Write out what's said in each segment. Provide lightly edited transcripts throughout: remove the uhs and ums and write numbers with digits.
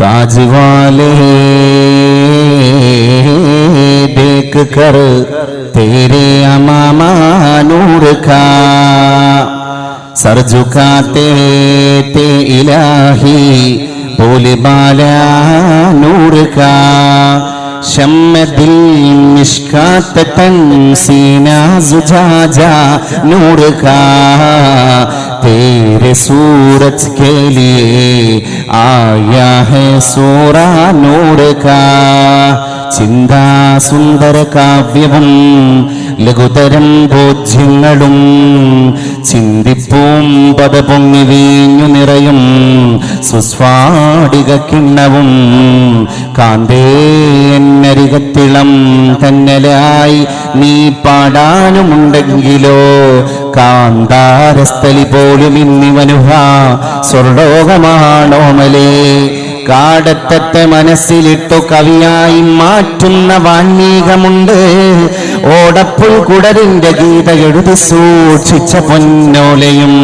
ताज वाले देख कर तेरे अमामा नूर का सर झुकाते ते इलाही बोले बाला नूर का शम्म दिल मिश्कात तन सीना जुझाजा नूर का तेरे सूरज के लिए आया है सूरा नूर का ചിന്താ സുന്ദര കാവ്യവും ലഘുതരം ബോധ്യങ്ങളും ചിന്തിപ്പൂം പദപൊങ്ങി വീഞ്ഞു നിറയും സുസ്വാടിക കിണ്ണവും കാന്തേ എന്നരികത്തിളം തന്നലായി നീ പാടാനുമുണ്ടെങ്കിലോ കാന്താരസ്ഥലി പോലും ഇന്നിവനുഹ സ്വർലോകമാണോമലേ കാടത്തത്തെ മനസ്സിലിട്ടു കവിയായി മാറ്റുന്ന വാന്മീകമുണ്ട്. ഓടപ്പുൽ കുടലിന്റെ ഗീത എഴുതി സൂക്ഷിച്ച പൊന്നോലയും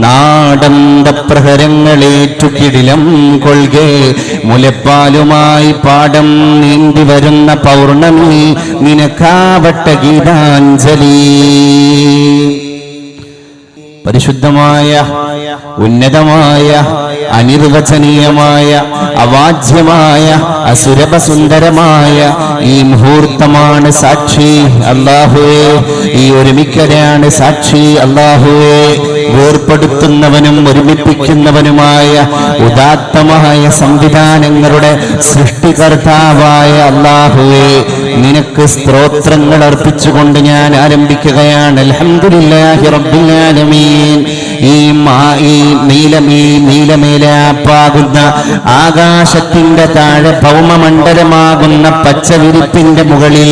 നാടന്ത പ്രഹരങ്ങളേറ്റുകിടിലം കൊൾകെ മുലപ്പാലുമായി പാടം നീന്തി വരുന്ന പൗർണമി നിനക്കാവട്ട ഗീതാഞ്ജലി. പരിശുദ്ധമായ ഉന്നതമായ അനിർവചനീയമായ അവാച്യമായ അസുരഭസുന്ദരമായ ഈ മുഹൂർത്തമാണ് സാക്ഷി അല്ലാഹുവേ. ഈ ഒരുമിക്കലാണ് സാക്ഷി അല്ലാഹുവേ. വേർപ്പെടുത്തുന്നവനും ഒരുമിപ്പിക്കുന്നവനുമായ ഉദാത്തമായ സംവിധാനങ്ങളുടെ സൃഷ്ടികർത്താവായ അല്ലാഹുവേ, നിനക്ക് സ്തോത്രങ്ങൾ അർപ്പിച്ചുകൊണ്ട് ഞാൻ ആരംഭിക്കുകയാണ്. അൽഹംദുലില്ലാഹി റബ്ബിൽ ആലമീൻ. ഈ നീലമേലാപ്പാകുന്ന ആകാശത്തിന്റെ താഴെ ഭൗമമണ്ഡലമാകുന്ന പച്ചവിരിപ്പിന്റെ മുകളിൽ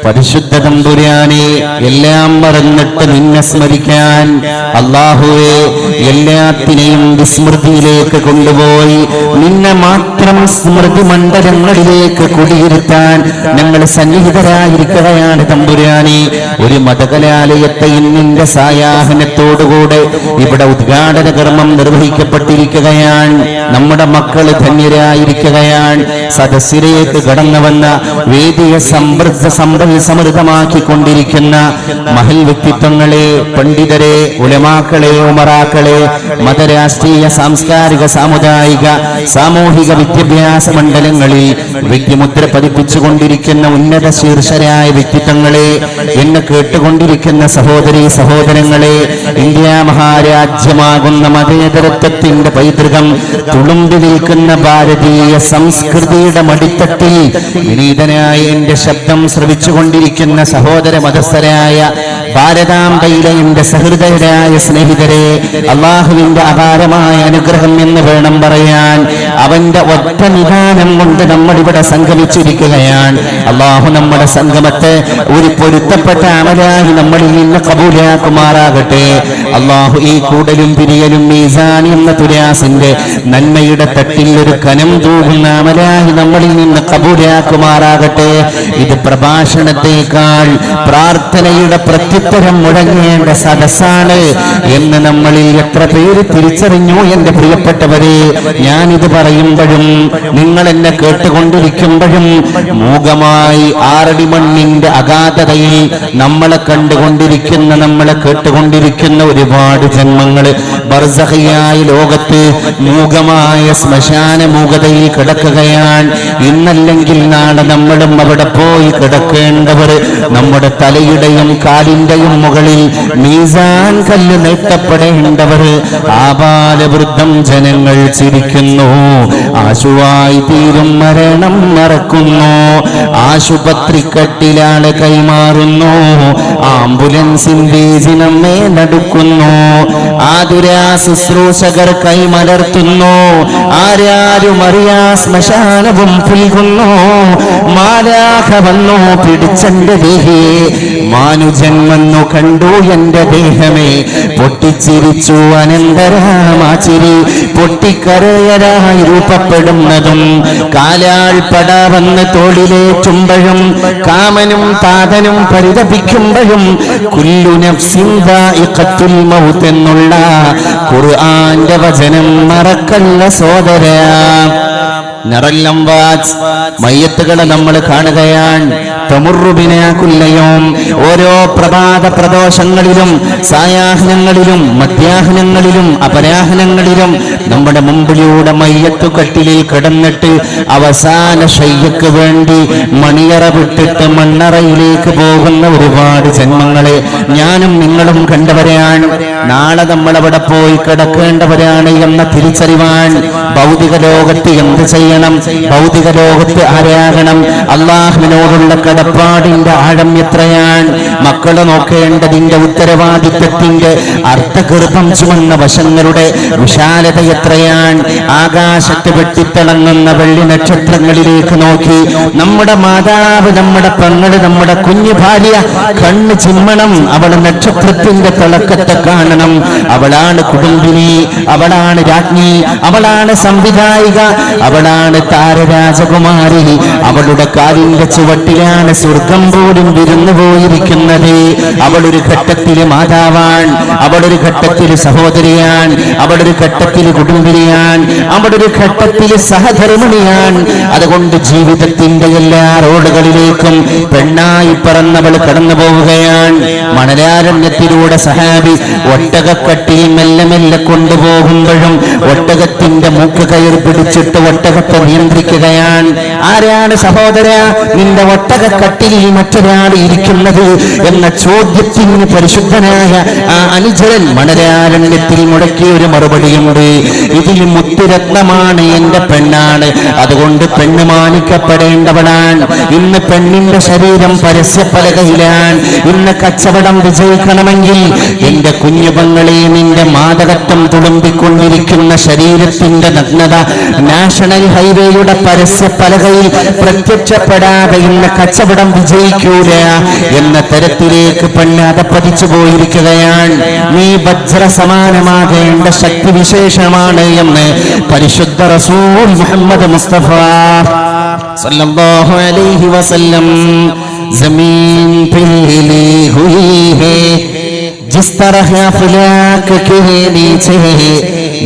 പരിശുദ്ധ തമ്പുരാനെ എല്ലാം മറന്നിട്ട് നിന്നെ സ്മരിക്കാൻ അല്ലാഹുവേ, എല്ലാത്തിനെയും വിസ്മൃതിയിലേക്ക് കൊണ്ടുപോയി നിന്നെ മാത്രം സ്മൃതി മണ്ഡലങ്ങളിലേക്ക് കുടിയിരുത്താൻ ഞങ്ങൾ സന്നിഹിതരായിരിക്കുകയാണ് തമ്പുരാനെ. ഒരു മതകലാലയത്തെ ഇന്നിന്റെ സായാഹനത്തോടുകൂടെ ഇവിടെ ഉദ്ഘാടന കർമ്മം നിർവഹിക്കപ്പെട്ടിരിക്കുകയാണ്. നമ്മുടെ മക്കള് ധന്യരായിരിക്കുകയാണ്. സദസ്സിലേക്ക് കടന്നു വന്ന വേദിയെ സമൃദ്ധമാക്കിക്കൊണ്ടിരിക്കുന്ന മഹൽ വ്യക്തിത്വങ്ങളെ, പണ്ഡിതരെ, ഉലമാക്കളെ, ഉമറാക്കളെ, മതരാഷ്ട്രീയ സാംസ്കാരിക സാമുദായിക സാമൂഹിക വിദ്യാഭ്യാസ മണ്ഡലങ്ങളിൽ വ്യക്തിമുദ്ര പതിപ്പിച്ചുകൊണ്ടിരിക്കുന്ന ഉന്നത ശീർഷരായ വ്യക്തിത്വങ്ങളെ, എന്നെ കേട്ടുകൊണ്ടിരിക്കുന്ന സഹോദരീ സഹോദരങ്ങളെ, ഇന്ത്യ മഹാരാജ്യമാകുന്ന മതേതരത്വത്തിന്റെ പൈതൃകം തുളുമ്പി നിൽക്കുന്ന ഭാരതീയ സംസ്കൃതിയുടെ മടിത്തട്ടിൽ വിനീതനായ എന്റെ ശബ്ദം ശ്രവിച്ചുകൊണ്ടിരിക്കുന്ന സഹോദര മതസ്ഥരായ ഭാരതാംബയിലെ എന്റെ സഹൃദയരായ സ്നേഹിതരെ, അള്ളാഹുവിന്റെ അപാരമായ അനുഗ്രഹം എന്ന് വേണം പറയാൻ. അവന്റെ ഒറ്റ നിദാനം കൊണ്ട് നമ്മളിവിടെ സംഗമിച്ചിരിക്കുകയാണ്. അള്ളാഹു നമ്മുടെ സംഗമത്തെ ഒരു പൊരുത്തപ്പെട്ട അമലായി നമ്മളിൽ നിന്ന് കബൂലാക്കുമാറാകട്ടെ. അള്ളാഹു ഈ കൂടലും പിരിയലും മീസാൻ എന്ന തുലാസിന്റെ നന്മയുടെ തട്ടിൽ ഒരു കനം തൂകുന്ന അമലായി നമ്മളിൽ നിന്ന് കബൂലാക്കുമാറാകട്ടെ. ഇത് പ്രഭാഷണത്തെക്കാൾ പ്രാർത്ഥനയുടെ പ്രത്യുത്തരം മുഴങ്ങേണ്ട സദസ്സാണ് എന്ന് നമ്മളിൽ എത്ര പേര് തിരിച്ചറിഞ്ഞു എന്റെ പ്രിയപ്പെട്ടവരെ. ഞാനിത് പറയുമ്പോഴും നിങ്ങൾ എന്നെ കേട്ടുകൊണ്ടിരിക്കുമ്പോഴും മൂകമായി ആറടി മണ്ണിന്റെ അഗാധതയിൽ നമ്മളെ കണ്ടുകൊണ്ടിരിക്കുന്ന, നമ്മളെ കേട്ടുകൊണ്ടിരിക്കുന്ന ഒരുപാട് ജന്മങ്ങള് ബർസഖിയായ ലോകത്ത് മൂകമായ ശ്മശാന മൂകതയിൽ കിടക്കുകയാണ്. ഇന്നല്ലെങ്കിൽ നാളെ നമ്മളും അവിടെ പോയി കിടക്കേണ്ടവർ. നമ്മുടെ തലയുടെയും കാലിന്റെയും മുകളിൽ മീസാൻ കല്ല് നീട്ടപ്പെടേണ്ടവർ. ആബാലവൃദ്ധം ജനങ്ങൾ ചിരിക്കുന്നു, ആശുവായി തീരും മരണം മറക്കുന്നു. ആശുപത്രി കട്ടിലാണ് കൈമാറുന്നു, ആംബുലൻസിന്റെ നമ്മെ നടുക്കുന്നു. ആതുരാ ശുശ്രൂഷകർ കൈമലർത്തുന്നു, ആരാരും അറിയാ ശ്മശാനവും പുൽകുന്നു. മാലാഖ വന്നു പിടിച്ചെന്റെ ദേഹിയെ, മാനുജൻ വന്നു കണ്ടു എന്റെ ദേഹമേ. പൊട്ടിച്ചിരിച്ചു അനന്തരാമാചിരി, പൊട്ടിക്കരയരായി രൂപപ്പെടുന്നതും കാലാൾ പട വന്ന് തോളിലേറ്റുമ്പോഴും കാമനും താതനും പരിതപിക്കുമ്പോഴും കുല്ലു നഫ്സിൻ ദാഇഖത്തുൽ മൗത്ത് എന്നുള്ള ഖുർആന്റെ വചനം മറക്കല്ല സോദരാ. മയ്യത്തുകളെ നമ്മൾ കാണുകയാണ്. ഓരോ പ്രഭാത പ്രദോഷങ്ങളിലും സായാഹ്നങ്ങളിലും മധ്യാഹ്നങ്ങളിലും അപരാഹ്നങ്ങളിലും നമ്മുടെ മുമ്പിലൂടെ മയ്യത്തുകട്ടിലിൽ കിടന്നിട്ട് അവസാന ശയ്യക്ക് വേണ്ടി മണിയറ വിട്ടിട്ട് മണ്ണറയിലേക്ക് പോകുന്ന ഒരുപാട് ജന്മങ്ങളെ ഞാനും നിങ്ങളും കണ്ടവരാണ്. നാളെ നമ്മൾ അവിടെ പോയി കിടക്കേണ്ടവരാണ് എന്ന തിരിച്ചറിവാൻ ഭൗതിക ലോകത്ത് എന്ത് ചെയ്യണം, ഭൗതിക ലോകത്ത് ആരാകണം, അള്ളാഹുവിനോടുള്ള കടപ്പാടിന്റെ ആഴം എത്രയാണ്, മക്കളെ നോക്കേണ്ടതിന്റെ ഉത്തരവാദിത്വത്തിന്റെ അർത്ഥഗർഭം ചുമന്ന വശങ്ങളുടെ വിശാലത എത്രയാണ്. ആകാശത്ത് വെട്ടിത്തിളങ്ങുന്ന വെള്ളി നക്ഷത്രങ്ങളിലേക്ക് നോക്കി നമ്മുടെ മാതാവ്, നമ്മുടെ പെങ്ങള്, നമ്മുടെ കുഞ്ഞു ഭാര്യ കണ്ണ് ചിമ്മണം. അവൾ നക്ഷത്രത്തിന്റെ തിളക്കത്തെ കാണണം. അവളാണ് കുടുംബിനി, അവളാണ് രാജ്ഞി, അവളാണ് സംവിധായിക, അവളാണ് താരരാജകുമാരി. അവളുടെ കാലിന്റെ ചുവട്ടിലാണ് സ്വർഗം പോലും വിരുന്നു പോയിരിക്കുന്നത്. അവളൊരു ഘട്ടത്തില് മാതാവാണ്, അവളൊരു ഘട്ടത്തില് സഹോദരിയാണ്, അവളൊരു ഘട്ടത്തില് കുടുംബിനിയാണ്, അവളൊരു ഘട്ടത്തില് സഹധർമ്മിണിയാണ്. അതുകൊണ്ട് ജീവിതത്തിന്റെ എല്ലാ റോഡുകളിലേക്കും പെണ്ണായി പറന്നവൾ കടന്നു പോവുകയാണ്. മണലാരണ്യത്തിലൂടെ സഹാബി ഒട്ടകക്കട്ടിൽ മെല്ലെ മെല്ലെ കൊണ്ടുപോകുമ്പോഴും ഒട്ടകത്തിന്റെ മൂക്ക് കയർ പിടിച്ചിട്ട് ഒട്ടകത്തെ നിയന്ത്രിക്കുകയാണ്. ആരാണ് സഹോദര നിന്റെ ഒട്ടകക്കട്ടിലിൽ മറ്റൊരാൾ ഇരിക്കുന്നത് എന്ന ചോദ്യത്തിന് പരിശുദ്ധനായ ആ അനുചരൻ മണലാരണ്യത്തിൽ മുടക്കിയ ഒരു മറുപടിയുണ്ട്. ഇതിൽ മുത്തുരത്നമാണ്, എന്റെ പെണ്ണാണ്, അതുകൊണ്ട് പെണ്ണ് മാനിക്കപ്പെടേണ്ടവളാണ്. ഇന്ന് പെണ്ണിന്റെ ശരീരം പരസ്യപ്പലകയിലാണ്. ഇന്ന് കച്ചവടം വിജയിക്കണമെങ്കിൽ എന്റെ കുഞ്ഞുപങ്ങളെ നിന്റെ മാതകത്വം തുളുമ്പിക്കൊണ്ടിരിക്കുന്ന ശരീരത്തിന്റെ നഗ്നത നാഷണൽ ഹൈവേയുടെ പരസ്യപ്പലകയിൽ പ്രത്യക്ഷപ്പെടാതെ ഇന്ന് കച്ചവടം വിജയിക്കൂല എന്ന തരത്തിലേക്ക് പെണ്ണ് അതപ്പതിച്ചു പോയിരിക്കുകയാണ്. നീ വജ്ര സമാനമാകേണ്ട ശക്തി വിശേഷമാണ് എന്ന് പരിശുദ്ധ റസൂൽ മുഹമ്മദ് മുസ്തഫ സല്ലല്ലാഹു അലൈഹി വസല്ലം ज़मीन पे ली हुई है जिस तरह अफलाक के नीचे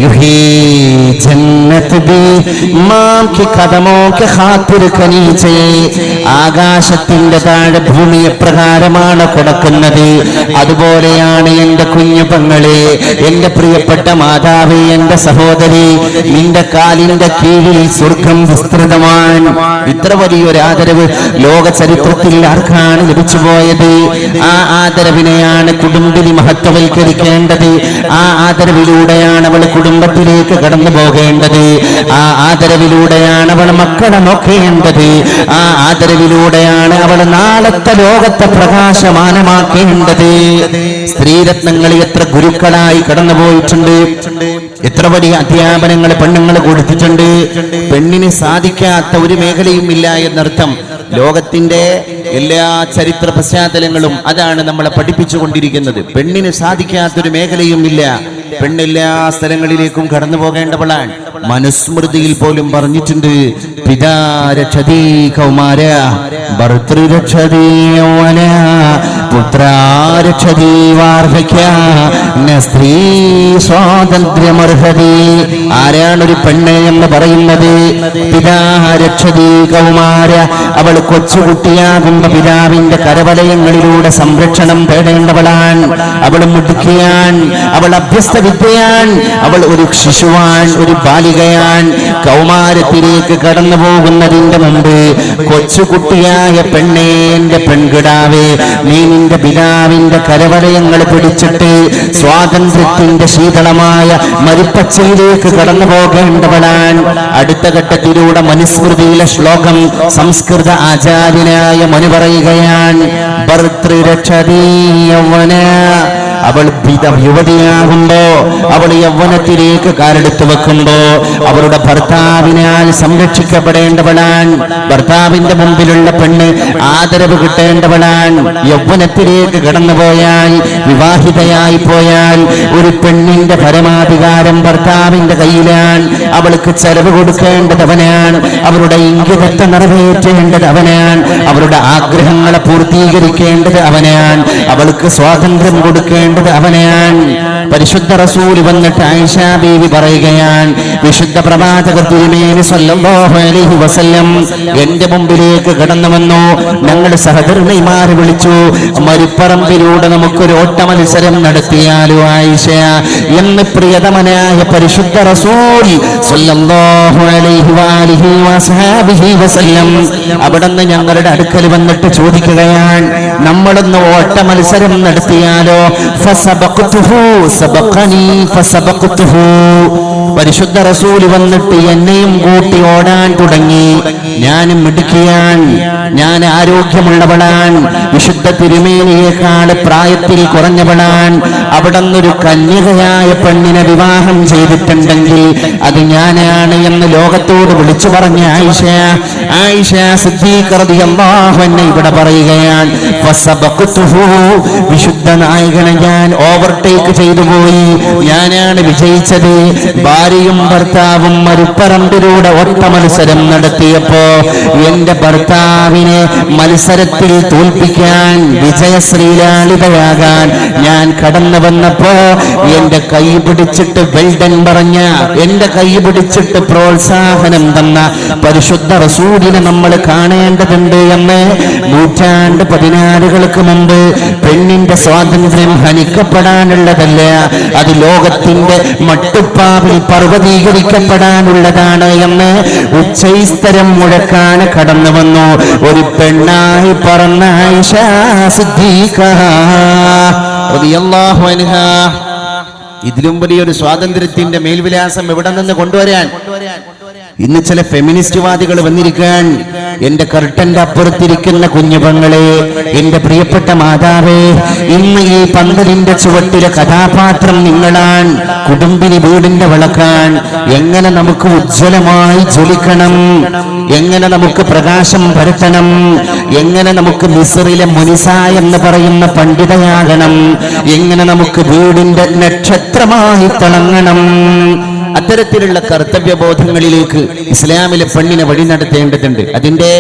यूही जन्नत भी मां के कदमों के खातिर के नीचे. ആകാശത്തിന്റെ താഴെ ഭൂമി എപ്രകാരമാണ് കിടക്കുന്നത് അതുപോലെയാണ് എന്റെ കുഞ്ഞു പെങ്ങളെ, എന്റെ പ്രിയപ്പെട്ട മാതാവേ, എന്റെ സഹോദരി, നിന്റെ കാലിന്റെ കീഴിൽ സ്വർഗം വിസ്തൃതമാണ്. ഇത്ര വലിയൊരു ആദരവ് ലോക ചരിത്രത്തിൽ ആർക്കാണ് ലഭിച്ചു പോയത്? ആ ആദരവിനെയാണ് കുടുംബിനി മഹത്വവൽക്കരിക്കേണ്ടത്. ആ ആദരവിലൂടെയാണ് അവൾ കുടുംബത്തിലേക്ക് കടന്നു പോകേണ്ടത്. ആ ആദരവിലൂടെയാണ് അവൾ മക്കളെ നോക്കേണ്ടത്. ആ ആദരവിലൂടെയാണ് അവൾ നാളത്തെ ലോകത്തെ പ്രകാശമാനമാക്കേണ്ടത്. സ്ത്രീരത്നങ്ങൾ എത്ര ഗുരുക്കളായി കടന്നുപോയിട്ടുണ്ട്, എത്ര വലിയ അധ്യാപനങ്ങൾ പെണ്ണുങ്ങൾ കൊടുത്തിട്ടുണ്ട്. പെണ്ണിന് സാധിക്കാത്ത ഒരു മേഖലയും ഇല്ല എന്നർത്ഥം. ലോകത്തിന്റെ എല്ലാ ചരിത്ര പശ്ചാത്തലങ്ങളും അതാണ് നമ്മളെ പഠിപ്പിച്ചുകൊണ്ടിരിക്കുന്നത്. പെണ്ണിന് സാധിക്കാത്തൊരു മേഖലയും ഇല്ല. പെണ്ണെല്ലാ സ്ഥലങ്ങളിലേക്കും കടന്നു പോകേണ്ടവളാണ്. മനുസ്മൃതിയിൽ പോലും പറഞ്ഞിട്ടുണ്ട്, പിതാ രക്ഷതീ കൗമാര ഭർതൃരക്ഷതീ യൗവന പുത്രാ രക്ഷതീ വാർദ്ധക്യ സ്ത്രീ സ്വാതന്ത്ര്യമർഹതി. ആരാണൊരു പെണ്ണ് എന്ന് പറയുന്നത്? പിതാ രക്ഷതീ കൗമാര. അവൾ കൊച്ചുകുട്ടിയാകുമ്പോ പിതാവിന്റെ കരവലയങ്ങളിലൂടെ സംരക്ഷണം തേടേണ്ടവളാണ്. അവൾ മുടുക്കിയാൻ, അവൾ അഭ്യസ്ത വിദ്യയാൻ, അവൾ ഒരു ശിശുവാൻ, ഒരു ബാലികയാൻ. കൗമാരത്തിലേക്ക് കടന്നു പോകുന്നതിന്റെ മുമ്പ് കൊച്ചുകുട്ടിയായ പെണ്ണേ, എന്റെ പെൺകിടാവേ, നീ നിന്റെ പിതാവിന്റെ കരവലയങ്ങൾ പിടിച്ചിട്ട് സ്വാതന്ത്ര്യത്തിന്റെ ശീതളമായ മരുപ്പച്ചയിലേക്ക് കടന്നു പോകേണ്ടവളാണ്. അടുത്ത ഘട്ടത്തിലൂടെ മനുസ്മൃതിയിലെ ശ്ലോകം സംസ്കൃത ആചാര്യനായ മനു പറയുകയാണ്, ഭർതൃരക്ഷതീ യൗവന. അവൾ യുവതിയാകുമ്പോ, അവൾ യൗവനത്തിലേക്ക് കാലെടുത്തു വെക്കുമ്പോ അവളുടെ ഭർത്താവിനാൽ സംരക്ഷിക്കപ്പെടേണ്ടവളാണ്. ഭർത്താവിന്റെ മുമ്പിലുള്ള പെണ്ണ് ആദരവ് കിട്ടേണ്ടവളാണ്. യൗവനത്തിലേക്ക് കടന്നുപോയാൽ, വിവാഹിതയായി പോയാൽ ഒരു പെണ്ണിന്റെ പരമാധികാരം ഭർത്താവിന്റെ കയ്യിലാണ്. അവൾക്ക് ചെലവ് കൊടുക്കേണ്ടത് അവനാണ്, അവരുടെ ഇംഗിതത്തെ നിറവേറ്റേണ്ടത് അവനാണ്, അവരുടെ ആഗ്രഹങ്ങളെ പൂർത്തീകരിക്കേണ്ടത് അവനാണ്, അവൾക്ക് സ്വാതന്ത്ര്യം കൊടുക്കേണ്ടത് കൊടുക്കേണ്ടത് അവനാണ്. പരിശുദ്ധ റസൂൽ വന്നിട്ട് ആയിഷ ബീവി പറയുകയാണ്, വിശുദ്ധ പ്രവാചകർ തിരുമേനി സ്വല്ലല്ലാഹു അലൈഹി വസല്ലം എന്റെ മുമ്പിലേക്ക് കടന്നു വന്നു. ഞങ്ങൾ സഹധർമ്മിമാരെ വിളിച്ചു, മരുപ്പറമ്പിലൂടെ നമുക്കൊരു ഓട്ട മത്സരം നടത്തിയാലോ ആയിഷ എന്ന് പ്രിയതമനായ പരിശുദ്ധ റസൂൽ സ്വല്ലല്ലാഹു അലൈഹി വആലിഹി വസഹബിഹി വസല്ലം അവിടുന്ന് ഞങ്ങളുടെ അടുക്കൽ വന്നിട്ട് ചോദിക്കുകയാണ്, നമ്മളൊന്ന് ഓട്ട മത്സരം നടത്തിയാലോ? ഫസബഖ്തുഹു സബഖനി ഫസബഖ്തുഹു. പരിശുദ്ധ റസൂൽ വന്നിട്ട് എന്നെയും കൂട്ടി ഓടാൻ തുടങ്ങി. ഞാനും മിടുക്കിയാണ്, ഞാൻ ആരോഗ്യമുള്ളവളാണ്, വിശുദ്ധ തിരുമേനിയേക്കാൾ പ്രായത്തിൽ കുറഞ്ഞവളാണ്. അവിടുന്നൊരു കന്യകയായ പെണ്ണിനെ വിവാഹം ചെയ്തിട്ടുണ്ടെങ്കിൽ അത് ഞാനാണ് എന്ന് ലോകത്തോട് വിളിച്ചു പറഞ്ഞ ആയിഷ സിദ്ദീഖ റളിയല്ലാഹു അൻഹ ഇവിടെ പറയുകയാണ്, ഫസബഖ്തുഹു, വിശുദ്ധ നായകനെ ഞാൻ ഓവർടേക്ക് ചെയ്തു പോയി, ഞാനാണ് വിജയിച്ചത്. ഭാര്യയും ഭർത്താവും മരുപ്പറമ്പിലൂടെ ഒട്ട മത്സരം നടത്തിയപ്പോ എന്റെ ഭർത്താവിനെ മത്സരത്തിൽ തോൽപ്പിക്കാൻ, വിജയശ്രീലാളിതയാകാൻ ഞാൻ കടന്നു വന്നപ്പോ എന്റെ കൈ പിടിച്ചിട്ട് വെൽഡൻ പറഞ്ഞ, എന്റെ കൈ പിടിച്ചിട്ട് പ്രോത്സാഹനം തന്ന പരിശുദ്ധ റസൂലിനെ നമ്മൾ കാണേണ്ടതുണ്ട് എന്ന് 1400 മുമ്പ് പെണ്ണിന്റെ സ്വാതന്ത്ര്യം ഹനിക്കപ്പെടാനുള്ളതല്ല, അത് ലോകത്തിന്റെ മട്ടുപ്പാവിൽ പർവ്വതീകരിക്കപ്പെടാനുള്ളതാണ് എന്ന് ഉച്ചൈസ്തരം മുഴക്കാൻ കടന്നു വന്നു ഒരു പെണ്ണായി പറന്ന ആയിഷ സിദ്ദീഖ റളിയല്ലാഹു അൻഹാ. ഇതിലും വലിയൊരു സ്വാതന്ത്ര്യത്തിന്റെ മേൽവിലാസം എവിടെ നിന്ന് കൊണ്ടുവരാൻ? ഇന്ന് ചില ഫെമിനിസ്റ്റ്വാദികൾ വന്നിരിക്കാൻ, എന്റെ കർട്ടന്റെ അപ്പുറത്തിരിക്കുന്ന കുഞ്ഞുപങ്ങളെ, എന്റെ പ്രിയപ്പെട്ട മാതാവേ, ഇന്ന് ഈ പന്തലിന്റെ ചുവട്ടിലെ കഥാപാത്രം നിങ്ങളാണ്, കുടുംബിനി വീടിന്റെ വിളക്കാൻ. എങ്ങനെ നമുക്ക് ഉജ്ജ്വലമായി ജ്വലിക്കണം, എങ്ങനെ നമുക്ക് പ്രകാശം പരത്തണം, എങ്ങനെ നമുക്ക് മിസ്റിലെ മുനിസ എന്ന് പറയുന്ന പണ്ഡിതയാകണം, എങ്ങനെ നമുക്ക് വീടിന്റെ നക്ഷത്രമായി തിളങ്ങണം. അത്തരത്തിലുള്ള കർത്തവ്യബോധങ്ങളിലേക്ക് ഇസ്ലാമിലെ പെണ്ണിനെ വഴി നടത്തേണ്ടതുണ്ട്. അതിന്റെ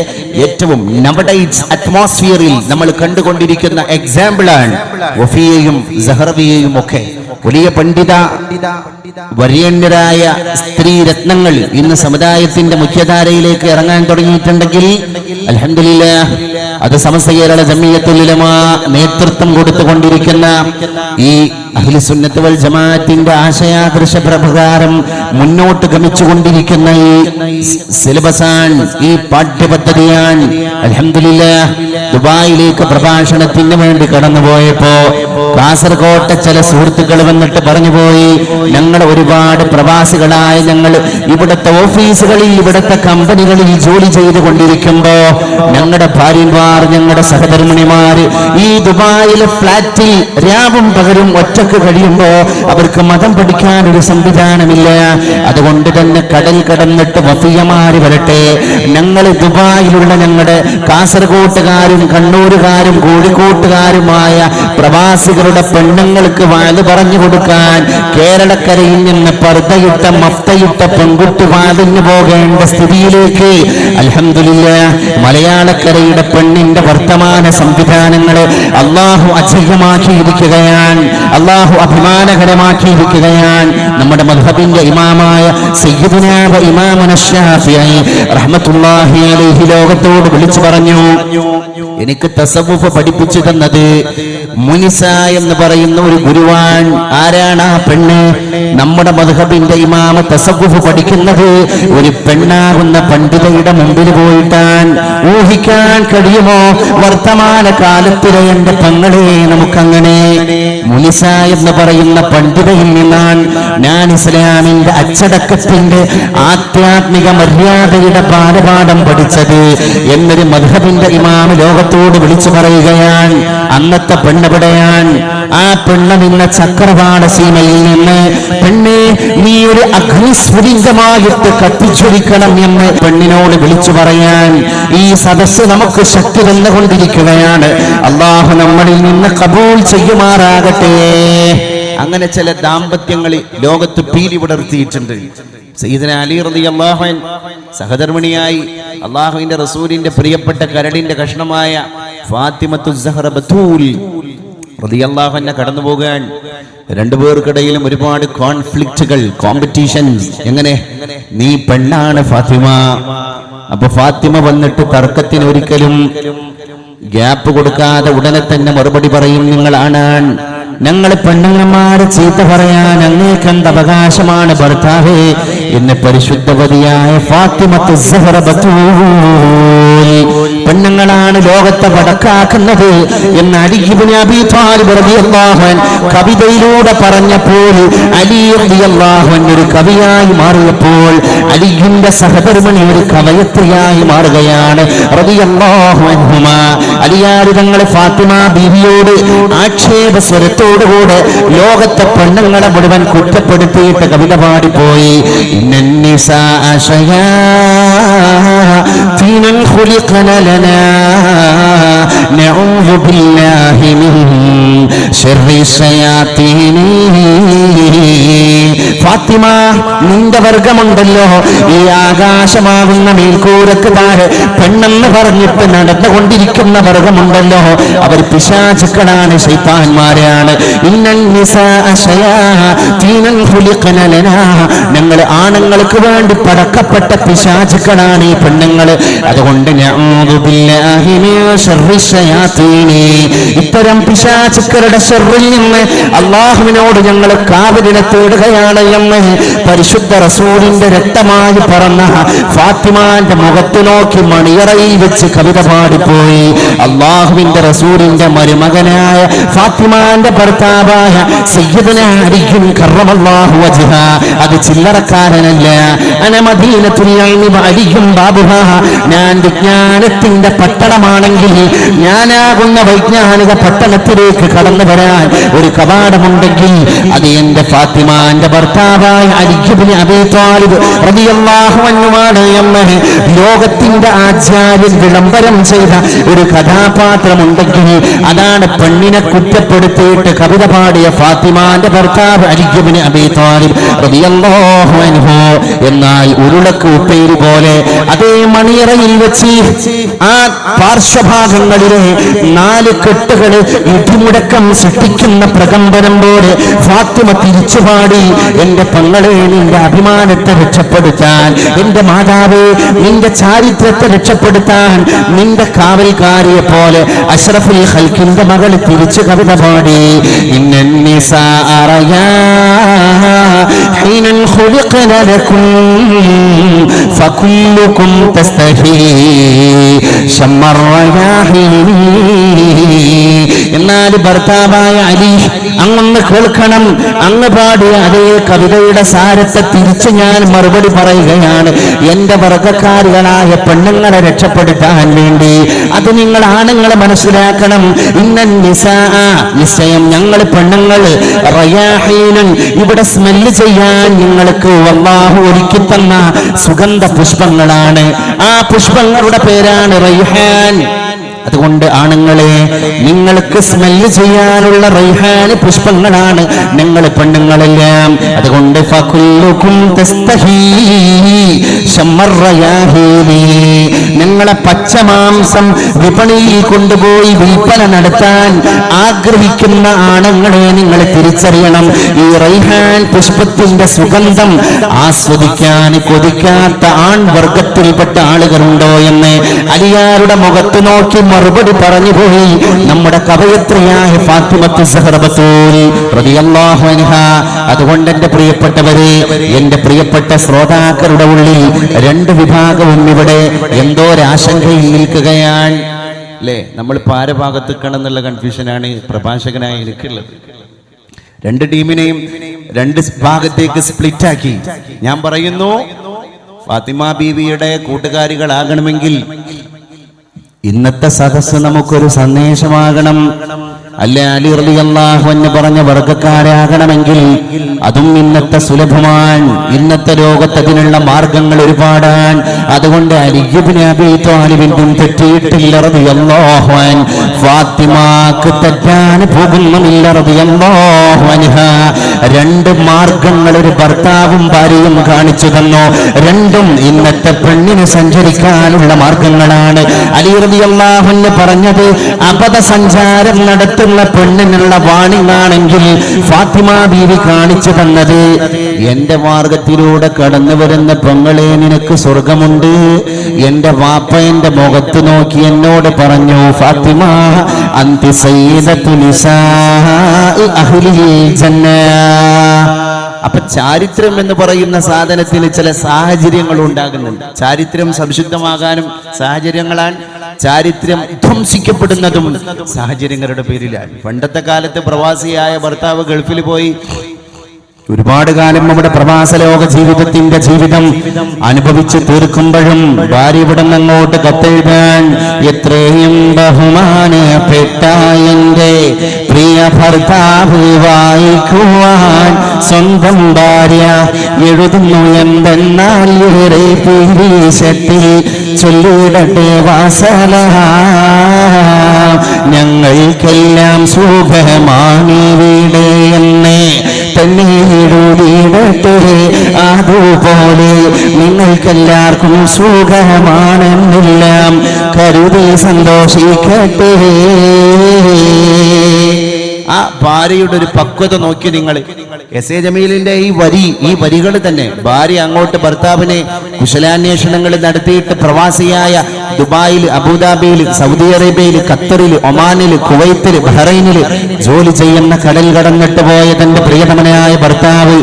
ഏറ്റവും നവഡൈറ്റ്സ് അറ്റ്മോസ്ഫിയറിൽ നമ്മൾ കണ്ടുകൊണ്ടിരിക്കുന്ന എക്സാമ്പിളാണ് വഫിയയും സഹറവിയയും ഒക്കെ. വലിയ പണ്ഡിത വര്യന്യരായ സ്ത്രീ രത്നങ്ങൾ ഇന്ന് സമുദായത്തിന്റെ മുഖ്യധാരയിലേക്ക് ഇറങ്ങാൻ തുടങ്ങിയിട്ടുണ്ടെങ്കിൽ അൽഹംദുലില്ലാഹ് അത് സമസ്ത കേരള ജമിയത്തുൽ ഉലമ നേതൃത്വം കൊടുത്തുകൊണ്ടിരിക്കുന്ന ഈ അഹ്ലുസുന്നത്ത് വൽ ജമാഅത്തിന്റെ ആശയാദർശ പ്രകാരം മുന്നോട്ട് ഗമിച്ചുകൊണ്ടിരിക്കുന്ന ഈ സിലബസാണ്, ഈ പാഠ്യപദ്ധതിയാണ്. അൽഹംദുലില്ലാഹ് ദുബായിലേക്ക് പ്രഭാഷണത്തിന് വേണ്ടി കടന്നുപോയപ്പോ കാസർകോട്ടെ ചില സുഹൃത്തുക്കൾ വന്നിട്ട് പറഞ്ഞുപോയി, ഞങ്ങൾ ഒരുപാട് പ്രവാസികളായ ഞങ്ങൾ ഇവിടുത്തെ ഓഫീസുകളിൽ, ഇവിടുത്തെ കമ്പനികളിൽ ജോലി ചെയ്തുകൊണ്ടിരിക്കുമ്പോ ഞങ്ങളുടെ ഭാര്യമാർ, ഞങ്ങളുടെ സഹധർമ്മിണിമാര് ഈ ദുബായിലെ ഫ്ലാറ്റിൽ രാവും പകലും ഒറ്റക്ക് കഴിയുമ്പോ അവർക്ക് മതം പഠിക്കാൻ ഒരു സംവിധാനമില്ല. അതുകൊണ്ട് തന്നെ കടൽ കടന്നിട്ട് വഫിയമാര് വരട്ടെ, ഞങ്ങൾ ദുബായിലുള്ള ഞങ്ങളുടെ കാസർകോട്ടുകാരും കണ്ണൂരുകാരും കോഴിക്കോട്ടുകാരുമായ പ്രവാസികളുടെ പെണ്ണുങ്ങൾക്ക് വാത് പറഞ്ഞു കൊടുക്കാൻ കേരളക്കരയിൽ നിന്ന് പർദ്ദയിട്ട മഫ്തയിട്ട പെൺകുട്ടി വാതിന് പോകേണ്ട സ്ഥിതിയിലേക്ക് അൽഹംദുലില്ലാഹ് മലയാളക്കരയുടെ പെണ്ണിന്റെ വർത്തമാന സംവിധാനങ്ങളെ അള്ളാഹു അജയ്യമാക്കിയിരിക്കുകയാണ്, അള്ളാഹു അഭിമാനകരമാക്കിയിരിക്കുകയാണ്. നമ്മുടെ മദ്ഹബിന്റെ ഇമാമായ സയ്യിദുനാ വ ഇമാമുനാ ശാഫിഈ റഹ്മത്തുള്ളാഹി അലൈഹി ലോകത്തോട് വിളിച്ചു പറഞ്ഞു, എനിക്ക് തസവ്വുഫ് പഠിപ്പിച്ചു തന്നത് മുനിസ എന്ന് പറയുന്ന ഒരു ഗുരുവാൻ. ആരാണ് ആ പെണ്ണ്? നമ്മുടെ മദ്ഹബിന്റെ ഇമാമ തസവ്വുഫ് പഠിക്കുന്നത് ഒരു പെണ്ണാകുന്ന പണ്ഡിതയുടെ മുമ്പിൽ പോയിട്ടാണ്. ഊഹിക്കാൻ കഴിയുമോ വർത്തമാന കാലത്തിലെ എന്റെ പെങ്ങളെ? നമുക്കങ്ങനെ മുനിസ എന്ന് പറയുന്ന പണ്ഡിതയിൽ നിന്നാണ് ഞാൻ ഇസ്ലാമിന്റെ അച്ചടക്കത്തിന്റെ ആധ്യാത്മിക മര്യാദയുടെ ബാലപാഠം പഠിച്ചത് എന്നൊരു മദ്ഹബിന്റെ ഇമാമ ലോകത്തോട് വിളിച്ചു പറയുകയാണ്. അന്നത്തെ പെണ്ണെവിടെയാണ്? ആ പെണ്ണ് നിന്ന ചക്രവാള സീമയിൽ നിന്ന്, പെണ്ണെ നീ ഒരു അഗ്നിസ്ഫുലിംഗമായിട്ട് കത്തിച്ചൊരിക്കണം എന്ന് പെണ്ണിനോട് വിളിച്ചു പറയാൻ ഈ സദസ്സ് നമുക്ക് ശക്തി തന്നുകൊണ്ടിരിക്കുകയാണ്. അള്ളാഹു നമ്മളിൽ നിന്ന് കബൂൽ ചെയ്യുമാറാകട്ടെ. അങ്ങനെ ചില ദാമ്പത്യങ്ങൾ ലോകത്ത് പീലി വിടർത്തിയിട്ടുണ്ട്. സയ്യിദുനാ അലി റളിയല്ലാഹു അൻഹു സഹധർമ്മിണിയായി അള്ളാഹുവിന്റെ റസൂലിന്റെ പ്രിയപ്പെട്ട കരടിന്റെ കഷ്ണമായ ഫാത്തിമത്തു സഹറ ബത്തൂൽ റളിയല്ലാഹു അൻഹ കടന്നു പോകാൻ. രണ്ടുപേർക്കിടയിലും ഒരുപാട് കോൺഫ്ലിക്റ്റുകൾ, കോമ്പറ്റീഷൻസ്. എങ്ങനെ? നീ പെണ്ണാണ് ഫാത്തിമ. അപ്പൊ ഫാത്തിമ വന്നിട്ട് തർക്കത്തിന് ഒരിക്കലും ഗ്യാപ്പ് കൊടുക്കാതെ ഉടനെ തന്നെ മറുപടി പറയും, നിങ്ങൾ ആണാൻ, ഞങ്ങൾ പെണ്ണുങ്ങന്മാരെ ചീത്ത പറയാൻ അങ്ങേക്കെന്ത് അവകാശമാണ് ഭർത്താവേ എന്ന് പരിശുദ്ധവതിയായ ഫാത്തിമത്ത് സഹറ ബത്തൂൽ പെണ്ണുങ്ങളാണ് ലോകത്തെ വടക്കാക്കുന്നത് എന്ന് അലി ഇബ്നു അബീ ത്വാലിബ് റളിയല്ലാഹു അൻഹു കവിതയിലൂടെ പറഞ്ഞപ്പോൾ, അലി റളിയല്ലാഹു അൻഹു ഒരു കവിയായി മാറിയപ്പോൾ അലിയുടെ സഹധർമ്മിണി ഒരു കവയത്രിയായി മാറുകയാണ് റളിയല്ലാഹു അൻഹുമാ. അലിയാർ തങ്ങൾ ഫാത്തിമ ബീവിയോട് ആക്ഷേപ സ്വരത്തോടുകൂടെ ലോകത്തെ പെണ്ണുങ്ങളെ മുഴുവൻ കുറ്റപ്പെടുത്തിയിട്ട് കവിത പാടിപ്പോയി. നഊദു ബില്ലാഹി മിൻ ശർരി ശയാതീനി. ഫാത്തിമ, നിന്റെ വർഗമുണ്ടല്ലോ, ഈ ആകാശമാകുന്ന മേൽക്കൂരക്ക് താഴെ പെണ്ണെന്ന് പറഞ്ഞിട്ട് നടന്നുകൊണ്ടിരിക്കുന്ന വർഗമുണ്ടല്ലോ, അവർ പിശാചുക്കളാണ്, ശൈത്താന്മാരാണ്. ഞങ്ങൾ ആണുങ്ങൾക്ക് വേണ്ടി പടക്കപ്പെട്ട പിശാചുക്കളാണ് ഈ പെണ്ണുങ്ങൾ. അതുകൊണ്ട് ഇത്തരം പിശാചുക്കളുടെ ശർറിൽ നിന്ന് അള്ളാഹുവിനോട് ഞങ്ങൾ കാവലിനെ തേടുകയാണ് എന്ന് പരിശുദ്ധ റസൂലിന്റെ രക്തമായി പറന്ന ഫാത്തിമാന്റെ മുഖത്തു നോക്കി മണിയറയിൽ വെച്ച് കവിത പാടിപ്പോയി. അള്ളാഹുവിന്റെ റസൂലിന്റെ മരുമകനായ ഫാത്തിമാന്റെ ഭർത്താവായ സയ്യിദുനാ അലി കറമല്ലാഹു വജ്ഹ, അത് ചില്ലറക്കാരനല്ല. അന മദീനത്തുൽ ഇൽമി വഅലിയും ബാബുഹാ, ഞാൻ വിജ്ഞാനത്തിന്റെ പട്ടണമാണെങ്കിൽ ഞാനാകുന്ന വൈജ്ഞാനിക പട്ടണത്തിലേക്ക് കടന്നു വരാൻ ഒരു കവാടമുണ്ടെങ്കിൽ അത് എന്റെ ഫാത്തിമാന്റെ ഭർത്താവായ അലി ഇബ്നു അബീ ത്വാലിബ് റളിയല്ലാഹു അൻഹുമാണ് എന്ന് ലോകത്തിന്റെ ആചാര്യൻ വിളംബരം ചെയ്ത ഒരു കഥാപാത്രമുണ്ടെങ്കിൽ അതാണ് പെണ്ണിനെ കുറ്റപ്പെടുത്തിയിട്ട് കവിത പാടിയ ഫാത്തിമാന്റെ ഭർത്താവ് അലി ഇബ്നു അബീ ത്വാലിബ് റളിയല്ലാഹു അൻഹു. എന്നാൽ ഉരുളക്ക് ഉപ്പേരി പോലെ അതേ മണിയറയിൽ വെച്ച് ആ പാർശ്വഭാഗങ്ങളിലെ 4 കെട്ടുകൾ ഇടിമുടക്കം സൃഷ്ടിക്കുന്ന പ്രകമ്പനം പോലെ ഫാത്തിമ തിരിച്ചുപാടി, എന്റെ പെങ്ങളെ, നിന്റെ അഭിമാനത്തെ രക്ഷപ്പെടുത്താൻ, എന്റെ മാതാവേ, നിന്റെ ചാരിത്രത്തെ രക്ഷപ്പെടുത്താൻ നിന്റെ കാവൽക്കാരിയെ പോലെ അഷ്റഫുൽ ഖൽഖിന്റെ മകൾ തിരിച്ചു കവിത പാടി. എന്നാൽ ഭർത്താവായ അലി, അങ്ങൊന്ന് കേൾക്കണം, അങ്ങ് പാടിയ അതേ കവിതയുടെ സാരത്തെ തിരിച്ച് ഞാൻ മറുപടി പറയുകയാണ്. എന്റെ വർഗക്കാരികളായ പെണ്ണുങ്ങളെ രക്ഷപ്പെടുത്താൻ വേണ്ടി അത് നിങ്ങൾ ആണുങ്ങളെ മനസ്സിലാക്കണം. നിശ്ചയം ഞങ്ങൾ പെണ്ണുങ്ങൾ റയാഹീനൻ, ഇവിടെ സ്മെല്ല് ചെയ്യാൻ നിങ്ങൾക്ക് അല്ലാഹു ഒരുക്കി തന്ന സുഗന്ധ പുഷ്പങ്ങളാണ്. ആ പുഷ്പങ്ങളുടെ പേരാണ് റൈഹാൻ. അതുകൊണ്ട് ആണുങ്ങളെ, നിങ്ങൾക്ക് സ്മെല്ല് ചെയ്യാനുള്ള റൈഹാന് പുഷ്പങ്ങളാണ് നിങ്ങൾ പെണ്ണുങ്ങളെല്ലാം. അതുകൊണ്ട് നിങ്ങളെ പച്ചമാംസം വിപണിയിൽ കൊണ്ടുപോയി വിൽപ്പന നടത്താൻ ആഗ്രഹിക്കുന്ന ആണുങ്ങളെ നിങ്ങൾ തിരിച്ചറിയണം. ഈ റൈഹാൻ പുഷ്പത്തിന്റെ സുഗന്ധം ആസ്വദിക്കാൻ കൊതിക്കാത്ത ആൺവർഗത്തിൽപ്പെട്ട ആളുകളുണ്ടോ എന്ന് അലിയാരുടെ മുഖത്ത് നോക്കി മറുപടി പറഞ്ഞുപോയി നമ്മുടെ കവയത്രിയായ ഫാത്തിമത്ത് സഹറ ബത്തൂൽ റളിയല്ലാഹു അൻഹാ. അതുകൊണ്ട് എന്റെ പ്രിയപ്പെട്ടവരെ, എന്റെ പ്രിയപ്പെട്ട ശ്രോതാക്കളുടെ ഉള്ളിൽ 2 വിഭാഗവും ഇവിടെ എന്തോ ആശങ്കയിൽ നിൽക്കുകയാണ് അല്ലേ? നമ്മൾ പാരഭാഗത്തേക്കാണെന്നുള്ള കൺഫ്യൂഷനാണ് പ്രഭാഷകനായി എനിക്കുള്ളത്. 2 ടീമിനെയും 2 ഭാഗത്തേക്ക് സ്പ്ലിറ്റാക്കി ഞാൻ പറയുന്നു, ഫാത്തിമ ബീവിയുടെ കൂട്ടുകാരികളാകണമെങ്കിൽ ഇന്നത്തെ സദസ്സ് നമുക്കൊരു സന്ദേശമാകണം. അല്ല, അലി റളിയല്ലാഹു അൻഹു പറഞ്ഞ വർഗക്കാരാകണമെങ്കിൽ അതും ഇന്നത്തെ സുലഭമാണ്. ഇന്നത്തെ ലോകത്ത് അതിനുള്ള മാർഗങ്ങൾ ഒരുപാടാണ്. അതുകൊണ്ട് അലി ഇബ്നു അബീ ത്വാലിബിനും തെറ്റിയിട്ടില്ല റളിയല്ലാഹു അൻഹു, ഫാത്തിമക്ക് തെറ്റാൻ പോകുന്നില്ല റളിയല്ലാഹു അൻഹാ. 2 മാർഗങ്ങൾ ഒരു ഭർത്താവും ഭാര്യയും കാണിച്ചു തന്നു. 2ഉം ഇന്നത്തെ പെണ്ണിന് സഞ്ചരിക്കാനുള്ള മാർഗങ്ങളാണ്. അലി റളിയല്ലാഹു അൻഹു പറഞ്ഞത് അബദ്ധ സഞ്ചാരം നടത്തുക ലോകത്തുള്ള പെണ്ണിനുള്ള വാണിംഗാണെങ്കിൽ ഫാത്തിമ ബീവി കാണിച്ചു തന്നത്, എന്റെ മാർഗത്തിലൂടെ കടന്നു വരുന്ന പെങ്ങളെ നിനക്ക് സ്വർഗമുണ്ട്. എന്റെ വാപ്പ എന്റെ മുഖത്ത് നോക്കി എന്നോട് പറഞ്ഞു, ഫാത്തിമ അന്തി സയ്യിദത്തു നിസാഇ അഹ്ലിൽ ജന്ന. അപ്പൊ ചാരിത്രം എന്ന് പറയുന്ന സാധനത്തിന് ചില സാഹചര്യങ്ങൾ ഉണ്ടാകുന്നുണ്ട്. ചാരിത്രം സംശുദ്ധമാകാനും സാഹചര്യങ്ങളാണ്, ചാരിത്രം ധ്വംസിക്കപ്പെടുന്നതും സാഹചര്യങ്ങളുടെ പേരിലാണ്. പണ്ടത്തെ കാലത്ത് പ്രവാസിയായ ഭർത്താവ് ഗൾഫിൽ പോയി ഒരുപാട് കാലം നമ്മുടെ പ്രവാസ ലോക ജീവിതം അനുഭവിച്ചു തീർക്കുമ്പോഴും ഭാര്യ ഇവിടെ അങ്ങോട്ട് കത്തെഴുതാൻ, എത്രയും ബഹുമാനപ്പെട്ട എന്റെ പ്രിയ ഭർത്താവ് വായിക്കുവാൻ സ്വന്തം ഭാര്യ എഴുതുന്നു എന്തെന്നാൽ ഏറെ പീരീശത്തി ചൊല്ലിടട്ടെ വാസലഹ, ഞങ്ങൾക്കെല്ലാം സുഖമാണിവിടെ എന്നേ തന്നെ എഴുതിയിടട്ടെ, അതുപോലെ നിങ്ങൾക്കെല്ലാവർക്കും സുഖമാണെന്നെല്ലാം കരുതി സന്തോഷിക്കട്ടെ. ആ ഭാര്യയുടെ ഒരു പക്വത നോക്കി നിങ്ങൾ. എസ് എ ജമീലിന്റെ ഈ വരികൾ തന്നെ ഭാര്യ അങ്ങോട്ട് ഭർത്താവിനെ കുശലാന്വേഷണങ്ങൾ നടത്തിയിട്ട് പ്രവാസിയായ ദുബായിൽ, അബുദാബിയിൽ, സൗദി അറേബ്യയിൽ, ഖത്തറിൽ, ഒമാനിൽ, കുവൈത്തിൽ, ബഹ്റൈനിൽ ജോലി ചെയ്യുന്ന കടൽ കടന്നിട്ട് പോയ തന്റെ പ്രിയതമനായ ഭർത്താവ്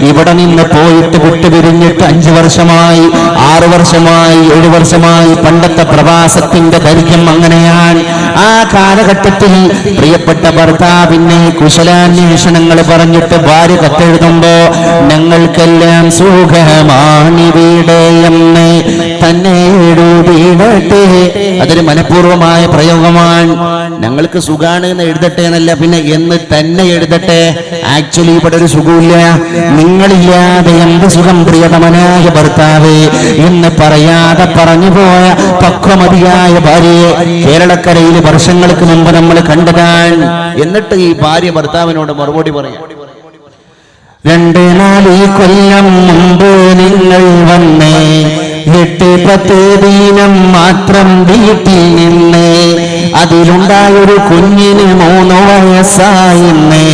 ഇവിടെ നിന്ന് പോയിട്ട് വിട്ടുപിരിഞ്ഞിട്ട് 5 വർഷമായി, 6 വർഷമായി, 7 വർഷമായി. പണ്ടത്തെ പ്രവാസത്തിന്റെ ദൈർഘ്യം അങ്ങനെയാണ്. ആ കാലഘട്ടത്തിൽ പ്രിയപ്പെട്ട ഭർത്താവിനെ കുശലാന്വേഷണങ്ങൾ പറഞ്ഞിട്ട് ഭാര്യ കത്തെഴുതുമ്പോ, ഞങ്ങൾക്കെല്ലാം സുഖമാണിവിടെ എന്ന് തന്നെ എഴുതിയിടട്ടെ. അതൊരു മനഃപൂർവമായ പ്രയോഗമാണ്. ഞങ്ങൾക്ക് സുഖാണ് എന്ന് എഴുതട്ടെ എന്നല്ല, പിന്നെ എന്ന് തന്നെ എഴുതട്ടെ. ആക്ച്വലി ഇവിടെ ഒരു സുഖമില്ല. നിങ്ങളില്ലാതെ എന്ത് സുഖം പ്രിയതമനായ ഭർത്താവ് എന്ന് പറയാതെ പറഞ്ഞു പോയ പക്വമതിയായ ഭാര്യയെ കേരളക്കരയിൽ വർഷങ്ങൾക്ക് മുമ്പ് നമ്മൾ കണ്ടതാണ്. എന്നിട്ട് ഈ ഭാര്യ ഭർത്താവിനോട് മറുപടി പറയാം, 2-4 കൊല്ലം മുമ്പ് നിങ്ങൾ വന്നേ, 8-10 ദിനം മാത്രം വീട്ടിൽ നിന്ന്, അതിലുണ്ടായൊരു കുഞ്ഞിന് 3 വയസ്സായിന്നേ.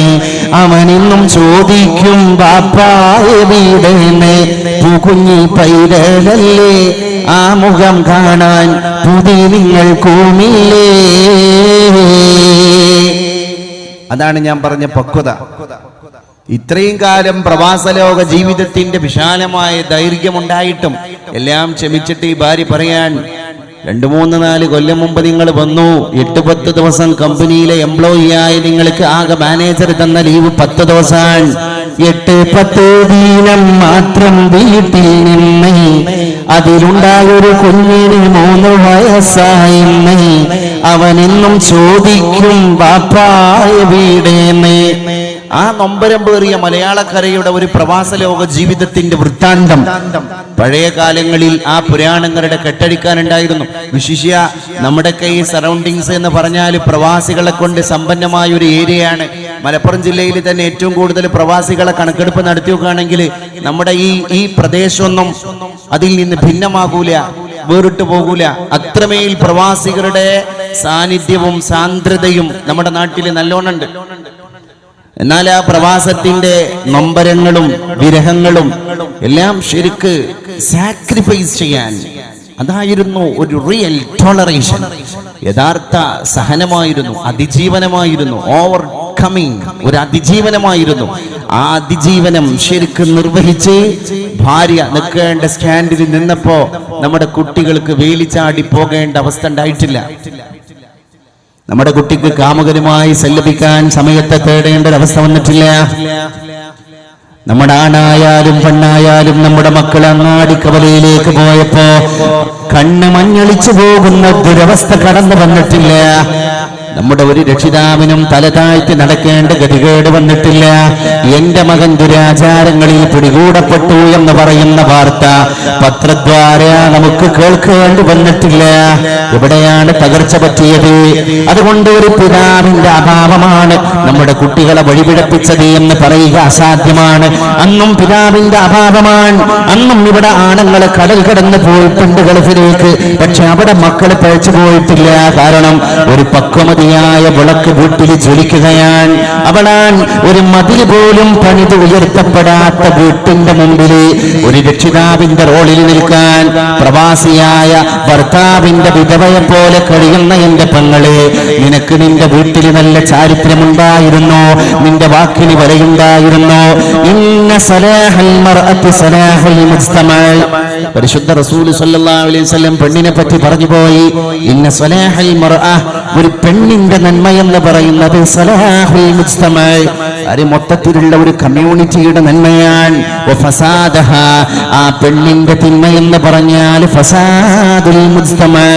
അവനിന്നും ചോദിക്കും ബാപ്പായ വീടേന്ന്, കുഞ്ഞി പൈതലല്ലേ, ആ മുഖം കാണാൻ പുതി നിങ്ങൾ കൂമില്ലേ. അതാണ് ഞാൻ പറഞ്ഞ പക്വത. ഇത്രയും കാലം പ്രവാസലോക ജീവിതത്തിന്റെ വിശാലമായ ദൈർഘ്യമുണ്ടായിട്ടും എല്ലാം ക്ഷമിച്ചിട്ട് ഈ ഭാര്യ പറയാൻ, 2-3-4 കൊല്ലം മുമ്പ് നിങ്ങൾ വന്നു, 8-10 ദിവസം കമ്പനിയിലെ എംപ്ലോയി ആയി നിങ്ങൾക്ക് ആകെ മാനേജർ തന്ന ലീവ് 10 ദിവസമാണ്. 8-10 ദിനം മാത്രം വീട്ടിൽ നിന്ന്, അതിലുണ്ടായൊരു കുഞ്ഞിന് 3 വയസ്സായിന്ന്. അവനെന്നും ചോദിക്കും ബാപ്പായ വീടേന്ന്. ആ നൊമ്പരം പേറിയ മലയാളക്കരയുടെ ഒരു പ്രവാസ ലോക ജീവിതത്തിന്റെ വൃത്താന്തം പഴയ കാലങ്ങളിൽ ആ പുരാണങ്ങളുടെ കെട്ടടിക്കാനുണ്ടായിരുന്നു. വിശിഷ്യ നമ്മുടെയൊക്കെ ഈ സറൗണ്ടിങ്സ് എന്ന് പറഞ്ഞാൽ പ്രവാസികളെ കൊണ്ട് സമ്പന്നമായ ഒരു ഏരിയയാണ്. മലപ്പുറം ജില്ലയിൽ തന്നെ ഏറ്റവും കൂടുതൽ പ്രവാസികളെ കണക്കെടുപ്പ് നടത്തി നോക്കുകയാണെങ്കിൽ നമ്മുടെ ഈ പ്രദേശമൊന്നും അതിൽ നിന്ന് ഭിന്നമാകൂല, വേറിട്ട് പോകൂല. അത്രമേൽ പ്രവാസികളുടെ സാന്നിധ്യവും സാന്ദ്രതയും നമ്മുടെ നാട്ടിൽ നല്ലോണുണ്ട്. എന്നാൽ ആ പ്രവാസത്തിന്റെ നൊമ്പരങ്ങളും വിരഹങ്ങളും എല്ലാം ശരിക്ക് സാക്രിഫൈസ് ചെയ്യാൻ, അതായിരുന്നു ഒരു റിയൽ ടോളറേഷൻ, യഥാർത്ഥ സഹനമായിരുന്നു, അതിജീവനമായിരുന്നു, ഓവർ കമ്മിങ് ഒരു അതിജീവനമായിരുന്നു. ആ അതിജീവനം ശരിക്കും നിർവഹിച്ച് ഭാര്യ നിൽക്കേണ്ട സ്റ്റാൻഡിൽ നിന്നപ്പോ നമ്മുടെ കുട്ടികൾക്ക് വേലിച്ചാടി പോകേണ്ട അവസ്ഥ ഉണ്ടായിട്ടില്ല. നമ്മുടെ കുട്ടിക്ക് കാമുകനുമായി സല്ലപിക്കാൻ സമയത്തെ തേടേണ്ട ഒരവസ്ഥ വന്നിട്ടില്ല. നമ്മുടെ ആണായാലും പെണ്ണായാലും നമ്മുടെ മക്കൾ അങ്ങാടിക്കവലയിലേക്ക് പോയപ്പോ കണ്ണ് മഞ്ഞളിച്ചു പോകുന്ന ദുരവസ്ഥ കടന്നു വന്നിട്ടില്ല. നമ്മുടെ ഒരു രക്ഷിതാവിനും തല താഴ്ത്തി നടക്കേണ്ട ഗതികേട് വന്നിട്ടില്ല. എന്റെ മകൻ ദുരാചാരങ്ങളിൽ പിടികൂടപ്പെട്ടു എന്ന് പറയുന്ന വാർത്ത പത്രദ്വാര നമുക്ക് കേൾക്കേണ്ടി വന്നിട്ടില്ല. എവിടെയാണ് തകർച്ച പറ്റിയത്? അതുകൊണ്ട് ഒരു പിതാവിന്റെ അഭാവമാണ് നമ്മുടെ കുട്ടികളെ വഴിപിഴപ്പിച്ചത് എന്ന് പറയുക അസാധ്യമാണ്. അന്നും പിതാവിന്റെ അഭാവമാണ്. അന്നും ഇവിടെ ആണുങ്ങൾ കടൽ കടന്ന് പോയിട്ടുണ്ട് ഗൾഫിലേക്ക്. പക്ഷെ അവിടെ മക്കൾ പഴച്ചു പോയിട്ടില്ല. കാരണം ഒരു പക്വമതി സുഗന്ധിയായ വിളക്ക് വീട്ടിൽ ജ്വലിക്കുകയാണ്. അവളാൻ ഒരു മതിൽ പോലും പണിത് ഉയർത്തപ്പെടാത്ത വീട്ടിന്റെ മുമ്പിൽ ഒരു രക്ഷിതാവിന്റെ റോളിൽ നിൽക്കാൻ പ്രവാസിയായ ഭർത്താവിന്റെ വിധവയെ പോലെ കഴിയുന്ന എന്റെ പെങ്ങളെ, നിനക്ക് നിന്റെ വീട്ടിൽ നല്ല ചാരിത്രമുണ്ടായിരുന്നു, നിന്റെ വാക്കിന് വിലയുണ്ടായിരുന്നു. ഇന്ന സലാഹൽ മർഅത്തി സലാഹുൽ മുജ്തമഅ. പരിശുദ്ധ റസൂൽ സല്ലല്ലാഹു അലൈഹി വസല്ലം പെണ്ണിനെ പറ്റി പറഞ്ഞു പോയി, ഇന്ന സലാഹൽ മർഅ, ഒരു പെണ്ണിന്റെ നന്മ എന്ന് പറയുന്നത് സലാഹുൽ മുജ്തമഅ, അത് മൊത്തത്തിലുള്ള ഒരു കമ്മ്യൂണിറ്റിയുടെ നന്മയാണ്. വഫസാദഹ, ആ പെണ്ണിന്റെ തിന്മ എന്ന് പറഞ്ഞാൽ ഫസാദുൽ മുജ്തമഅ,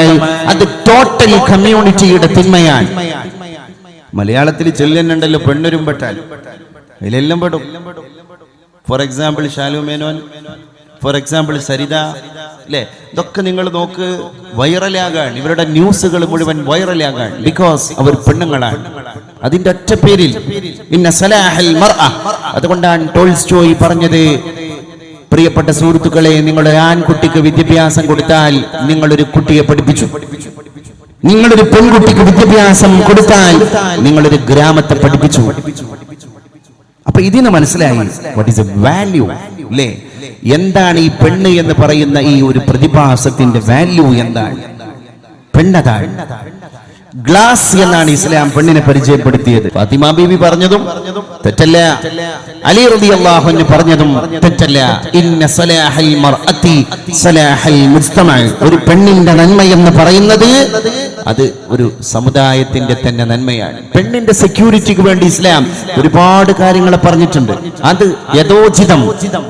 അത് ടോട്ടൽ കമ്മ്യൂണിറ്റിയുടെ തിന്മയാണ്. മലയാളത്തിൽ ചെല്ലുന്നുണ്ടല്ലോ പെണ്ണൊരും പെട്ടാൽ, അതിലെല്ലാം പെടും. For example Shalu Menon, for example Saritha, അല്ലേ? ഇതൊക്കെ നിങ്ങൾ നോക്ക്, വൈറലാകാൻ, ഇവരുടെ ന്യൂസുകൾ മുഴുവൻ വൈറലാകാൻ, ബിക്കോസ് അവർ പെണ്ണുങ്ങളാണ്. അതിന്റെ ഒറ്റ പേരിൽ ഇന്ന സലാഹൽ മർഅ. അതുകൊണ്ടാണ് ടോൾസ്റ്റോയ് പറഞ്ഞത്, പ്രിയപ്പെട്ട സുഹൃത്തുക്കളെ, നിങ്ങളുടെ ആൺകുട്ടിക്ക് വിദ്യാഭ്യാസം കൊടുത്താൽ നിങ്ങളൊരു കുട്ടിയെ പഠിപ്പിച്ചു, നിങ്ങളൊരു പെൺകുട്ടിക്ക് വിദ്യാഭ്യാസം കൊടുത്താൽ നിങ്ങളൊരു ഗ്രാമത്തെ പഠിപ്പിച്ചു. അപ്പൊ ഇതിന് മനസ്സിലായി വാട്ട് ഈസ് എ വാല്യൂ, അല്ലേ? എന്താണ് ഈ പെണ്ണ് എന്ന് പറയുന്ന ഈ ഒരു പ്രതിഭാസത്തിന്റെ വാല്യൂ? എന്താണ് പെണ്ണതാണ്? ഗ്ലാസ് എന്നാണ് ഇസ്ലാം പെണ്ണിനെ പരിചയപ്പെടുത്തിയത്. ഫാത്തിമ ബീവി പറഞ്ഞതും തെറ്റല്ല, അലി റളിയല്ലാഹു അൻഹു പറഞ്ഞതും തെറ്റല്ല. ഇന്ന സലാഹൽ മർഅത്തി സലാഹൽ മുജ്തമഅ, ഒരു പെണ്ണിന്റെ നന്മ എന്ന് പറയുന്നത് അത് ഒരു സമുദായത്തിന്റെ തന്നെ നന്മയാണ്. പെണ്ണിന്റെ സെക്യൂരിറ്റിക്ക് വേണ്ടി ഇസ്ലാം ഒരുപാട് കാര്യങ്ങൾ പറഞ്ഞിട്ടുണ്ട്. അത് യഥോചിതം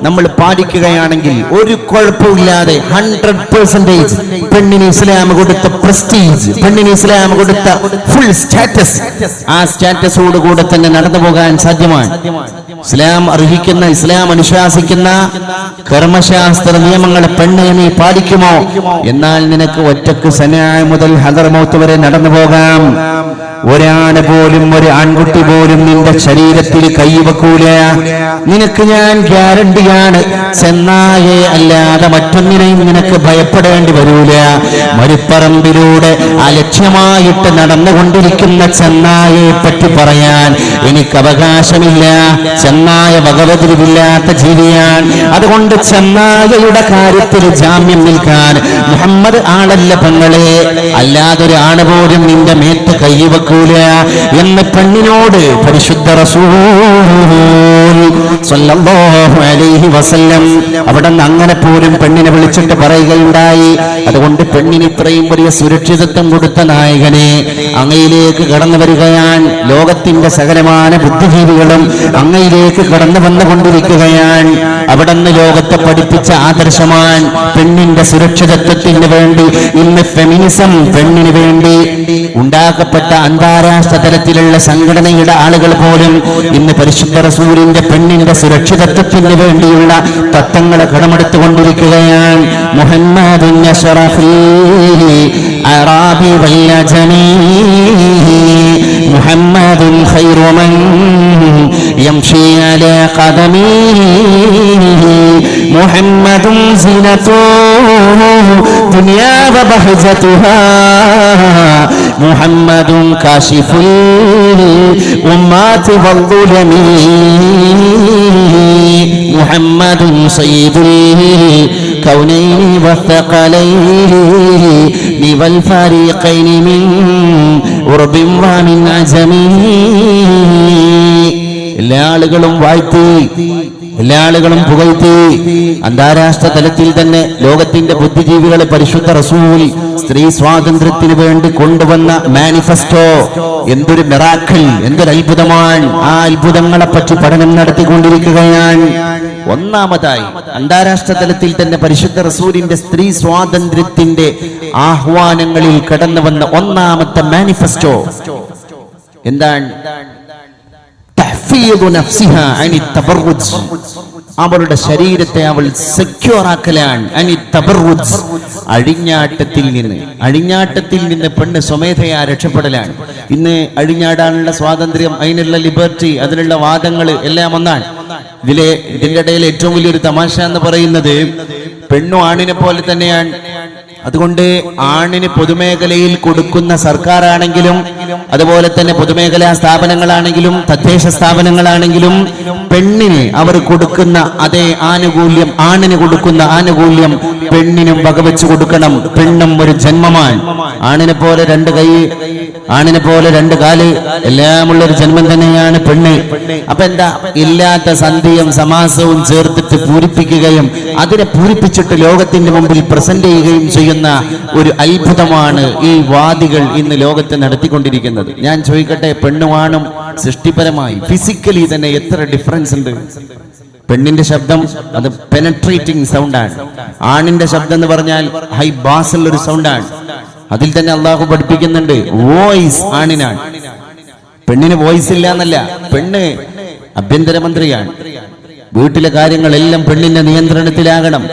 നമ്മൾ പാലിക്കുകയാണെങ്കിൽ ഒരു കുഴപ്പമില്ലാതെ 100% പെണ്ണിന് ഇസ്ലാം കൊടുത്ത പ്രസ്റ്റീജ്, പെണ്ണിന് ഇസ്ലാം കൊടുത്ത ഫുൾ സ്റ്റാറ്റസ്, ആ സ്റ്റാറ്റസോടുകൂടെ തന്നെ നടന്നു പോകാൻ സാധ്യമാണ്. ഇസ്ലാം അർഹിക്കുന്ന, ഇസ്ലാം അനുശാസിക്കുന്ന കർമ്മശാസ്ത്ര നിയമങ്ങളെ പെണ്ണെ നീ പാലിക്കുമോ? എന്നാൽ നിനക്ക് ഒറ്റക്ക് സനാ മുതൽ ഹദർമൗത്ത് വരെ നടന്നു പോകാം. ഒരാണ് പോലും, ഒരു ആൺകുട്ടി പോലും നിന്റെ ശരീരത്തിൽ കൈവെക്കൂല. നിനക്ക് ഞാൻ ഗ്യാരണ്ടിയാണ്, ചെന്നായെ അല്ലാതെ മറ്റൊന്നിനെയും നിനക്ക് ഭയപ്പെടേണ്ടി വരൂല. മരുപ്പറമ്പിലൂടെ അലക്ഷ്യമായിട്ട് നടന്നുകൊണ്ടിരിക്കുന്ന ചെന്നായെ പറ്റി പറയാൻ എനിക്ക് അവകാശമില്ല. ചെന്നായ വകവതിരിവില്ലാത്ത ജീവിയാണ്. അതുകൊണ്ട് ചെന്നായയുടെ കാര്യത്തിൽ ജാമ്യം നിൽക്കാൻ മുഹമ്മദ് ആളല്ല പെങ്ങളെ, അല്ലാതൊരു ആണ് പോലും നിന്റെ മേത്ത് കൈവെക്കൂല എന്ന് പെണ്ണിനോട് പരിശുദ്ധ റസൂൽ സ്വല്ലല്ലാഹു അലൈഹി വസല്ലം അവിടെ നിന്ന് അങ്ങനെ പോലും പെണ്ണിനെ വിളിച്ചിട്ട് പറയുകയുണ്ടായി. അതുകൊണ്ട് പെണ്ണിന് ഇത്രയും വലിയ സുരക്ഷിതത്വം കൊടുത്ത നായകനെ അങ്ങയിലേക്ക് കടന്നു വരികയാണ്. ലോകത്തിന്റെ സകലമായ ബുദ്ധിജീവികളും അങ്ങയിലേക്ക് കടന്നു വന്നുകൊണ്ടിരിക്കുകയാണ്. അവിടെ നിന്ന് ലോകത്തെ പഠിപ്പിച്ച ആദർശമാണ് പെണ്ണിന്റെ സുരക്ഷിതത്വത്തിന് വേണ്ടി ഇന്ന് ഫെമിനിസം, പെണ്ണിന് വേണ്ടി ഉണ്ടാക്കപ്പെട്ട അന്താരാഷ്ട്ര തലത്തിലുള്ള സംഘടനയുടെ ആളുകൾ പോലും ഇന്ന് പരിശുദ്ധ റസൂലിന്റെ പെണ്ണിന്റെ സുരക്ഷിതത്വത്തിന് വേണ്ടിയുള്ള തത്വങ്ങളെ കടമെടുത്തുകൊണ്ടിരിക്കുകയാണ്. മുഹമ്മദുൻ അശ്റഫുൽ അറാബി വൽ അജമി, മുഹമ്മദുൻ ഖൈറു മൻ യംശി അലാ ഖദമി, മുഹമ്മദുൻ സിനതു ദുനിയാ വ ബഹജതുഹാ, മുഹമ്മദുൻ കാശിഫുൽ ഉമ്മാതി വൽ ദുലമി, മുഹമ്മദുൻ സയ്യിദുൽ കൗനൈനി വസ്സഖലൈനി വൽ ഫരീഖൈനി മിൻ ഉർബിൻ വ മിൻ അജമി. എല്ലാ ആളുകളും വാഴ്ത്തി, എല്ലാ ആളുകളും പുകഴ്ത്തി. അന്താരാഷ്ട്ര തലത്തിൽ തന്നെ ലോകത്തിന്റെ ബുദ്ധിജീവികളെ പരിശുദ്ധ റസൂൽ സ്ത്രീ സ്വാതന്ത്ര്യത്തിന് വേണ്ടി കൊണ്ടുവന്ന മാനിഫെസ്റ്റോ എന്തൊരു മിറാക്കിൾ, എന്തൊരു അത്ഭുതമാണ്. ആ അത്ഭുതങ്ങളെ പറ്റി പഠനം നടത്തിക്കൊണ്ടിരിക്കുകയാണ്. ഒന്നാമതായി അന്താരാഷ്ട്ര തലത്തിൽ തന്നെ പരിശുദ്ധ റസൂലിന്റെ സ്ത്രീ സ്വാതന്ത്ര്യത്തിന്റെ ആഹ്വാനങ്ങളിൽ കടന്നു വന്ന ഒന്നാമത്തെ മാനിഫെസ്റ്റോ എന്താണ്? അവളുടെ ശരീരത്തെ അവൾ സെക്യൂർ ആക്കലാണ്. അഴിഞ്ഞാട്ടത്തിൽ നിന്ന് പെണ്ണ് സ്വമേധയാ രക്ഷപ്പെടലാണ്. ഇന്ന് അഴിഞ്ഞാടാനുള്ള സ്വാതന്ത്ര്യം, അതിനുള്ള ലിബർട്ടി, അതിനുള്ള വാദങ്ങൾ എല്ലാം ഒന്നാണ്. ഇതിന്റെ ഇടയിൽ ഏറ്റവും വലിയൊരു തമാശ എന്ന് പറയുന്നത്, പെണ്ണു ആണിനെ പോലെ തന്നെയാണ്, അതുകൊണ്ട് ആണിന് പൊതുമേഖലയിൽ കൊടുക്കുന്ന സർക്കാരാണെങ്കിലും അതുപോലെ തന്നെ പൊതുമേഖലാ സ്ഥാപനങ്ങളാണെങ്കിലും തദ്ദേശ സ്ഥാപനങ്ങളാണെങ്കിലും പെണ്ണിന് അവർ കൊടുക്കുന്ന അതേ ആനുകൂല്യം, ആണിന് കൊടുക്കുന്ന ആനുകൂല്യം പെണ്ണിനും വകവെച്ച് കൊടുക്കണം. പെണ്ണും ഒരു ജന്മമാണ്. ആണിനെ പോലെ രണ്ട് കൈ, ആണിനെ പോലെ രണ്ട് കാല്, എല്ലാമുള്ള ഒരു ജന്മം തന്നെയാണ് പെണ്ണ്. അപ്പൊ എന്താ, ഇല്ലാത്ത സന്ധ്യയും സമാസവും ചേർത്തിട്ട് പൂരിപ്പിക്കുകയും അതിനെ പൂരിപ്പിച്ചിട്ട് ലോകത്തിന്റെ മുമ്പിൽ പ്രസന്റ് ചെയ്യുകയും ചെയ്യുന്ന ഒരു അത്ഭുതമാണ് ഈ വാദികൾ ഇന്ന് ലോകത്ത് നടത്തിക്കൊണ്ടിരിക്കുന്നത്. ഞാൻ ചോദിക്കട്ടെ, പെണ്ണുമാണും സൃഷ്ടിപരമായി ഫിസിക്കലി തന്നെ എത്ര ഡിഫറൻസ് ഉണ്ട്? പെണ്ണിന്റെ ശബ്ദം അത് പെനട്രേറ്റിംഗ് സൗണ്ടാണ്. ആണിന്റെ ശബ്ദം എന്ന് പറഞ്ഞാൽ ഹൈ ബാസുള്ള ഒരു സൗണ്ടാണ്. അതിൽ തന്നെ അള്ളാഹു പഠിപ്പിക്കുന്നുണ്ട്, വോയിസ് ആണിനാണ്, പെണ്ണിന് വോയിസ് ഇല്ല എന്നല്ല. പെണ്ണ് ആഭ്യന്തരമന്ത്രിയാണ്. വീട്ടിലെ കാര്യങ്ങളെല്ലാം പെണ്ണിന്റെ നിയന്ത്രണത്തിലാകണം.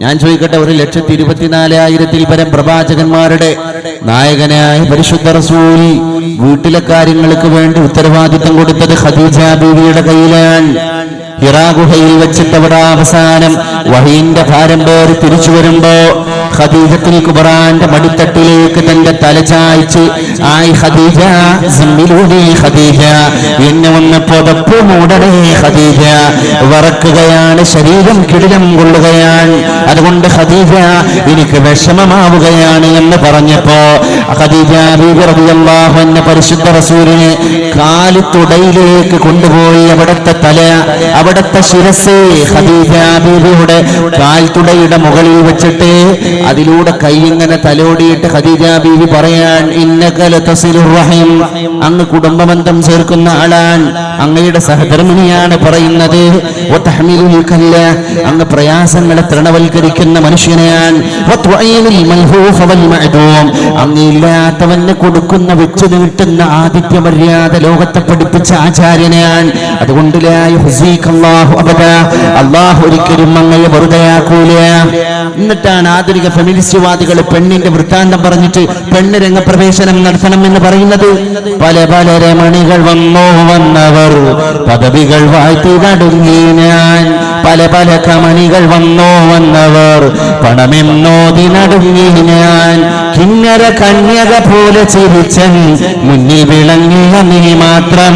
ഞാൻ ചോദിക്കട്ടെ, 1,24,000 പരം പ്രവാചകന്മാരുടെ നായകനായ പരിശുദ്ധ റസൂൽ വീട്ടിലെ കാര്യങ്ങൾക്ക് വേണ്ടി ഉത്തരവാദിത്തം കൊടുത്തത് ഖദീജ ബീവിയുടെ കയ്യിലാണ്. ഹിറാ ഗുഹയിൽ വെച്ചിട്ട് അവിടെ അവസാനം വഹീന്റെ ഭാരം പേര് തിരിച്ചു വരുമ്പോ ഖദീജത്തുൽ കുബ്രാന്റെ മടിത്തട്ടിലേക്ക് തന്റെ തല ചായ്ച്ച്, ആയി ഖദീജ സമ്മിലൂനി ഖദീജ, എന്നെ ഒന്ന് പുതപ്പ് മൂടണേ ഖദീജ, വറക്കുകയാണ്, ശരീരം കിടിലം കൊള്ളുകയാണ്, അതുകൊണ്ട് ഖദീജ എനിക്ക് വിഷമമാവുകയാണ് എന്ന് പറഞ്ഞപ്പോ ഖദീജ ബീവി റളിയല്ലാഹു അൻഹ പരിശുദ്ധ റസൂലിനെ കാലിത്തുടയിലേക്ക് കൊണ്ടുപോയി അവിടുത്തെ തല, അവിടുത്തെ ശിരസ് ഖദീജ ബീവിയുടെ കാൽത്തുടയുടെ മുകളിൽ വെച്ചിട്ട് അതിലൂടെ കൈ ഇങ്ങനെ തലോടിയിട്ട് ഖദീജ ബീവി പറയാൻ, ഇന്നക ലതസിലുർ റഹീം, അങ്ങ് കുടുംബബന്ധം ചേർക്കുന്ന ആളാണ്, അങ്ങയുടെ സഹധർമ്മിണിയാണ് പറയുന്നത്, വതഹ്മിലുൽ കല്ല, അങ്ങ് പ്രയാസങ്ങളെ തൃണവൽക്കരിക്കുന്ന മനുഷ്യനെയാണ്, വതുഈനുൽ മൽഹൂഫ വൽ മഅദൂം, അങ്ങ് ഇല്ലാത്തവന് കൊടുക്കുന്ന വെച്ചു നീട്ടുന്ന ആതിഥ്യ മര്യാദ ലോകത്തെ പഠിപ്പിച്ച ആചാര്യനാണ്, അതുകൊണ്ട് ലാ യുഹ്സികല്ലാഹു അബദാ, അല്ലാഹു ഒരിക്കലും അങ്ങയെ വെറുതെയാക്കൂല. എന്നിട്ടാണ് ആധുനിക ഫെമിനിസ്റ്റ്വാദികൾ പെണ്ണിന്റെ വൃത്താന്തം പറഞ്ഞിട്ട് പെണ്ണ് രംഗപ്രവേശനം നടത്തണം എന്ന് പറയുന്നത്. പല പല രമണികൾ വന്നവർ പദവികൾ വാഴ്ത്തി നടുങ്ങി ഞാൻ, പല പല കമണികൾ വന്നവർ പണമെന്നോതി നടുങ്ങി ഞാൻ, കിന്നര കന്യക പോലെ ചിരിച്ചൻ മുന്നിൽ വിളങ്ങിയ നീ മാത്രം,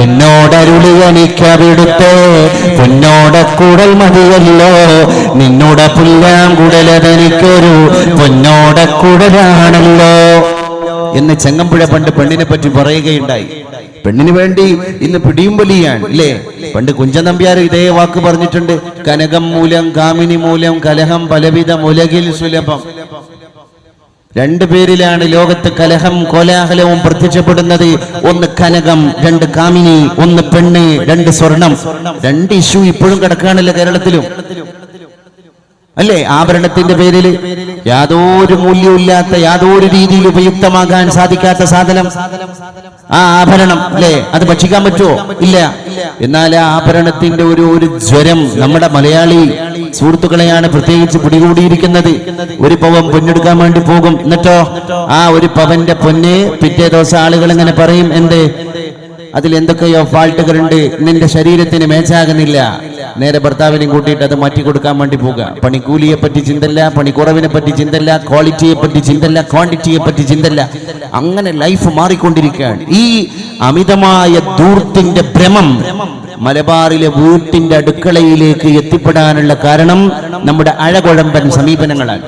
എന്നോടരുളി എനിക്കവിടുത്തെ പൊന്നോടക്കൂടൽ മതിയല്ലോ, നിന്നോട് പുല്ലാം കുടലതെനിക്കൊരു പൊന്നോടക്കൂടലാണല്ലോ എന്ന് ചെങ്ങമ്പുഴ പണ്ട് പെണ്ണിനെ പറ്റി പറയുകയുണ്ടായി. പെണ്ണിന് വേണ്ടി ഇന്ന് പിടിയും വലിയാണ് അല്ലേ? പണ്ട് കുഞ്ചൻ നമ്പ്യാർ ഇതേ വാക്ക് പറഞ്ഞിട്ടുണ്ട്, കനകം മൂലം കാമിനി മൂലം കലഹം പലവിധം ഉലകിൽ സുലഭം. രണ്ടു പേരിലാണ് ലോകത്ത് കലഹം കോലാഹലവും പ്രത്യക്ഷപ്പെടുന്നത്. ഒന്ന് കനകം, രണ്ട് കാമിനി, ഒന്ന് പെണ്ണ്, രണ്ട് സ്വർണം. രണ്ട് ഇഷ്യൂ ഇപ്പോഴും കിടക്കുകയാണല്ലോ കേരളത്തിലും അല്ലേ? ആഭരണത്തിന്റെ പേരിൽ യാതൊരു മൂല്യമില്ലാത്ത, യാതൊരു രീതിയിൽ ഉപയുക്തമാകാൻ സാധിക്കാത്ത സാധനം ആ ആഭരണം അല്ലേ? അത് ഭക്ഷിക്കാൻ പറ്റുമോ? ഇല്ല. എന്നാൽ ആ ആഭരണത്തിന്റെ ഒരു ജ്വരം നമ്മുടെ മലയാളി സുഹൃത്തുക്കളെയാണ് പ്രത്യേകിച്ച് പിടികൂടിയിരിക്കുന്നത്. ഒരു പവൻ പൊന്നെടുക്കാൻ വേണ്ടി പോകും, എന്നിട്ടോ ആ ഒരു പവന്റെ പൊന്ന് പിറ്റേ ദിവസം ആളുകൾ ഇങ്ങനെ പറയും, എന്തേ അതിൽ എന്തൊക്കെയോ ഫാൾട്ടുകളുണ്ട്, നിന്റെ ശരീരത്തിന് മേച്ചാകുന്നില്ല. നേരെ ഭർത്താവിനെയും കൂട്ടിയിട്ട് അത് മാറ്റി കൊടുക്കാൻ വേണ്ടി പോകുക. പണിക്കൂലിയെ പറ്റി ചിന്തല്ല, പണിക്കുറവിനെ പറ്റി ചിന്തല്ല, ക്വാളിറ്റിയെ പറ്റി ചിന്തല്ല, ക്വാണ്ടിറ്റിയെ പറ്റി ചിന്തല്ല. അങ്ങനെ ലൈഫ് മാറിക്കൊണ്ടിരിക്കുകയാണ്. ഈ അമിതമായ ധൂർത്തിന്റെ ഭ്രമം മലബാറിലെ വീട്ടിന്റെ അടുക്കളയിലേക്ക് എത്തിപ്പെടാനുള്ള കാരണം നമ്മുടെ അഴകുഴമ്പൻ സമീപനങ്ങളാണ്.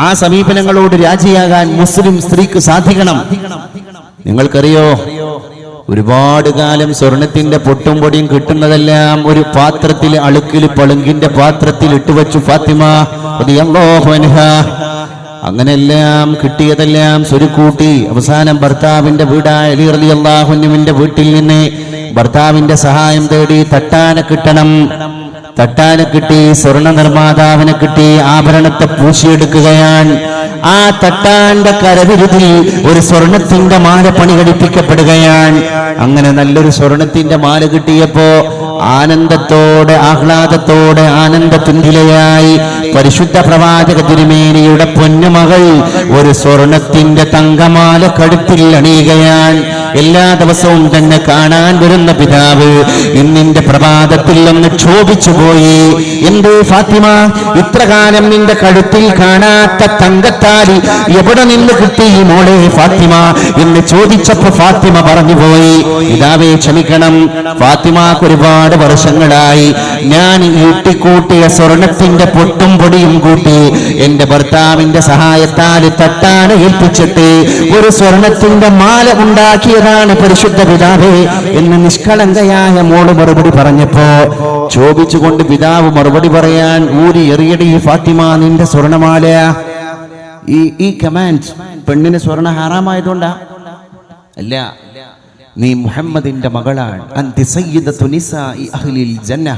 ആ സമീപനങ്ങളോട് രാജിയാകാൻ മുസ്ലിം സ്ത്രീക്ക് സാധിക്കണം. നിങ്ങൾക്കറിയോ, ഒരുപാട് കാലം സ്വർണത്തിന്റെ പൊട്ടും പൊടിയും കിട്ടുന്നതെല്ലാം ഒരു പാത്രത്തിൽ, അളുക്കിൽ പളുങ്കിന്റെ പാത്രത്തിൽ ഇട്ടുവച്ചു ഫാത്തിമ റളിയല്ലാഹു അൻഹാ. അങ്ങനെല്ലാം കിട്ടിയതെല്ലാം സ്വരുക്കൂട്ടി അവസാനം ഭർത്താവിന്റെ വീടായ അലി റളിയല്ലാഹു അൻഹുവിന്റെ വീട്ടിൽ നിന്ന് ഭർത്താവിന്റെ സഹായം തേടി തട്ടാന കിട്ടണം. തട്ടാന കിട്ടി, സ്വർണ്ണ നിർമ്മാതാവിനെ കിട്ടി, ആഭരണത്തെ പൂശിയെടുക്കുകയാണ്. ആ തട്ടാന്റെ കരവിരുതിൽ ഒരു സ്വർണത്തിന്റെ മാല പണി കഴിപ്പിക്കപ്പെടുകയാണ്. അങ്ങനെ നല്ലൊരു സ്വർണത്തിന്റെ മാല കിട്ടിയപ്പോ ആനന്ദത്തോടെ, ആഹ്ലാദത്തോടെ, ആനന്ദതുന്തിലയായി പരിശുദ്ധ പ്രവാചക തിരുമേനിയുടെ പൊന്നുമകൾ ഒരു സ്വർണത്തിന്റെ തങ്കമാല കഴുത്തിൽ അണിയുകയാണ്. എല്ലാ ദിവസവും തന്നെ കാണാൻ വരുന്ന പിതാവ് ഇന്നിന്റെ പ്രഭാതത്തിൽ ഒന്ന് ക്ഷോഭിച്ചു പോയി. എന്തേ ഫാത്തിമ, ഇത്രകാലം നിന്റെ കഴുത്തിൽ കാണാത്ത തങ്കത്താലി എവിടെ നിന്ന് കിട്ടി മോളെ ഫാത്തിമ എന്ന് ചോദിച്ചപ്പോ ഫാത്തിമ പറഞ്ഞുപോയി, പിതാവേ ക്ഷമിക്കണം, ഫാത്തിമാക്ക് ഒരുപാട് വർഷങ്ങളായി ഞാൻ ഈട്ടിക്കൂട്ടിയ സ്വർണത്തിന്റെ പൊട്ടും പൊടിയും കൂട്ടി എന്റെ ഭർത്താവിന്റെ സഹായത്താൽ തട്ടാൻ ഏൽപ്പിച്ചിട്ട് ഒരു സ്വർണത്തിന്റെ മാല ഉണ്ടാക്കിയതാണ് പരിശുദ്ധ പിതാവേ എന്ന് നിഷ്കളങ്കയായ മോള് മറുപടി പറഞ്ഞപ്പോ ചോദിച്ചുകൊണ്ട് പിതാവ് മറുപടി പറയാൻ ഊരി എറിയടി ഫാത്തിമ നിന്റെ സ്വർണമാല. ഈ കമാൻഡ് പെണ്ണിന് സ്വർണ്ണ ഹറാമായതുകൊണ്ടാ? അല്ല, നീ മുഹമ്മദിന്റെ മകളാണ്. അന്തി സയ്യിദത്തു നിസാഇ അഹ്ലിൽ ജന്ന,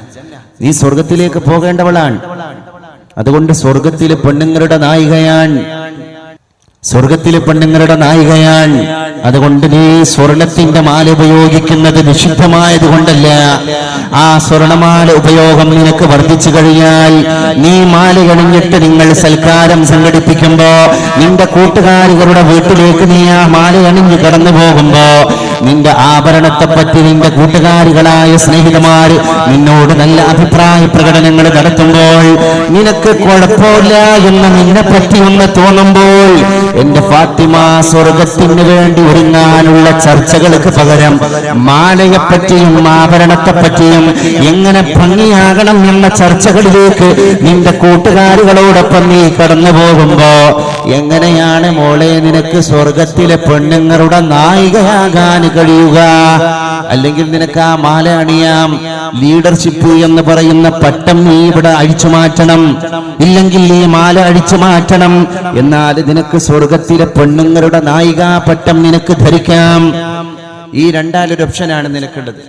നീ സ്വർഗത്തിലേക്ക് പോകേണ്ടവളാണ്. അതുകൊണ്ട് സ്വർഗത്തിലെ പെണ്ണുങ്ങളുടെ നായികയാണ്, സ്വർഗത്തിലെ പെണ്ണുങ്ങളുടെ നായികയാണ്. അതുകൊണ്ട് നീ സ്വർണത്തിന്റെ മാല ഉപയോഗിക്കുന്നത് നിഷിദ്ധമായത് കൊണ്ടല്ല. ആ സ്വർണമാല ഉപയോഗം നിനക്ക് വർദ്ധിച്ചു കഴിഞ്ഞാൽ നീ മാല അണിഞ്ഞിട്ട് നിങ്ങൾ സൽക്കാരം സംഘടിപ്പിക്കുമ്പോ നിന്റെ കൂട്ടുകാരികളുടെ വീട്ടിലേക്ക് നീ ആ മാല അണിഞ്ഞ് കടന്നു പോകുമ്പോ നിന്റെ ആഭരണത്തെപ്പറ്റി നിന്റെ കൂട്ടുകാരികളായ സ്നേഹിതന്മാർ നിന്നോട് നല്ല അഭിപ്രായ പ്രകടനങ്ങൾ നടത്തുമ്പോൾ നിനക്ക് കുഴപ്പമില്ല എന്ന് നിന്നെ പറ്റി ഒന്ന് തോന്നുമ്പോൾ എന്റെ ഫാത്തിമ സ്വർഗത്തിന് വേണ്ടി ഒരുങ്ങാനുള്ള ചർച്ചകൾക്ക് പകരം മാലയെപ്പറ്റിയും ആഭരണത്തെപ്പറ്റിയും എങ്ങനെ ഭംഗിയാകണം എന്ന ചർച്ചകളിലേക്ക് നിന്റെ കൂട്ടുകാരികളോടൊപ്പം നീ കടന്നു പോകുമ്പോ എങ്ങനെയാണ് മോളെ നിനക്ക് സ്വർഗത്തിലെ പെണ്ണുങ്ങളുടെ നായികയാകാൻ കഴിയുക? അല്ലെങ്കിൽ നിനക്ക് ആ മാല അണിയാം, ലീഡർഷിപ്പ് എന്ന് പറയുന്ന പട്ടം നീ ഇവിടെ അഴിച്ചു മാറ്റണം, ഇല്ലെങ്കിൽ നീ മാല അഴിച്ചു മാറ്റണം. എന്നാൽ നിനക്ക് സ്വർഗത്തിലെ പെണ്ണുങ്ങളുടെ നായികാ പട്ടം നിനക്ക് ധരിക്കാം. ഈ രണ്ടാലൊരു ഓപ്ഷനാണ് നിനക്കുള്ളത്.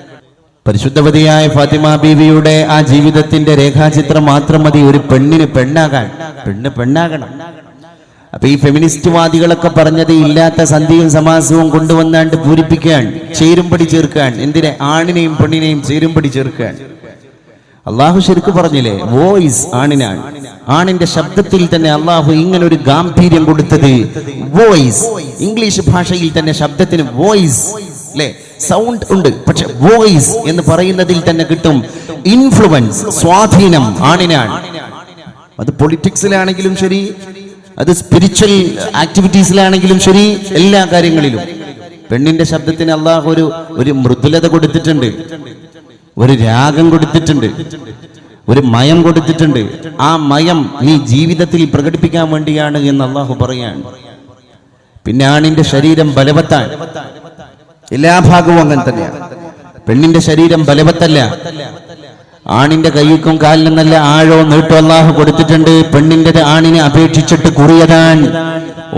പരിശുദ്ധവതിയായ ഫാത്തിമ ബീവിയുടെ ആ ജീവിതത്തിന്റെ രേഖാചിത്രം മാത്രം മതി ഒരു പെണ്ണിന് പെണ്ണാകാൻ. പെണ്ണാകണം. അപ്പൊ ഈ ഫെമിനിസ്റ്റ് വാദികളൊക്കെ പറഞ്ഞത് ഇല്ലാത്ത സന്ധിയും സമാസവും കൊണ്ടുവന്നാണ്ട് പൂരിപ്പിക്കാൻ, ചേരുംപടി ചേർക്കാൻ. എന്തിനെ? ആണിനെയും പെണ്ണിനെയും ചേരുംപടി ചേർക്കാൻ. അള്ളാഹു ശരിക്കും പറഞ്ഞില്ലേ, വോയിസ് ആണിനാണ്. ആണിന്റെ ശബ്ദത്തിൽ തന്നെ അള്ളാഹു ഇങ്ങനെ ഒരു ഗാംഭീര്യം കൊടുത്തത് വോയിസ്. ഇംഗ്ലീഷ് ഭാഷയിൽ തന്നെ ശബ്ദത്തിന് വോയിസ് അല്ലെ, സൗണ്ട് ഉണ്ട്, പക്ഷെ വോയിസ് എന്ന് പറയുന്നതിൽ തന്നെ കിട്ടും ഇൻഫ്ലുവൻസ്, സ്വാധീനം ആണിനാണ്. അത് പൊളിറ്റിക്സിലാണെങ്കിലും ശരി, അത് സ്പിരിച്വൽ ആക്ടിവിറ്റീസിലാണെങ്കിലും ശരി, എല്ലാ കാര്യങ്ങളിലും പെണ്ണിന്റെ ശബ്ദത്തിന് അള്ളാഹു ഒരു മൃദുലത കൊടുത്തിട്ടുണ്ട്, ഒരു രാഗം കൊടുത്തിട്ടുണ്ട്, ഒരു മയം കൊടുത്തിട്ടുണ്ട്. ആ മയം നീ ജീവിതത്തിൽ പ്രകടിപ്പിക്കാൻ വേണ്ടിയാണ് എന്ന് അള്ളാഹു പറയാണ്. പിന്നെ ആണിന്റെ ശരീരം ബലവത്താണ്, എല്ലാ ഭാഗവും അങ്ങനെ തന്നെയാണ്. പെണ്ണിന്റെ ശരീരം ബലവത്തല്ല. ആണിന്റെ കൈക്കും കാലിനും നല്ല ആഴോ നീട്ടോ അല്ലാഹു കൊടുത്തിട്ടുണ്ട്. പെണ്ണിന്റെ ആണിനെ അപേക്ഷിച്ചിട്ട് കുറിയതാണ്.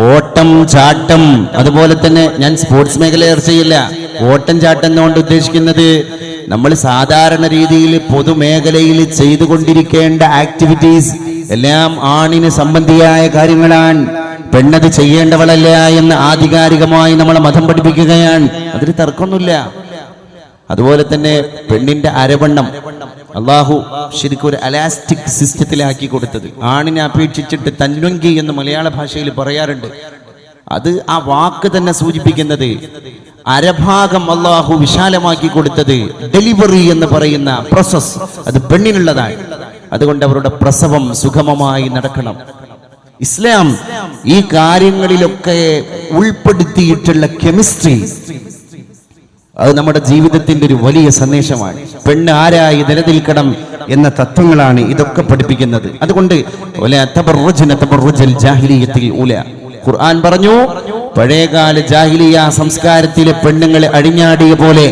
ഓട്ടം, ചാട്ടം, അതുപോലെ തന്നെ ഞാൻ സ്പോർട്സ് മേഖല ചർച്ച ചെയ്യില്ല. ഓട്ടം ചാട്ടം എന്നുകൊണ്ട് ഉദ്ദേശിക്കുന്നത് നമ്മൾ സാധാരണ രീതിയിൽ പൊതുമേഖലയിൽ ചെയ്തുകൊണ്ടിരിക്കേണ്ട ആക്ടിവിറ്റീസ് എല്ലാം ആണിന് സംബന്ധിയായ കാര്യങ്ങളാണ്. പെണ്ണത് ചെയ്യേണ്ടവളല്ല എന്ന് ആധികാരികമായി നമ്മളെ മതം പഠിപ്പിക്കുകയാണ്. അതിന് തർക്കമൊന്നുമില്ല. അതുപോലെ തന്നെ പെണ്ണിന്റെ അരവണ്ണം അള്ളാഹു ശരിക്കും ഒരു അലാസ്റ്റിക് സിസ്റ്റത്തിലാക്കി കൊടുത്തത്. ആണിനെ അപേക്ഷിച്ചിട്ട് തൻവങ്കി എന്ന് മലയാള ഭാഷയിൽ പറയാറുണ്ട്. അത് ആ വാക്ക് തന്നെ സൂചിപ്പിക്കുന്നത് അരഭാഗം അള്ളാഹു വിശാലമാക്കി കൊടുത്തത്. ഡെലിവറി എന്ന് പറയുന്ന പ്രോസസ് അത് പെണ്ണിനുള്ളതാണ്. അതുകൊണ്ട് അവരുടെ പ്രസവം സുഗമമായി നടക്കണം. ഇസ്ലാം ഈ കാര്യങ്ങളിലൊക്കെ ഉൾപ്പെടുത്തിയിട്ടുള്ള കെമിസ്ട്രി അത് നമ്മുടെ ജീവിതത്തിന്റെ ഒരു വലിയ സന്ദേശമാണ്. പെണ്ണ് ആരായി നിലനിൽക്കണം എന്ന തത്വങ്ങളാണ് ഇതൊക്കെ പഠിപ്പിക്കുന്നത്. അതുകൊണ്ട് ഖുർആൻ പറഞ്ഞു, പഴയകാല ജാഹിലിയ സംസ്കാരത്തിലെ പെണ്ണുങ്ങളെ അഴിഞ്ഞാടിയ പോലെ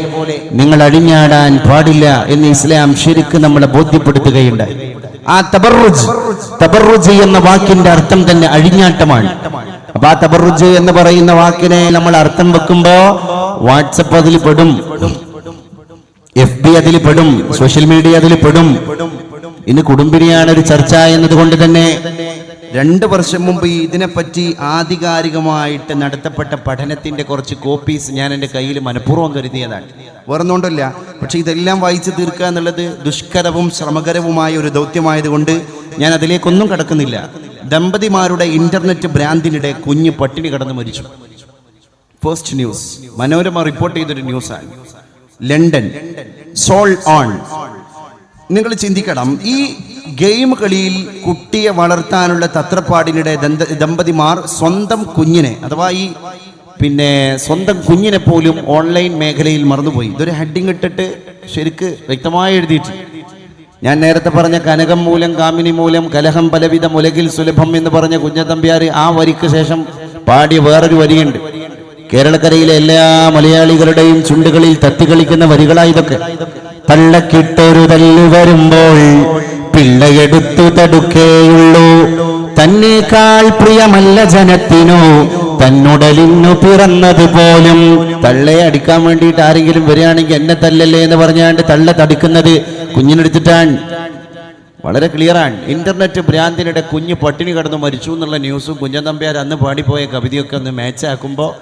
നിങ്ങൾ അഴിഞ്ഞാടാൻ പാടില്ല എന്ന് ഇസ്ലാം ശരിക്കും നമ്മളെ ബോധ്യപ്പെടുത്തുകയുണ്ടായി. ആ തബറുജ് എന്ന വാക്കിന്റെ അർത്ഥം തന്നെ അഴിഞ്ഞാട്ടമാണ്. അപ്പൊ ആ തബറുജ് എന്ന് പറയുന്ന വാക്കിനെ നമ്മൾ അർത്ഥം വെക്കുമ്പോ വാട്സപ്പ് അതിൽ പെടും, FB അതിൽ പെടും, സോഷ്യൽ മീഡിയ അതിൽ പെടും. ഇന്ന് കുടുംബിനിയാണ് ഒരു ചർച്ച എന്നതുകൊണ്ട് തന്നെ 2 വർഷം മുമ്പ് ഇതിനെപ്പറ്റി ആധികാരികമായിട്ട് നടത്തപ്പെട്ട പഠനത്തിന്റെ കുറച്ച് കോപ്പീസ് ഞാൻ എൻ്റെ കയ്യിൽ മനഃപൂർവ്വം കരുതിയതാണ്. വേറൊന്നുകൊണ്ടല്ല. പക്ഷെ ഇതെല്ലാം വായിച്ച് തീർക്കുക എന്നുള്ളത് ദുഷ്കരവും ശ്രമകരവുമായ ഒരു ദൗത്യമായതുകൊണ്ട് ഞാൻ അതിലേക്കൊന്നും കടക്കുന്നില്ല. ദമ്പതിമാരുടെ ഇന്റർനെറ്റ് ഭ്രാന്തിനിടെ കുഞ്ഞ് പട്ടിണി കിടന്ന് മരിച്ചു. ഫസ്റ്റ് ന്യൂസ്, മനോരമ റിപ്പോർട്ട് ചെയ്തൊരു ന്യൂസാണ്. ലണ്ടൻ സോൾ ഓൺ. നിങ്ങൾ ചിന്തിക്കണം, ഈ ഗെയിം കളിയിൽ കുട്ടിയെ വളർത്താനുള്ള തത്രപ്പാടിനിടെ ദമ്പതിമാർ സ്വന്തം കുഞ്ഞിനെ, അഥവാ ഈ സ്വന്തം കുഞ്ഞിനെ പോലും ഓൺലൈൻ മേഖലയിൽ മറന്നുപോയി. ഇതൊരു ഹെഡിങ് ഇട്ടിട്ട് ശരിക്ക് വ്യക്തമായി എഴുതിയിട്ട്, ഞാൻ നേരത്തെ പറഞ്ഞ കനകം മൂലം കാമിനി മൂലം കലഹം പലവിധം ഉലകിൽ സുലഭം എന്ന് പറഞ്ഞ കുഞ്ഞത്തമ്പ്യാർ ആ വരിക്ക് ശേഷം പാടിയ വേറൊരു വരിയുണ്ട്. കേരളക്കരയിലെ എല്ലാ മലയാളികളുടെയും ചുണ്ടുകളിൽ തത്തിക്കളിക്കുന്ന വരികളായതൊക്കെ. തള്ളക്കിട്ടൊരു തല്ല് വരുമ്പോൾ പിള്ളയെടുത്തു തടുക്കേയുള്ളൂ, തന്നേക്കാൾ പ്രിയമല്ല ജനത്തിനു തന്നുടലിന്നു പിറന്നത് പോലും. തള്ളയെ അടിക്കാൻ വേണ്ടിയിട്ട് ആരെങ്കിലും വരികയാണെങ്കിൽ എന്നെ തല്ലല്ലേ എന്ന് പറഞ്ഞാണ്ട് തള്ള തടുക്കുന്നത് കുഞ്ഞിനെടുത്തിട്ടാണ്. വളരെ ക്ലിയറാണ്. ഇന്റർനെറ്റ് ഭ്രാന്തിനിടെ കുഞ്ഞ് പട്ടിണി കിടന്നു മരിച്ചു എന്നുള്ള ന്യൂസും കുഞ്ഞന്തമ്പ്യാർ അന്ന് പാടിപ്പോയ കവിതയൊക്കെ ഒന്ന് മാച്ചാക്കുമ്പോൾ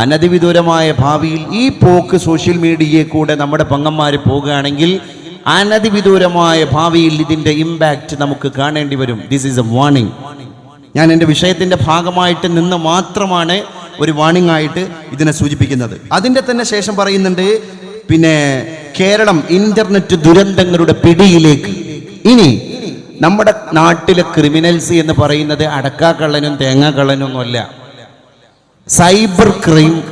അനധിവിദൂരമായ ഭാവിയിൽ ഈ പോക്ക് സോഷ്യൽ മീഡിയയെ കൂടെ നമ്മുടെ പങ്ങന്മാർ പോകുകയാണെങ്കിൽ അനധിവിദൂരമായ ഭാവിയിൽ ഇതിൻ്റെ ഇമ്പാക്റ്റ് നമുക്ക് കാണേണ്ടി വരും. This is A warning. ഞാൻ എൻ്റെ വിഷയത്തിൻ്റെ ഭാഗമായിട്ട് നിന്ന് മാത്രമാണ് ഒരു വാർണിംഗ് ആയിട്ട് ഇതിനെ സൂചിപ്പിക്കുന്നത്. അതിൻ്റെ തന്നെ ശേഷം പറയുന്നുണ്ട്, കേരളം ഇന്റർനെറ്റ് ദുരന്തങ്ങളുടെ പിടിയിലേക്ക്. ഇനി നമ്മുടെ നാട്ടിലെ ക്രിമിനൽസ് എന്ന് പറയുന്നത് അടക്കാക്കള്ളനും തേങ്ങാക്കള്ളനും ഒന്നുമല്ല, സൈബർ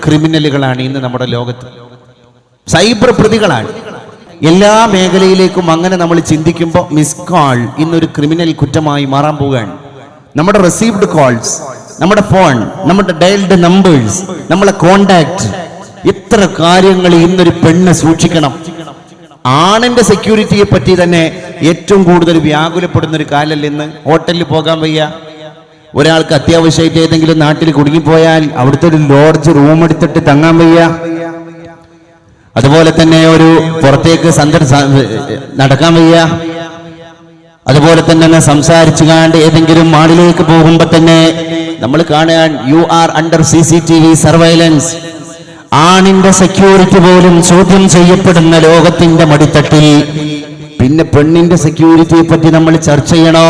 ക്രിമിനലുകളാണ് ഇന്ന് നമ്മുടെ ലോകത്ത്. സൈബർ പ്രതികളാണ്. എല്ലാ മേഖലയിലേക്കും അങ്ങനെ നമ്മൾ ചിന്തിക്കുമ്പോൾ മിസ് കോൾ ഇന്നൊരു ക്രിമിനൽ കുറ്റമായി മാറാൻ പോവുകയാണ്. നമ്മുടെ റിസീവ്ഡ് കോൾസ്, നമ്മുടെ ഫോൺ, നമ്മുടെ ഡയൽഡ് നമ്പേഴ്സ്, നമ്മളെ കോണ്ടാക്ട്, ഇത്ര കാര്യങ്ങൾ ഇന്നൊരു പെണ്ണ് സൂക്ഷിക്കണം. ആണിന്റെ സെക്യൂരിറ്റിയെ പറ്റി തന്നെ ഏറ്റവും കൂടുതൽ വ്യാകുലപ്പെടുന്ന ഒരു കാലല്ല ഇന്ന്. ഹോട്ടലിൽ പോകാൻ വയ്യ, ഒരാൾക്ക് അത്യാവശ്യമായിട്ട് ഏതെങ്കിലും നാട്ടിൽ കുടുങ്ങിപ്പോയാൽ അവിടുത്തെ ഒരു ലോഡ്ജ് റൂം എടുത്തിട്ട് തങ്ങാൻ വയ്യ. അതുപോലെ തന്നെ ഒരു പുറത്തേക്ക് നടക്കാൻ വയ്യ. അതുപോലെ തന്നെ സംസാരിച്ചു കാണ്ട് ഏതെങ്കിലും മാളിലേക്ക് പോകുമ്പോ തന്നെ നമ്മൾ കാണാൻ you are under CCTV surveillance. ആണിന്റെ സെക്യൂരിറ്റി പോലും ചോദ്യം ചെയ്യപ്പെടുന്ന ലോകത്തിന്റെ മടിത്തട്ടിൽ പിന്നെ പെണ്ണിന്റെ സെക്യൂരിറ്റിയെ പറ്റി നമ്മൾ ചർച്ച ചെയ്യണോ?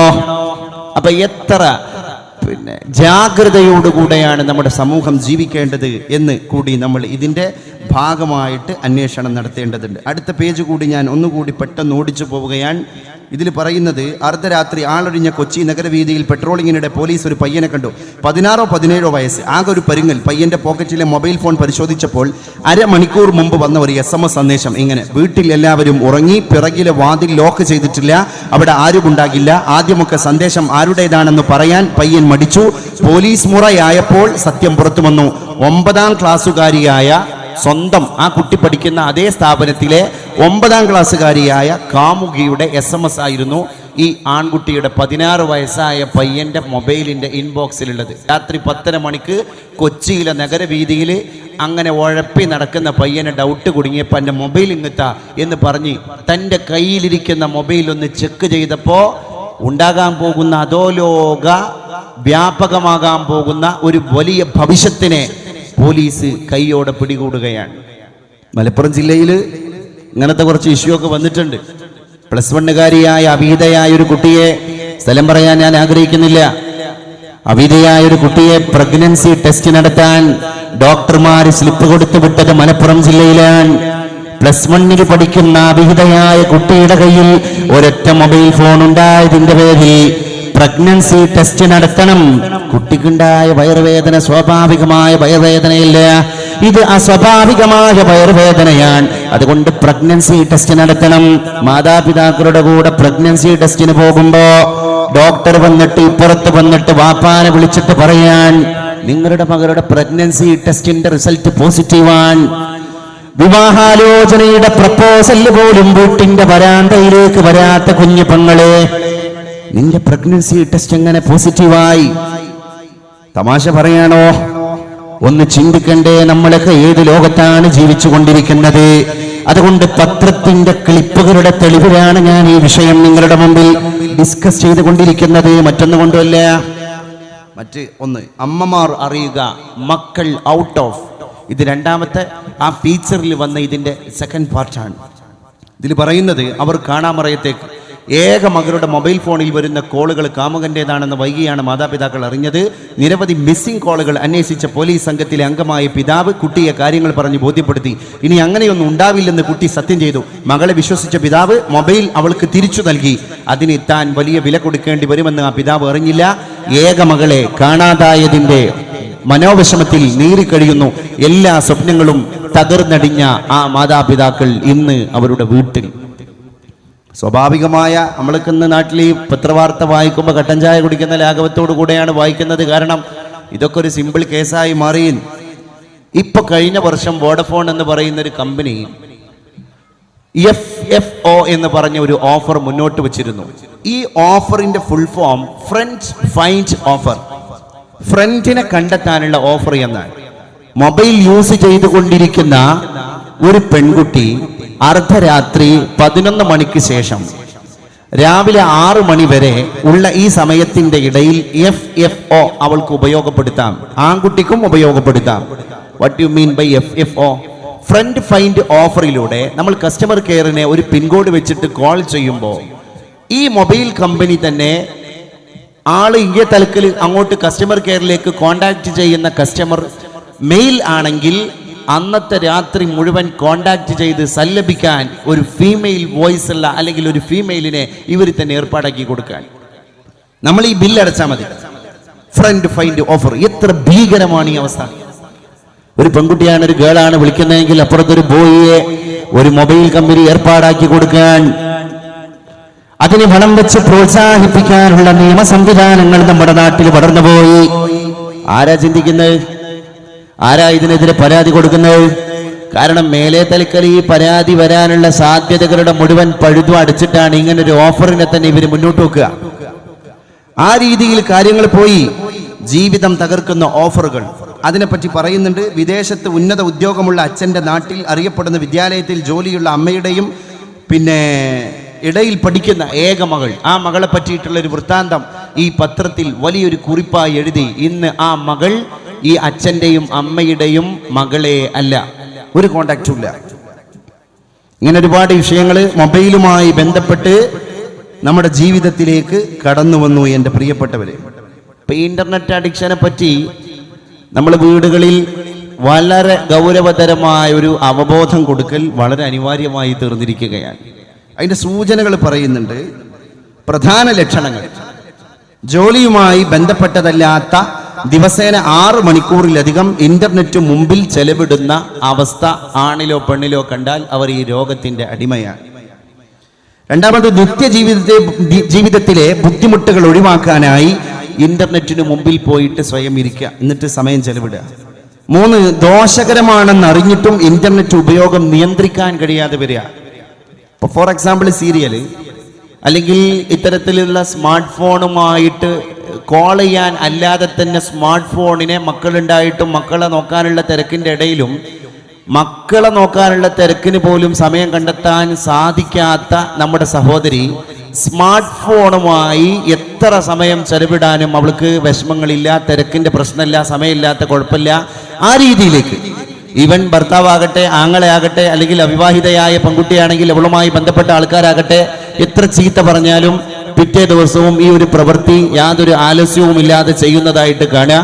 അപ്പൊ എത്ര ജാഗ്രതയോടുകൂടെയാണ് നമ്മുടെ സമൂഹം ജീവിക്കേണ്ടത് എന്ന് കൂടി നമ്മൾ ഇതിൻ്റെ ഭാഗമായിട്ട് അന്വേഷണം നടത്തേണ്ടതുണ്ട്. അടുത്ത പേജ് കൂടി ഞാൻ ഒന്നുകൂടി പെട്ടെന്ന് ഓടിച്ചു പോവുകയാണ്. ഇതിൽ പറയുന്നത്, അർദ്ധരാത്രി ആളൊഴിഞ്ഞ കൊച്ചി നഗരവീതിയിൽ പെട്രോളിങ്ങിനിടെ പോലീസ് ഒരു പയ്യനെ കണ്ടു. 16-17 വയസ്സ്, ആകെ ഒരു പരുങ്ങൽ. പയ്യന്റെ പോക്കറ്റിലെ മൊബൈൽ ഫോൺ പരിശോധിച്ചപ്പോൾ അരമണിക്കൂർ മുമ്പ് വന്ന ഒരു SMS സന്ദേശം ഇങ്ങനെ: വീട്ടിൽ എല്ലാവരും ഉറങ്ങി, പിറകിലെ വാതിൽ ലോക്ക് ചെയ്തിട്ടില്ല, അവിടെ ആരും ഉണ്ടാകില്ല. ആദ്യമൊക്കെ സന്ദേശം ആരുടേതാണെന്ന് പറയാൻ പയ്യൻ മടിച്ചു. പോലീസ് മുറയായപ്പോൾ സത്യം പുറത്തു വന്നു. 9ാം ക്ലാസ്സുകാരിയായ, സ്വന്തം ആ കുട്ടി പഠിക്കുന്ന അതേ സ്ഥാപനത്തിലെ 9ാം ക്ലാസ്സുകാരിയായ കാമുകിയുടെ SMS ആയിരുന്നു ഈ ആൺകുട്ടിയുടെ 16 വയസ്സായ പയ്യന്റെ മൊബൈലിന്റെ ഇൻബോക്സിലുള്ളത്. രാത്രി 10:30 മണിക്ക് കൊച്ചിയിലെ നഗരവീതിയിൽ അങ്ങനെ ഉഴപ്പി നടക്കുന്ന പയ്യനെ ഡൗട്ട് കുടുങ്ങിയപ്പോൾ എൻ്റെ മൊബൈൽ ഇങ്ങത്താ എന്ന് പറഞ്ഞ് തൻ്റെ കയ്യിലിരിക്കുന്ന മൊബൈൽ ഒന്ന് ചെക്ക് ചെയ്തപ്പോൾ ഉണ്ടാകാൻ പോകുന്ന അധോലോക വ്യാപകമാകാൻ പോകുന്ന ഒരു വലിയ ഭവിഷ്യത്തിനെ പോലീസ് കൈയോടെ പിടികൂടുകയാണ്. മലപ്പുറം ജില്ലയിൽ ഇങ്ങനത്തെ കുറച്ച് ഇഷ്യൂ ഒക്കെ വന്നിട്ടുണ്ട്. +1കാരിയായ അവിഹിതയായ ഒരു കുട്ടിയെ, സ്ഥലം പറയാൻ ഞാൻ ആഗ്രഹിക്കുന്നില്ല, അവിഹിതയായ ഒരു കുട്ടിയെ പ്രഗ്നൻസി ടെസ്റ്റ് നടത്താൻ ഡോക്ടർമാർ സ്ലിപ്പ് കൊടുത്തു വിട്ടത് മലപ്പുറം ജില്ലയിലാണ്. +1 പഠിക്കുന്ന അവിഹിതയായ കുട്ടിയുടെ കയ്യിൽ ഒരൊറ്റ മൊബൈൽ ഫോൺ ഉണ്ടായതിന്റെ പേരിൽ പ്രഗ്നൻസി ടെസ്റ്റ് നടത്തണം. കുട്ടിക്കുണ്ടായ വയറുവേദന സ്വാഭാവികമായ വയറുവേദനയില്ല, ഇത് അസ്വാഭാവികമായ വയറുവേദനയാണ്. അതുകൊണ്ട് പ്രഗ്നൻസി ടെസ്റ്റ് നടത്തണം. മാതാപിതാക്കളുടെ കൂടെ പ്രഗ്നൻസി ടെസ്റ്റിന് പോകുമ്പോ ഡോക്ടർ വന്നിട്ട് ഇപ്പുറത്ത് വന്നിട്ട് വാപ്പാനെ വിളിച്ചിട്ട് പറയാൻ, നിങ്ങളുടെ മകളുടെ പ്രഗ്നൻസി ടെസ്റ്റിന്റെ റിസൾട്ട് പോസിറ്റീവാണ്. വിവാഹാലോചനയുടെ പ്രപ്പോസൽ പോലും വീട്ടിന്റെ വരാന്തയിലേക്ക് വരാത്ത കുഞ്ഞു പെങ്ങളെ, നിന്റെ പ്രഗ്നൻസി ടെസ്റ്റ് എങ്ങനെ പോസിറ്റീവായി? തമാശ പറയാണോ? ഒന്ന് ചിന്തിക്കണ്ടേ? നമ്മളൊക്കെ ഏത് ലോകത്താണ് ജീവിച്ചു കൊണ്ടിരിക്കുന്നത്? അതുകൊണ്ട് പത്രത്തിന്റെ ക്ലിപ്പുകളുടെ തെളിവിലാണ് ഞാൻ ഈ വിഷയം നിങ്ങളുടെ മുമ്പിൽ ഡിസ്കസ് ചെയ്തുകൊണ്ടിരിക്കുന്നത്. മറ്റൊന്നുകൊണ്ടല്ല. ഒന്ന്, അമ്മമാർ അറിയുക, മക്കൾ ഔട്ട് ഓഫ്. ഇത് രണ്ടാമത്തെ ആ ഫീച്ചറിൽ വന്ന ഇതിൻ്റെ സെക്കൻഡ് പാർട്ടാണ്. ഇതിൽ പറയുന്നത് അവർ കാണാമറയത്തേക്ക് ഏക മകളുടെ മൊബൈൽ ഫോണിൽ വരുന്ന കോളുകൾ കാമുകൻ്റേതാണെന്ന് വൈകിയാണ് മാതാപിതാക്കൾ അറിഞ്ഞത്. നിരവധി മിസ്സിംഗ് കോളുകൾ അന്വേഷിച്ച പോലീസ് സംഘത്തിലെ അംഗമായ പിതാവ് കുട്ടിയെ കാര്യങ്ങൾ പറഞ്ഞ് ബോധ്യപ്പെടുത്തി. ഇനി അങ്ങനെയൊന്നും ഉണ്ടാവില്ലെന്ന് കുട്ടി സത്യം ചെയ്തു. മകളെ വിശ്വസിച്ച പിതാവ് മൊബൈൽ അവൾക്ക് തിരിച്ചു നൽകി. അതിന് താൻ വലിയ വില കൊടുക്കേണ്ടി വരുമെന്ന് ആ പിതാവ് അറിഞ്ഞില്ല. ഏക മകളെ കാണാതായതിൻ്റെ മനോവിഷമത്തിൽ നീറിക്കഴിയുന്നു. എല്ലാ സ്വപ്നങ്ങളും തകർന്നടിഞ്ഞ ആ മാതാപിതാക്കൾ ഇന്ന് അവരുടെ വീട്ടിൽ. സ്വാഭാവികമായ നമ്മൾക്ക് ഇന്ന് നാട്ടിൽ ഈ പത്രവാർത്ത വായിക്കുമ്പോൾ കട്ടൻ ചായ കുടിക്കുന്ന ലാഘവത്തോടു കൂടെയാണ് വായിക്കുന്നത്. കാരണം ഇതൊക്കെ ഒരു സിമ്പിൾ കേസായി മാറി. ഇപ്പൊ കഴിഞ്ഞ വർഷം വോഡഫോൺ എന്ന് പറയുന്ന ഒരു കമ്പനി FFO എന്ന് പറഞ്ഞ ഒരു ഓഫർ മുന്നോട്ട് വെച്ചിരുന്നു. ഈ ഓഫറിന്റെ full form friend find offer, ഫ്രണ്ടിനെ കണ്ടെത്താനുള്ള ഓഫർ എന്നാണ്. മൊബൈൽ യൂസ് ചെയ്തുകൊണ്ടിരിക്കുന്ന ഒരു പെൺകുട്ടി അർദ്ധരാത്രി 11 മണിക്ക് ശേഷം രാവിലെ 6 മണി വരെ ഉള്ള ഈ സമയത്തിന്റെ ഇടയിൽ FFO അവൾക്ക് ഉപയോഗപ്പെടുത്താം, ആൺകുട്ടിക്കും ഉപയോഗപ്പെടുത്താം. What you mean by FFO? Friend find ഓഫറിലൂടെ നമ്മൾ കസ്റ്റമർ കെയറിനെ ഒരു പിൻകോഡ് വെച്ചിട്ട് കോൾ ചെയ്യുമ്പോൾ ഈ മൊബൈൽ കമ്പനി തന്നെ ആള് ഇങ്ങേ തലക്കിൽ അങ്ങോട്ട് കസ്റ്റമർ കെയറിലേക്ക് കോണ്ടാക്ട് ചെയ്യുന്ന കസ്റ്റമർ മെയിൽ ആണെങ്കിൽ അന്നത്തെ രാത്രി മുഴുവൻ കോണ്ടാക്ട് ചെയ്ത് സല്ലപിക്കാൻ ഒരു ഫീമെയിൽ വോയിസ് ഉള്ള അല്ലെങ്കിൽ ഒരു ഫീമെയിലിനെ ഇവർ തന്നെ ഏർപ്പാടാക്കി കൊടുക്കാൻ നമ്മൾ ഈ ബില്ല് അടച്ചാൽ മതി. Friend find offer. എത്ര ഭീകരമാണ് ഈ അവസ്ഥ. ഒരു പെൺകുട്ടിയാണ്, ഒരു ഗേളാണ് വിളിക്കുന്നതെങ്കിൽ അപ്പുറത്തൊരു ബോയിയെ ഒരു മൊബൈൽ കമ്പനി ഏർപ്പാടാക്കി കൊടുക്കാൻ, അതിന് പണം വെച്ച് പ്രോത്സാഹിപ്പിക്കാനുള്ള നിയമ സംവിധാനങ്ങൾ നമ്മുടെ നാട്ടിൽ വളർന്നുപോയി. ആരാ ചിന്തിക്കുന്നത്? ആരാ ഇതിനെതിരെ പരാതി കൊടുക്കുന്നത്? കാരണം മേലെ തലക്കൽ ഈ പരാതി വരാനുള്ള സാധ്യതകളുടെ മുഴുവൻ പഴുതും അടിച്ചിട്ടാണ് ഇങ്ങനൊരു ഓഫറിനെ തന്നെ ഇവർ മുന്നോട്ട് വെക്കുക. ആ രീതിയിൽ കാര്യങ്ങൾ പോയി. ജീവിതം തകർക്കുന്ന ഓഫറുകൾ അതിനെപ്പറ്റി പറയുന്നുണ്ട്. വിദേശത്ത് ഉന്നത ഉദ്യോഗമുള്ള അച്ഛൻ്റെ നാട്ടിൽ അറിയപ്പെടുന്ന വിദ്യാലയത്തിൽ ജോലിയുള്ള അമ്മയുടെയും പിന്നെ ഇടയിൽ പഠിക്കുന്ന ഏക മകൾ, ആ മകളെ പറ്റിയിട്ടുള്ള ഒരു വൃത്താന്തം ഈ പത്രത്തിൽ വലിയൊരു കുറിപ്പായി എഴുതി. ഇന്ന് ആ മകൾ ഈ അച്ഛൻ്റെയും അമ്മയുടെയും മകളെ അല്ല, ഒരു കോണ്ടാക്റ്റും ഇല്ല. ഇങ്ങനെ ഒരുപാട് വിഷയങ്ങൾ മൊബൈലുമായി ബന്ധപ്പെട്ട് നമ്മുടെ ജീവിതത്തിലേക്ക് കടന്നു വന്നു എൻ്റെ പ്രിയപ്പെട്ടവരെ. ഇപ്പം ഇന്റർനെറ്റ് അഡിക്ഷനെ പറ്റി നമ്മൾ വീടുകളിൽ വളരെ ഗൗരവതരമായ ഒരു അവബോധം കൊടുക്കൽ വളരെ അനിവാര്യമായി തീർന്നിരിക്കുകയാണ്. അതിൻ്റെ സൂചനകൾ പറയുന്നുണ്ട്. പ്രധാന ലക്ഷണങ്ങൾ: ജോലിയുമായി ബന്ധപ്പെട്ടതല്ലാത്ത ദിവസേന 6 മണിക്കൂറിലധികം ഇന്റർനെറ്റ് മുമ്പിൽ ചെലവിടുന്ന അവസ്ഥ ആണിലോ പെണ്ണിലോ കണ്ടാൽ അവർ ഈ രോഗത്തിന്റെ അടിമയാണ്. രണ്ടാമത്, ജീവിതത്തിലെ ബുദ്ധിമുട്ടുകൾ ഒഴിവാക്കാനായി ഇന്റർനെറ്റിന് മുമ്പിൽ പോയിട്ട് സ്വയം ഇരിക്കുക, എന്നിട്ട് സമയം ചെലവിടുക. 3, ദോഷകരമാണെന്ന് അറിഞ്ഞിട്ടും ഇന്റർനെറ്റ് ഉപയോഗം നിയന്ത്രിക്കാൻ കഴിയാതെ വരിക. ഇപ്പോൾ ഫോർ എക്സാമ്പിൾ സീരിയൽ അല്ലെങ്കിൽ ഇത്തരത്തിലുള്ള സ്മാർട്ട് ഫോണുമായിട്ട് കോൾ ചെയ്യാൻ അല്ലാതെ തന്നെ സ്മാർട്ട് ഫോണിനെ മക്കളുണ്ടായിട്ടും മക്കളെ നോക്കാനുള്ള തിരക്കിൻ്റെ ഇടയിലും മക്കളെ നോക്കാനുള്ള തിരക്കിന് പോലും സമയം കണ്ടെത്താൻ സാധിക്കാത്ത നമ്മുടെ സഹോദരി സ്മാർട്ട് ഫോണുമായി എത്ര സമയം ചെലവിടാനും അവൾക്ക് വിഷമങ്ങളില്ല, തിരക്കിൻ്റെ പ്രശ്നമില്ല, സമയമില്ലാത്ത കുഴപ്പമില്ല. ആ രീതിയിലേക്ക് ഈവൻ ഭർത്താവാകട്ടെ, ആങ്ങളെയാകട്ടെ, അല്ലെങ്കിൽ അവിവാഹിതയായ പെൺകുട്ടിയാണെങ്കിൽ അവളുമായി ബന്ധപ്പെട്ട ആൾക്കാരാകട്ടെ, എത്ര ചീത്ത പറഞ്ഞാലും പിറ്റേ ദിവസവും ഈ ഒരു പ്രവൃത്തി യാതൊരു ആലസ്യവും ഇല്ലാതെ ചെയ്യുന്നതായിട്ട് കാണുക.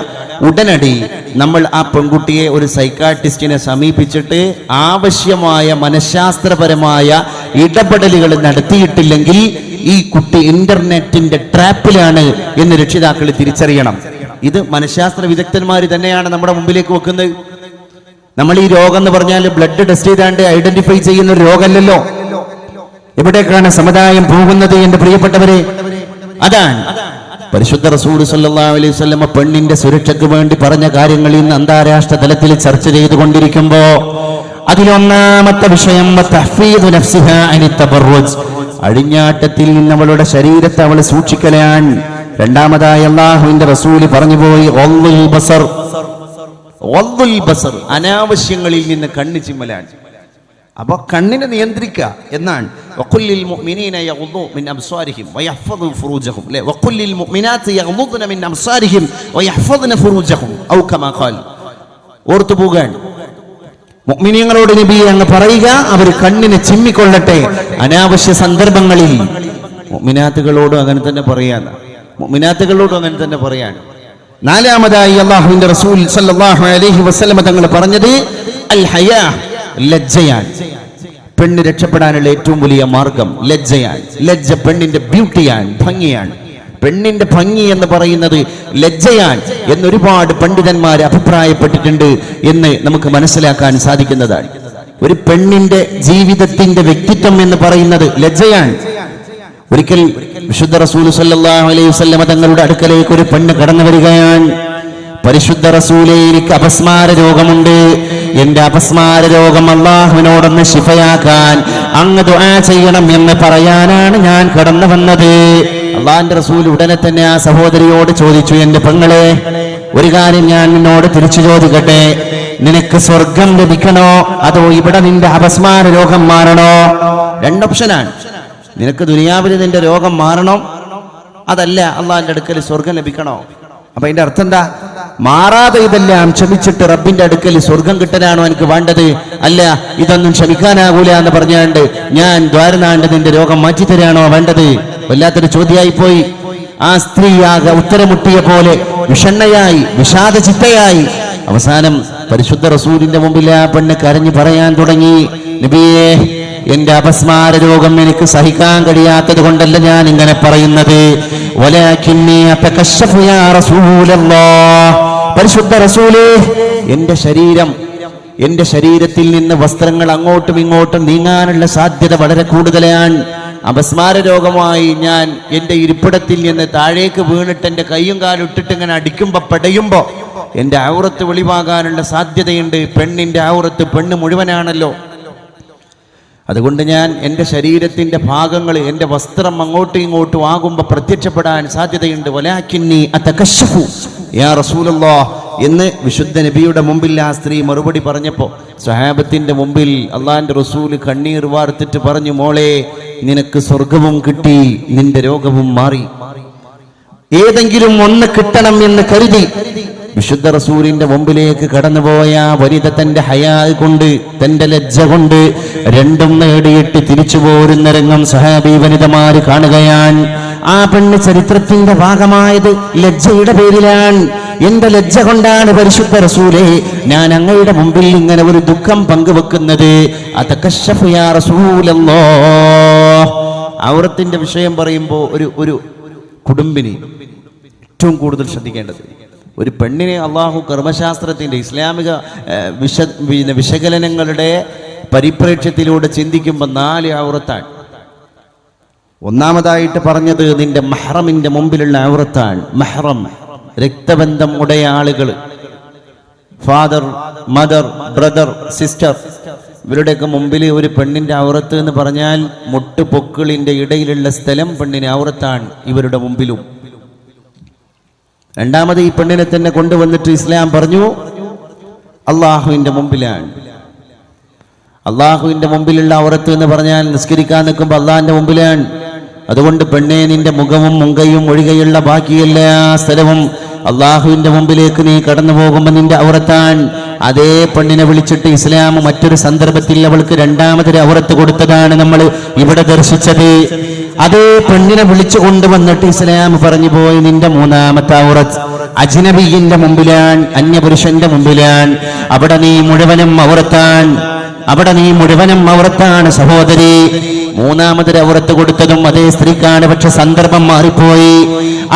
ഉടനടി നമ്മൾ ആ പെൺകുട്ടിയെ ഒരു സൈക്കാട്രിസ്റ്റിനെ സമീപിച്ചിട്ട് ആവശ്യമായ മനഃശാസ്ത്രപരമായ ഇടപെടലുകൾ നടത്തിയിട്ടില്ലെങ്കിൽ ഈ കുട്ടി ഇന്റർനെറ്റിന്റെ ട്രാപ്പിലാണ് എന്ന് രക്ഷിതാക്കൾ തിരിച്ചറിയണം. ഇത് മനഃശാസ്ത്ര വിദഗ്ധന്മാർ തന്നെയാണ് നമ്മുടെ മുമ്പിലേക്ക് വെക്കുന്നത്. നമ്മൾ ഈ രോഗം എന്ന് പറഞ്ഞാൽ ബ്ലഡ് ടെസ്റ്റ് ചെയ്താണ്ട് ഐഡന്റിഫൈ ചെയ്യുന്ന ഒരു രോഗമല്ലല്ലോ. എവിടേക്കാണ് സമുദായം പോകുന്നത് എന്റെ പ്രിയപ്പെട്ടവരെ? അതാണ് പരിശുദ്ധ റസൂൽ സല്ലല്ലാഹു അലൈഹി വസല്ലം പെണ്ണിന്റെ സുരക്ഷയ്ക്ക് വേണ്ടി പറഞ്ഞ കാര്യങ്ങൾ ഇന്ന് അന്താരാഷ്ട്ര തലത്തിൽ ചർച്ച ചെയ്തുകൊണ്ടിരിക്കുമ്പോ അതിലൊന്നാമത്തെ വിഷയം തഹ്ഫീദു നഫ്സിഹാ അനി തബറുജ്, അഴിഞ്ഞാട്ടത്തിൽ നിന്ന് അവളുടെ ശരീരത്തെ അവൾ സൂക്ഷിക്കലാണ്. രണ്ടാമതായി അല്ലാഹുവിന്റെ റസൂൽ പറഞ്ഞുപോയി ഗദ്ദുൽ ബസർ, അനാവശ്യങ്ങളിൽ നിന്ന് കണ്ണ് ചിമ്മലാണ്. അപ്പൊ കണ്ണിനെ നിയന്ത്രിക്കുക എന്നാണ്. വഖുല്ലിൽ മുഅ്മിനീന യഗ്ദു മിൻ അബ്സാരിഹിം വയഹ്ഫദു ഫുറൂജഹും, അല്ലേ? വഖുല്ലിൽ മുഅ്മിനാത്തി യഗ്ദുന മിൻ അബ്സാരിഹിം വയഹ്ഫദന ഫുറൂജഹും ഔ കമാ ഖാൽ. ഓർത്തു പോകാൻ മുഅ്മിനീങ്ങളോട് നബി അങ്ങ് പറയുക, അവർ കണ്ണിനെ ചിമ്മിക്കൊള്ളട്ടെ. അനാവശ്യ സന്ദർഭങ്ങളിൽ മുഅ്മിനാത്തുകളോടും അങ്ങനെ തന്നെ പറയാൻ. നാലാമതായി അല്ലാഹുവിന്റെ റസൂൽ സല്ലല്ലാഹു അലൈഹി വസല്ലം തങ്ങൾ പറഞ്ഞത് അൽ ഹയാ, ലജ്ജയാൻ. പെണ്ണ് രക്ഷപ്പെടാനുള്ള ഏറ്റവും വലിയ മാർഗം ലജ്ജയാൻ. ലജ്ജ പെണ്ണിന്റെ ബ്യൂട്ടിയാണ്, ഭംഗിയാണ്. പെണ്ണിന്റെ ഭംഗി എന്ന് പറയുന്നത് ലജ്ജയാൻ എന്നൊരുപാട് പണ്ഡിതന്മാർ അഭിപ്രായപ്പെട്ടിട്ടുണ്ട് എന്ന് നമുക്ക് മനസ്സിലാക്കാൻ സാധിക്കുന്നതാണ്. ഒരു പെണ്ണിന്റെ ജീവിതത്തിന്റെ വ്യക്തിത്വം എന്ന് പറയുന്നത് ലജ്ജയാണ്. ഒരിക്കൽ വിശുദ്ധ റസൂൽ സല്ലല്ലാഹു അലൈഹി വസല്ലം തങ്ങളുടെ അടുക്കലേക്ക് ഒരു പെണ്ണ് കടന്നു വരികയാണ്. പരിശുദ്ധ റസൂലേ, എനിക്ക് അപസ്മാര രോഗമുണ്ട്. എന്റെ അപസ്മാര രോഗം അല്ലാഹുവിനോടൊന്ന് ശിഫയാക്കാൻ അങ്ങ് ദുആ ചെയ്യണം എന്ന് പറയാനാണ് ഞാൻ കടന്നു വന്നത്. അള്ളാഹിന്റെ റസൂൽ ഉടനെ തന്നെ ആ സഹോദരിയോട് ചോദിച്ചു, എന്റെ പെങ്ങളെ, ഒരു കാര്യം ഞാൻ നിന്നോട് തിരിച്ചു ചോദിക്കട്ടെ, നിനക്ക് സ്വർഗം ലഭിക്കണോ അതോ ഇവിടെ നിന്റെ അപസ്മാര രോഗം മാറണോ? രണ്ട് ഓപ്ഷനാണ്. നിനക്ക് ദുനിയാവിൽ നിന്റെ രോഗം മാറണോ, അതല്ല അള്ളാഹിന്റെ അടുക്കൽ സ്വർഗം ലഭിക്കണോ? അപ്പൊ അതിന്റെ അർത്ഥം എന്താ? മാറാതെ ഇതെല്ലാം ക്ഷമിച്ചിട്ട് റബ്ബിന്റെ അടുക്കൽ സ്വർഗം കിട്ടാനാണോ എനിക്ക് വേണ്ടത്? അല്ല, ഇതൊന്നും ക്ഷമിക്കാനാകൂല എന്ന് പറഞ്ഞാണ്ട് ഞാൻ ദ്വാരനാണ്ട് നിന്റെ രോഗം മാറ്റിത്തരാണോ വേണ്ടത്? വല്ലാത്തൊരു ചോദ്യമായി പോയി. ആ സ്ത്രീ ആകെ ഉത്തരമുട്ടിയ പോലെ വിഷണ്ണയായി, വിഷാദ ചിത്തയായി. അവസാനം പരിശുദ്ധ റസൂലിന്റെ മുമ്പിൽ ആ പെണ്ണ് കരഞ്ഞു പറയാൻ തുടങ്ങി, നബിയേ, എന്റെ അപസ്മാര രോഗം എനിക്ക് സഹിക്കാൻ കഴിയാത്തത് കൊണ്ടല്ല ഞാൻ ഇങ്ങനെ പറയുന്നത്. പരിശുദ്ധ റസൂലേ, എന്റെ ശരീരത്തിൽ നിന്ന് വസ്ത്രങ്ങൾ അങ്ങോട്ടും ഇങ്ങോട്ടും നീങ്ങാനുള്ള സാധ്യത വളരെ കൂടുതലാണ്. അപസ്മാര രോഗമായി ഞാൻ എന്റെ ഇരിപ്പിടത്തിൽ നിന്ന് താഴേക്ക് വീണിട്ട് എന്റെ കൈയും കാലും ഇട്ടിട്ട് ഇങ്ങനെ അടിക്കുമ്പോ പടയുമ്പോ എന്റെ ഔറത്ത് വെളിവാകാനുള്ള സാധ്യതയുണ്ട്. പെണ്ണിന്റെ ഔറത്ത് പെണ്ണ് മുഴുവനാണല്ലോ. അതുകൊണ്ട് ഞാൻ എൻ്റെ ശരീരത്തിന്റെ ഭാഗങ്ങൾ, എൻ്റെ വസ്ത്രം അങ്ങോട്ടും ഇങ്ങോട്ടും ആകുമ്പോൾ പ്രത്യക്ഷപ്പെടാൻ സാധ്യതയുണ്ട്. വലാകിന്നി അതകശഫു യാ റസൂലല്ലാഹ് എന്ന് വിശുദ്ധ നബിയുടെ മുമ്പിൽ ആ സ്ത്രീ മറുപടി പറഞ്ഞപ്പോൾ സ്വഹാബത്തിന്റെ മുമ്പിൽ അള്ളാഹിന്റെ റസൂൽ കണ്ണീർ വാർത്തിട്ട് പറഞ്ഞു, മോളെ, നിനക്ക് സ്വർഗവും കിട്ടി, നിന്റെ രോഗവും മാറി. ഏതെങ്കിലും ഒന്ന് കിട്ടണം എന്ന് കരുതി വിശുദ്ധ റസൂലിന്റെ മുമ്പിലേക്ക് കടന്നുപോയ വനിത തന്റെ ഹയാ കൊണ്ട്, തന്റെ ലജ്ജ കൊണ്ട് രണ്ടും നേടിയിട്ട് തിരിച്ചു പോരുന്ന രംഗം സഹാബി വനിതമാര് കാണുകയാണ്. ആ പെണ്ണ് ചരിത്രത്തിന്റെ ഭാഗമായത് ലജ്ജയുടെ പേരിലാണ്. എന്റെ ലജ്ജ കൊണ്ടാണ് പരിശുദ്ധ റസൂലേ ഞാൻ അങ്ങയുടെ മുമ്പിൽ ഇങ്ങനെ ഒരു ദുഃഖം പങ്കുവെക്കുന്നത്. അതകശഫു യാ റസൂലല്ലാഹ്. ഔറത്തിന്റെ വിഷയം പറയുമ്പോൾ ഒരു കുടുംബിനി ഏറ്റവും കൂടുതൽ ശ്രദ്ധിക്കേണ്ടത്, ഒരു പെണ്ണിനെ അള്ളാഹു കർമ്മശാസ്ത്രത്തിന്റെ ഇസ്ലാമിക വിശകലനങ്ങളുടെ പരിപ്രേക്ഷ്യത്തിലൂടെ ചിന്തിക്കുമ്പോൾ 4 ഔറത്താണ്. ഒന്നാമതായിട്ട് പറഞ്ഞത് നിന്റെ മഹ്റമിന്റെ മുമ്പിലുള്ള ഔറത്താണ്. മഹ്റം, രക്തബന്ധം ഉടയ ആളുകൾ, ഫാദർ, മദർ, ബ്രദർ, സിസ്റ്റർ, ഇവരുടെയൊക്കെ മുമ്പിൽ ഒരു പെണ്ണിന്റെ ഔറത്ത് എന്ന് പറഞ്ഞാൽ മുട്ടുപൊക്കിളിന്റെ ഇടയിലുള്ള സ്ഥലം പെണ്ണിന് ഔറത്താണ് ഇവരുടെ മുമ്പിലും. രണ്ടാമത് ഈ പെണ്ണിനെ തന്നെ കൊണ്ടുവന്നിട്ട് ഇസ്ലാം പറഞ്ഞു അള്ളാഹുവിന്റെ മുമ്പിലാണ്. അള്ളാഹുവിന്റെ മുമ്പിലുള്ള ഔറത്ത് എന്ന് പറഞ്ഞാൽ നിസ്കരിക്കാൻ നിൽക്കുമ്പോൾ അള്ളാഹിന്റെ മുമ്പിലാണ്. അതുകൊണ്ട് പെണ്ണെ, നിന്റെ മുഖവും മുങ്കയും ഒഴികെയുള്ള ബാക്കിയെല്ലാ സ്ഥലവും അള്ളാഹുവിന്റെ മുമ്പിലേക്ക് നീ കടന്നു പോകുമ്പോൾ നിന്റെ ഔറത്താണ്. അതേ പെണ്ണിനെ വിളിച്ചിട്ട് ഇസ്ലാം മറ്റൊരു സന്ദർഭത്തിൽ അവൾക്ക് രണ്ടാമതൊരു ഔറത്ത് കൊടുത്തതാണ് നമ്മൾ ഇവിടെ ദർശിച്ചത്. അതേ പെണ്ണിനെ വിളിച്ചു കൊണ്ടുവന്നിട്ട് ഇസ്ലാം പറഞ്ഞു പോയി നിന്റെ മൂന്നാമത്തെ ഔറത്ത് അജ്നബിയുടെ മുമ്പിലാണ്, അന്യപുരുഷന്റെ മുമ്പിലാണ്. അവിടെ നീ മുഴുവനും ഔറത്താണ് സഹോദരി. മൂന്നാമതൊരു ഔറത്ത് കൊടുത്തതും അതേ സ്ത്രീക്കാണ്. പക്ഷെ സന്ദർഭം മാറിപ്പോയി.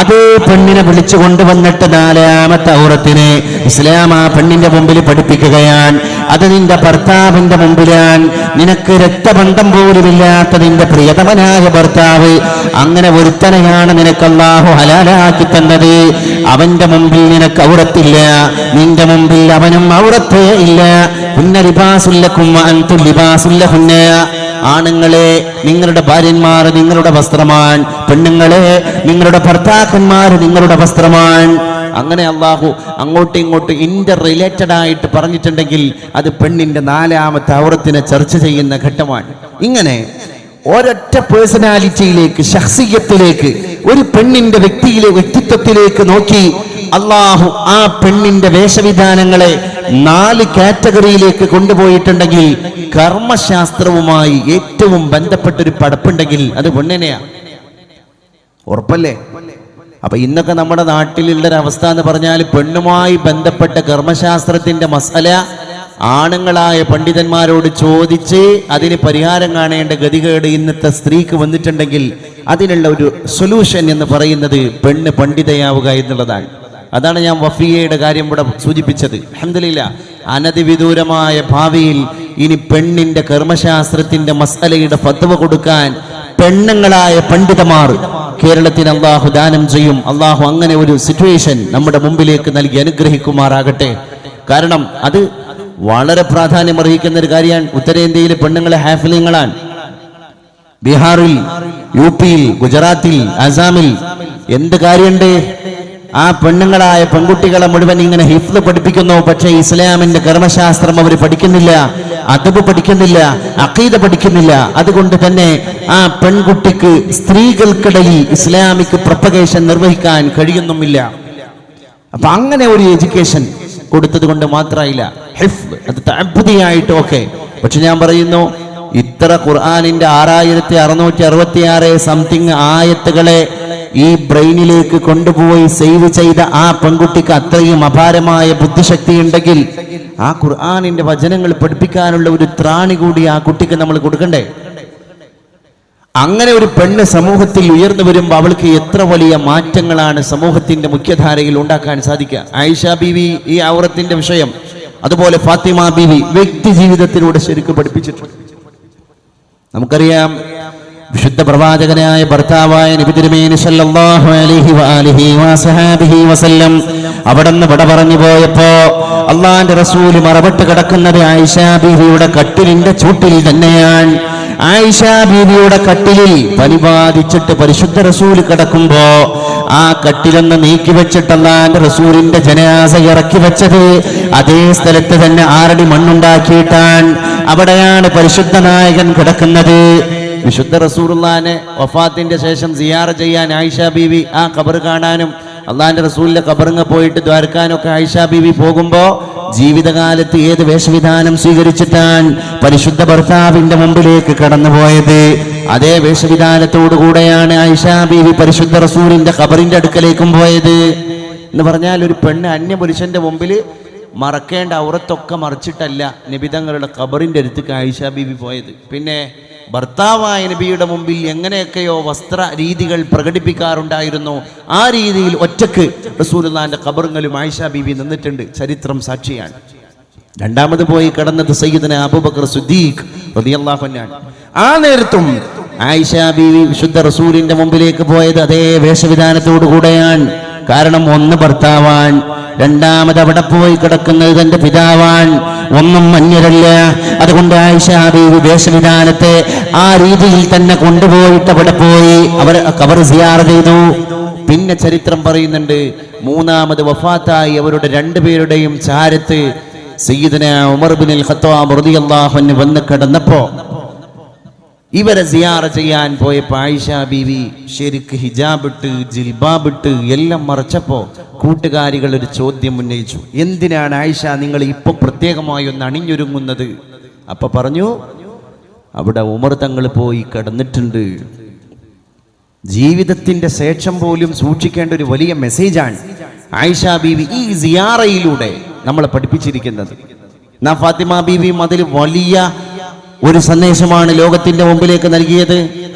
അതേ പെണ്ണിനെ വിളിച്ചു കൊണ്ടുവന്നിട്ട് 4ാമത്തെ ഔറത്തിനെ ഇസ്ലാം ആ പെണ്ണിന്റെ മുമ്പിൽ പഠിപ്പിക്കുകയാണ്. അത് നിന്റെ ഭർത്താവിന്റെ മുമ്പിലാണ്. നിനക്ക് രക്തബന്ധം പോലുമില്ലാത്ത നിന്റെ പ്രിയതമനായ ഭർത്താവ്, അങ്ങനെ ഒരുത്തനെയാണ് നിനക്ക് അല്ലാഹു ഹലാലാക്കി തന്നത്. അവന്റെ മുമ്പിൽ നിനക്ക് ഔറത്തില്ല, നിന്റെ മുമ്പിൽ അവനും ഔറത്തേ ഇല്ല. ഹുന്ന ലിബാസുല്ലക്കും വഅൻതും ലിബാസുല്ലഹുന്ന. ആണുങ്ങളെ, നിങ്ങളുടെ ഭാര്യന്മാർ നിങ്ങളുടെ വസ്ത്രമാണ്. പെണ്ണുങ്ങളെ, നിങ്ങളുടെ ഭർത്താക്കന്മാർ നിങ്ങളുടെ വസ്ത്രമാണ്. അങ്ങനെ അള്ളാഹു അങ്ങോട്ടും ഇങ്ങോട്ടും ഇന്റർ റിലേറ്റഡ് ആയിട്ട് പറഞ്ഞിട്ടുണ്ടെങ്കിൽ അത് പെണ്ണിന്റെ 4ാമത്തെ ഔറത്തിനെ ചർച്ച ചെയ്യുന്ന ഘട്ടമാണ്. ഇങ്ങനെ ഒരൊറ്റ പേഴ്സണാലിറ്റിയിലേക്ക്, ശഖ്സിയത്തിലേക്ക്, ഒരു പെണ്ണിന്റെ വ്യക്തിത്വത്തിലേക്ക് നോക്കി അള്ളാഹു ആ പെണ്ണിന്റെ വേഷവിധാനങ്ങളെ 4 കാറ്റഗറിയിലേക്ക് കൊണ്ടുപോയിട്ടുണ്ടെങ്കിൽ കർമ്മശാസ്ത്രവുമായി ഏറ്റവും ബന്ധപ്പെട്ട ഒരു പടപ്പുണ്ടെങ്കിൽ അത് പെണ്ണിനെയാ. ഉറപ്പല്ലേ? അപ്പൊ ഇന്നൊക്കെ നമ്മുടെ നാട്ടിലുള്ളൊരവസ്ഥ എന്ന് പറഞ്ഞാൽ പെണ്ണുമായി ബന്ധപ്പെട്ട കർമ്മശാസ്ത്രത്തിന്റെ മസല ആണുങ്ങളായ പണ്ഡിതന്മാരോട് ചോദിച്ച് അതിന് പരിഹാരം കാണേണ്ട ഗതികേട് ഇന്നത്തെ സ്ത്രീക്ക് വന്നിട്ടുണ്ടെങ്കിൽ അതിനുള്ള ഒരു സൊല്യൂഷൻ എന്ന് പറയുന്നത് പെണ്ണ് പണ്ഡിതയാവുക എന്നുള്ളതാണ്. അതാണ് ഞാൻ വഫിയയുടെ കാര്യം ഇവിടെ സൂചിപ്പിച്ചത്. അൽഹംദുലില്ലാഹ് അനധിവിദൂരമായ ഭാവിയിൽ ഇനി പെണ്ണിന്റെ കർമ്മശാസ്ത്രത്തിന്റെ മസലയുടെ ഫത്വ കൊടുക്കാൻ പെണ്ണുങ്ങളായ പണ്ഡിതന്മാർ കേരളത്തിന് അള്ളാഹു ദാനം ചെയ്യും. അള്ളാഹു അങ്ങനെ ഒരു സിറ്റുവേഷൻ നമ്മുടെ മുമ്പിലേക്ക് നൽകി അനുഗ്രഹിക്കുമാറാകട്ടെ. കാരണം അത് വളരെ പ്രാധാന്യം അർഹിക്കുന്ന ഒരു കാര്യമാണ്. ഉത്തരേന്ത്യയിലെ പെണ്ണുങ്ങളെ ഹാഫിലിങ്ങളാണ്. ബീഹാറിൽ, യു പിയിൽ, ഗുജറാത്തിൽ, ആസാമിൽ എന്ത് കാര്യമുണ്ട്? ആ പെണ്ണുങ്ങളായ പെൺകുട്ടികളെ മുഴുവൻ ഇങ്ങനെ ഹിഫ്ള് പഠിപ്പിക്കുന്നു. പക്ഷേ ഇസ്ലാമിന്റെ കർമ്മശാസ്ത്രം അവർ പഠിക്കുന്നില്ല, അദബ് പഠിക്കുന്നില്ല, അഖീദ പഠിക്കുന്നില്ല. അതുകൊണ്ട് തന്നെ ആ പെൺകുട്ടിക്ക് സ്ത്രീകൾക്കിടയിൽ ഇസ്ലാമിക് പ്രൊപ്പഗേഷൻ നിർവഹിക്കാൻ കഴിയുന്നുമില്ല. അപ്പൊ അങ്ങനെ ഒരു എഡ്യൂക്കേഷൻ കൊടുത്തത് കൊണ്ട് മാത്രമായില്ല, ഹിഫ്ള് അത് തഅബ്ബുദിയായിട്ട് ഓക്കെ. പക്ഷെ ഞാൻ പറയുന്നു, ഇത്ര ഖുർആനിന്റെ 6666 സംതിങ് ആയത്തുകളെ ഈ ബ്രെയിനിലേക്ക് കൊണ്ടുപോയി സേവ് ചെയ്ത ആ പെൺകുട്ടിക്ക് അത്രയും അപാരമായ ബുദ്ധിശക്തി ഉണ്ടെങ്കിൽ ആ ഖുർആനിന്റെ വചനങ്ങൾ പഠിപ്പിക്കാനുള്ള ഒരു ത്രാണി കൂടി ആ കുട്ടിക്ക് നമ്മൾ കൊടുക്കണ്ടേ? അങ്ങനെ ഒരു പെണ്ണ് സമൂഹത്തിൽ ഉയർന്നു വരുമ്പോൾ അവൾക്ക് എത്ര വലിയ മാറ്റങ്ങളാണ് സമൂഹത്തിന്റെ മുഖ്യധാരയിൽ ഉണ്ടാക്കാൻ സാധിക്കുക. ആയിഷ ബീവി ഈ ഔറത്തിന്റെ വിഷയം, അതുപോലെ ഫാത്തിമ ബീവി വ്യക്തി ജീവിതത്തിലൂടെ ശരിക്കും പഠിപ്പിച്ചിട്ടുണ്ട്. നമുക്കറിയാം, വിശുദ്ധ പ്രവാചകനായ ഭർത്താവായ നബി തിരുമേനി സല്ലല്ലാഹു അലൈഹി വആലിഹി വസഹബിഹി വസല്ലം അവിടുന്ന് വിട പറഞ്ഞു പോയപ്പോ അള്ളാന്റെ റസൂൽ മറവിട്ട് കിടക്കുന്നത് ആയിഷ ബീവിയുടെ കട്ടിലിന്റെ ചൂട്ടിൽ തന്നെയാണ്. ആയിഷ ബീവിയുടെ കട്ടിലിൽ പനി ബാധിച്ചിട്ട് പരിശുദ്ധ റസൂൽ കിടക്കുമ്പോ ആ കട്ടിലൊന്ന് നീക്കി വെച്ചിട്ട് അള്ളാന്റെ റസൂലിന്റെ ജനാസ ഇറക്കി വെച്ചത് അതേ സ്ഥലത്ത് തന്നെ 6 അടി മണ്ണുണ്ടാക്കിയിട്ടാണ്. അവിടെയാണ് പരിശുദ്ധ നായകൻ കിടക്കുന്നത്. വിശുദ്ധ റസൂലുള്ളാഹിനെ വഫാത്തിന്റെ ശേഷം സിയാറ ചെയ്യാൻ ആയിഷ ബീവി ആ ഖബർ കാണാനും അള്ളാന്റെ റസൂലിന്റെ ഖബറിങ്ങ് പോയിട്ട് ദ്വാരക്കാനൊക്കെ ആയിഷ ബീവി പോകുമ്പോ ജീവിതകാലത്ത് ഏത് വേഷവിധാനം സ്വീകരിച്ചിട്ടാണ് പരിശുദ്ധ ഭർത്താവിന്റെ മുമ്പിലേക്ക് കടന്നുപോയത്? അതേ വേഷവിധാനത്തോടു കൂടെയാണ് ആയിഷ ബീവി പരിശുദ്ധ റസൂലിന്റെ ഖബറിന്റെ അടുക്കലേക്കും പോയത്. എന്ന് പറഞ്ഞാൽ ഒരു പെണ്ണ് അന്യപുരുഷന്റെ മുമ്പിൽ മറക്കേണ്ട ഔറത്തൊക്കെ മറിച്ചിട്ടല്ല നബിതങ്ങളുടെ ഖബറിന്റെ അടുത്തേക്ക് ആയിഷ ബീവി പോയത്. പിന്നെ ഭർത്താവായ നബിയുടെ മുമ്പിൽ എങ്ങനെയൊക്കെയോ വസ്ത്ര രീതികൾ പ്രകടിപ്പിക്കാറുണ്ടായിരുന്നു. ആ രീതിയിൽ ഒറ്റക്ക് റസൂലുള്ളാഹിന്റെ ഖബറിലും ആയിഷ ബീവി നിന്നിട്ടുണ്ട്. ചരിത്രം സാക്ഷിയാണ്. രണ്ടാമത് പോയി കടന്നത് സയ്യിദന അബൂബക്കർ സിദ്ദീഖ് റളിയല്ലാഹു അൻഹു. ആ നേരത്തും ആയിഷ ബീവി വിശുദ്ധ റസൂലിന്റെ മുമ്പിലേക്ക് പോയത് അതേ വേഷവിധാനത്തോടു കൂടെയാണ്. കാരണം ഒന്ന് ഭർത്താവാൻ, രണ്ടാമത് അവിടെ പോയി കിടക്കുന്നത് തന്റെ പിതാവാൻ, ഒന്നും മഞ്ഞരല്ല. അതുകൊണ്ട് ആയിഷ ബീവി വേഷവിധാനത്തെ ആ രീതിയിൽ തന്നെ കൊണ്ടുപോയിട്ട് അവിടെ പോയി അവർ ഖബർ സിയാറ ചെയ്തു. പിന്നെ ചരിത്രം പറയുന്നുണ്ട്, മൂന്നാമത് വഫാത്തായി അവരുടെ രണ്ടുപേരുടെയും ചാരത്ത് സയ്യിദന ഉമർ ഇബ്നുൽ ഖത്താബ് റളിയല്ലാഹു അൻഹു വന്ന് കിടന്നപ്പോ ഇവരെ സിയാറ ചെയ്യാൻ പോയപ്പോൾ ആയിഷ ബീവി ശരിക്ക് ഹിജാബിട്ട് ജിൽബാബിട്ട് എല്ലാം മറച്ചപ്പോ കൂട്ടുകാരികൾ ഒരു ചോദ്യം ഉന്നയിച്ചു, എന്തിനാണ് ആയിഷ നിങ്ങൾ ഇപ്പൊ പ്രത്യേകമായി ഒന്ന് അണിഞ്ഞൊരുങ്ങുന്നത്? അപ്പൊ പറഞ്ഞു, അവിടെ ഉമർ തങ്ങൾ പോയി കിടന്നിട്ടുണ്ട്. ജീവിതത്തിന്റെ ശേഷം പോലും സൂക്ഷിക്കേണ്ട ഒരു വലിയ മെസ്സേജാണ് ആയിഷ ബീവി ഈ സിയാറയിലൂടെ നമ്മളെ പഠിപ്പിച്ചിരിക്കുന്നത്. നാം ഫാത്തിമ ബീവിയും അതിൽ വലിയ ഒരു സന്ദേശമാണ് ലോകത്തിന്റെ മുമ്പിലേക്ക് നൽകിയത്.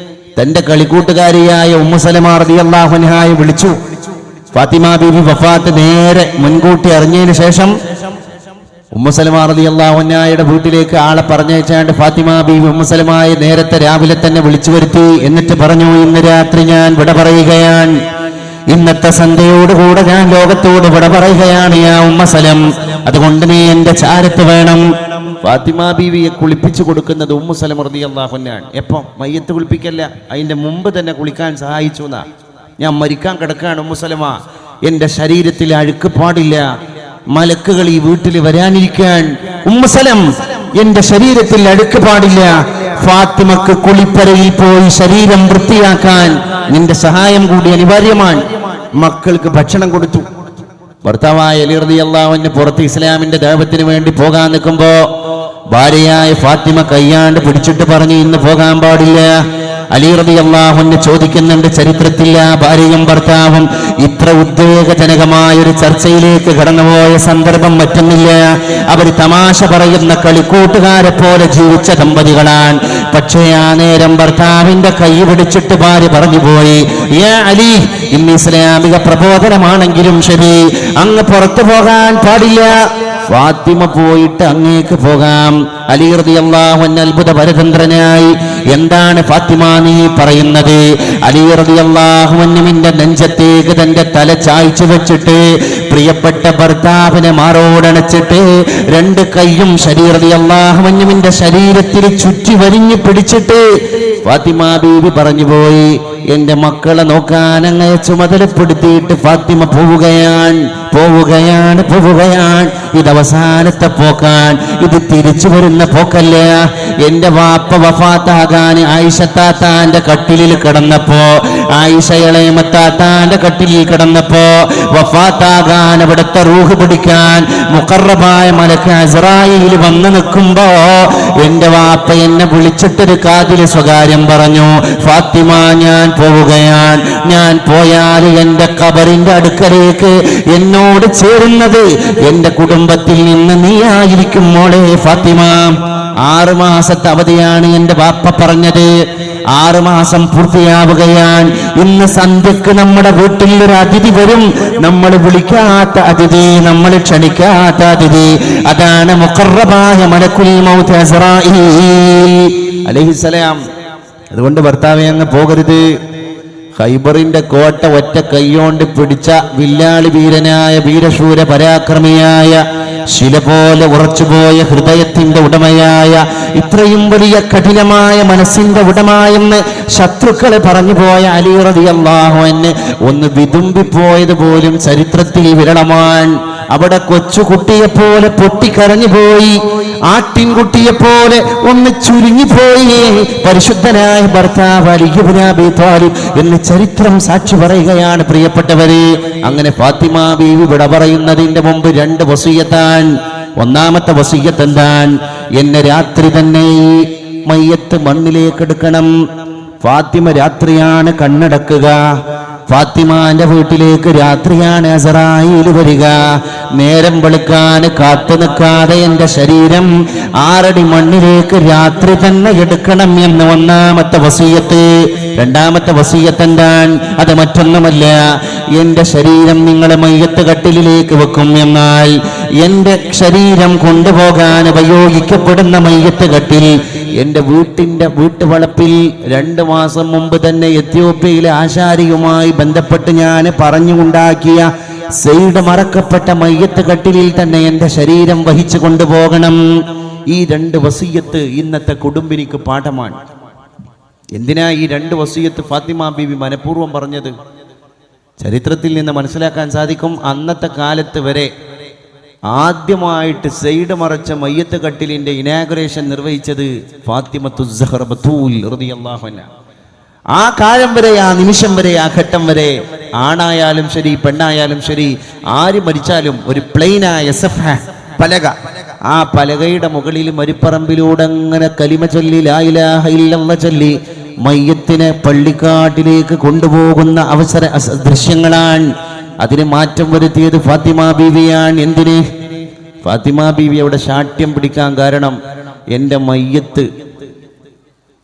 തന്റെ കളിക്കൂട്ടുകാരിയായ ഉമ്മു സലമ റളിയല്ലാഹു അൻഹായെ വിളിച്ചു. ഫാത്തിമ ബീവി വഫാത്ത് നേരെ മുൻകൂട്ടി അറിഞ്ഞതിന് ശേഷം ഉമ്മു സലമ റളിയല്ലാഹു അൻഹയുടെ വീട്ടിലേക്ക് ആളെ പറഞ്ഞയച്ചാണ്ട് ഫാത്തിമ ബീവി ഉമ്മു സലമയെ നേരത്തെ രാവിലെ തന്നെ വിളിച്ചു വരുത്തി. എന്നിട്ട് പറഞ്ഞു, ഇന്ന് രാത്രി ഞാൻ വിട പറയുകയാണ്, ഇന്നത്തെ സന്ധ്യയോടുകൂടെ ഞാൻ ലോകത്തോട് വിട പറയുകയാണ് യാ ഉമ്മ സലം, അതുകൊണ്ട് നീ എന്റെ ചാരത്ത് വേണം. ഫാത്തിമ ബീവിയെ കുളിപ്പിച്ചു കൊടുക്കുന്നത് ഉമ്മു സലമ റളിയല്ലാഹു അൻഹയാണ്. എപ്പം? മയ്യത്ത് കുളിപ്പിക്കല്ല, അതിന്റെ മുമ്പ് തന്നെ കുളിക്കാൻ സഹായിച്ചു എന്നാ. ഞാൻ മരിക്കാൻ കിടക്കുകയാണ് ഉമ്മു സലമ, എന്റെ ശരീരത്തിൽ അഴുക്ക് പാടില്ല, മലക്കുകൾ ഈ വീട്ടിൽ വരാനിരിക്കാൻ. ഉമ്മു സലം, എന്റെ ശരീരത്തിൽ അഴുക്ക് പാടില്ല, ഫാത്തിമക്ക് കുളിപ്പരയിൽ പോയി ശരീരം വൃത്തിയാക്കാൻ നിന്റെ സഹായം കൂടി അനിവാര്യമാണ്. മക്കൾക്ക് ഭക്ഷണം കൊടുത്തു. ഭർത്താവായ അലി റളിയല്ലാഹു അൻഹു പുറത്ത് ഇസ്ലാമിന്റെ ദഅവത്തിന് വേണ്ടി പോകാൻ നിൽക്കുമ്പോ ഭാര്യയായ ഫാത്തിമ കയ്യാണ്ട് പിടിച്ചിട്ട് പറഞ്ഞു, ഇന്ന് പോകാൻ പാടില്ല. അലി റളിയല്ലാഹു അൻഹു ചോദിക്കുന്നുണ്ട്, ചരിത്രത്തിൽ ആ ഭാര്യയും ഭർത്താവും ഇത്ര ഉദ്വേഗജനകമായ ഒരു ചർച്ചയിലേക്ക് കടന്നുപോയ സന്ദർഭം മറ്റൊന്നില്ല. അവർ തമാശ പറയുന്ന കളിക്കൂട്ടുകാരെ പോലെ ജീവിച്ച ദമ്പതികളാണ്. പക്ഷേ ആ നേരം ഭർത്താവിന്റെ കൈ പിടിച്ചിട്ട് ഭാര്യ പറഞ്ഞുപോയി, യാ അലി, ഇന്ന് ഇസ്ലാമിക പ്രബോധനമാണെങ്കിലും ശരി, അങ്ങ് പുറത്തു പോകാൻ പാടില്ല. ഫാത്തിമ പോയിട്ട് അങ്ങേക്ക് പോകാം. അലി റളിയല്ലാഹു അൻഹു അത്ഭുത പരതന്ത്രനായി, എന്താണ് ഫാത്തിമ നീ പറയുന്നത്? അലി റളിയല്ലാഹു അൻഹുവിന്റെ നെഞ്ചത്തേക്ക് തന്റെ തല ചായ്ച്ചു വെച്ചിട്ട് പ്രിയപ്പെട്ട ഭർത്താവിനെ മാറോടണച്ചിട്ട് രണ്ട് കൈയും റളിയല്ലാഹു അൻഹുവിന്റെ ശരീരത്തിൽ ചുറ്റി വരിഞ്ഞു പിടിച്ചിട്ട് ഫാത്തിമ ബീവി പറഞ്ഞു പോയി, എന്റെ മക്കളെ നോക്കാൻ അങ്ങയെ ചുമതലപ്പെടുത്തിയിട്ട് ഫാത്തിമ പോവുകയാണ്. ഇത് അവസാനത്തെ പോക്കാൻ, ഇത് തിരിച്ചു വരുന്ന പോക്കല്ല. എന്റെ വാപ്പ വഫാത്താകാൻ ആയിഷ താത്താന്റെ കട്ടിലിൽ കിടന്നപ്പോ, ആയിഷ ഇളയമത്താത്താന്റെ കട്ടിലിൽ കിടന്നപ്പോ, വഫാത്താകാൻ അവിടുത്തെ റൂഹ് പിടിക്കാൻ മുഖറബായ മലക്ക് അസ്റായീൽ വന്നു നിൽക്കുമ്പോ എന്റെ വാപ്പ എന്നെ വിളിച്ചിട്ടൊരു കാതിൽ സ്വകാര്യം പറഞ്ഞു, ഫാത്തിമ ഞാൻ പോവുകയാണ്. ഞാൻ പോയാൽ എന്റെ ഖബറിന്റെ അടുക്കലേക്ക് എന്നോട് ചേരുന്നത് എന്റെ കുടുംബത്തിൽ നിന്ന് നീ ആയിരിക്കും മോളെ ഫാത്തിമ. 6 മാസത്തെ അവധിയാണ് എന്റെ വാപ്പ പറഞ്ഞത്. 6 മാസം പൂർത്തിയാവുകയാണ്. ഇന്ന് സന്ധ്യക്ക് നമ്മുടെ വീട്ടിൽ ഒരു അതിഥി വരും. നമ്മൾ വിളിക്കാത്ത അതിഥി, നമ്മൾ ക്ഷണിക്കാത്ത അതിഥി, അതാണ് മുഖറബായ മലക്കുൽ മൗത്ത് അസ്റായീൽ അലൈഹിസ്സലാം. അതുകൊണ്ട് ഭർത്താവെ അങ്ങ് പോകരുത്. ഖൈബറിന്റെ കോട്ട ഒറ്റ കൈയോണ്ട് പിടിച്ച വില്ലാളി വീരനായ വീരശൂര പരാക്രമിയായ ശില പോലെ ഉറച്ചുപോയ ഹൃദയത്തിന്റെ ഉടമയായ ഇത്രയും വലിയ കഠിനമായ മനസ്സിന്റെ ഉടമയെന്ന് ശത്രുക്കളെ പറഞ്ഞുപോയ അലി റളിയല്ലാഹു അൻഹു ഒന്ന് വിതുമ്പിപ്പോയത് പോലും ചരിത്രത്തിൽ വിരളമാണ്. അവിടെ കൊച്ചുകുട്ടിയെപ്പോലെ പൊട്ടിക്കരഞ്ഞുപോയി, ആട്ടിൻകുട്ടിയെപ്പോലെ ഒന്ന് ചുരുങ്ങിപ്പോയി പരിശുദ്ധനായ ഭർത്താവ് അലി ഇബ്നു അബീ ത്വാലിബ് എന്ന് ചരിത്രം സാക്ഷി പറയുകയാണ്. പ്രിയപ്പെട്ടവരെ, അങ്ങനെ ഫാത്തിമ ബീവി വിട പറയുന്നതിന്റെ മുമ്പ് 2 വസിയ്യത്താണ്. ഒന്നാമത്തെ വസിയ്യത്ത് എന്താണ്? എന്നെ രാത്രി തന്നെ ഈ മയ്യത്ത് മണ്ണിലേക്ക് എടുക്കണം. ഫാത്തിമ രാത്രിയാണ് കണ്ണടക്കുക. ഫാത്തിമാന്റെ വീട്ടിലേക്ക് രാത്രിയാണ് അസ്റായീൽ വരിക. നേരം വെളുക്കാൻ കാത്തു നിൽക്കാതെ എന്റെ ശരീരം 6 അടി മണ്ണിലേക്ക് രാത്രി തന്നെ എടുക്കണം എന്ന് ഒന്നാമത്തെ വസിയ്യത്ത്. രണ്ടാമത്തെ വസിയ്യത്ത് എന്താണ്? അത് മറ്റൊന്നുമല്ല, എന്റെ ശരീരം നിങ്ങളെ മയ്യത്ത് കട്ടിലിലേക്ക് വെക്കും. എന്നാൽ എന്റെ ശരീരം കൊണ്ടുപോകാൻ ഉപയോഗിക്കപ്പെടുന്ന മയ്യത്ത് കട്ടിൽ എന്റെ വീട്ടുവളപ്പിൽ 2 മാസം മുമ്പ് തന്നെ എത്യോപ്യയിലെ ആശാരിയുമായി ബന്ധപ്പെട്ട് ഞാൻ പറഞ്ഞുണ്ടാക്കിയ സെയ്ഡ് മറക്കപ്പെട്ട മയ്യത്ത് കട്ടിലിൽ തന്നെ എന്റെ ശരീരം വഹിച്ചു കൊണ്ടുപോകണം. ഈ 2 വസിയ്യത്ത് ഇന്നത്തെ കുടുംബിനിക്ക് പാഠമാണ്. എന്തിനാ ഈ 2 വസിയ്യത്ത് ഫാത്തിമ ബീവി മനഃപൂർവ്വം പറഞ്ഞത്? ചരിത്രത്തിൽ നിന്ന് മനസ്സിലാക്കാൻ സാധിക്കും, അന്നത്തെ കാലത്ത് വരെ ആദ്യമായിട്ട് സെയ്ഡ് മറച്ച മയ്യത്ത് കട്ടിലിന്റെ ഇനാഗുറേഷൻ നിർവഹിച്ചത് ഫാത്തിമത്തുസ് സഹ്റ ബത്തൂൽ റളിയല്ലാഹു അൻഹ. ആ കാലം വരെ, ആ നിമിഷം വരെ, ആ ഘട്ടം വരെ ആണായാലും ശരി പെണ്ണായാലും ശരി ആര് മരിച്ചാലും ഒരു പ്ലെയിനായ പലക, ആ പലകയുടെ മുകളിൽ മരിപ്പറമ്പിലൂടെ അങ്ങനെ കലിമ ചൊല്ലി ലാ ഇലാഹ ഇല്ലല്ലാഹ് ചൊല്ലി മയ്യത്തിനെ പള്ളിക്കാട്ടിലേക്ക് കൊണ്ടുപോകുന്ന ദൃശ്യങ്ങളാണ്. അതിന് മാറ്റം വരുത്തിയത് ഫാത്തിമ ബീവിയാണ്. എന്തിന്? ഫാത്തിമ ബീവി അവിടെ ശാഠ്യം പിടിക്കാൻ കാരണം, എൻ്റെ മയ്യത്ത്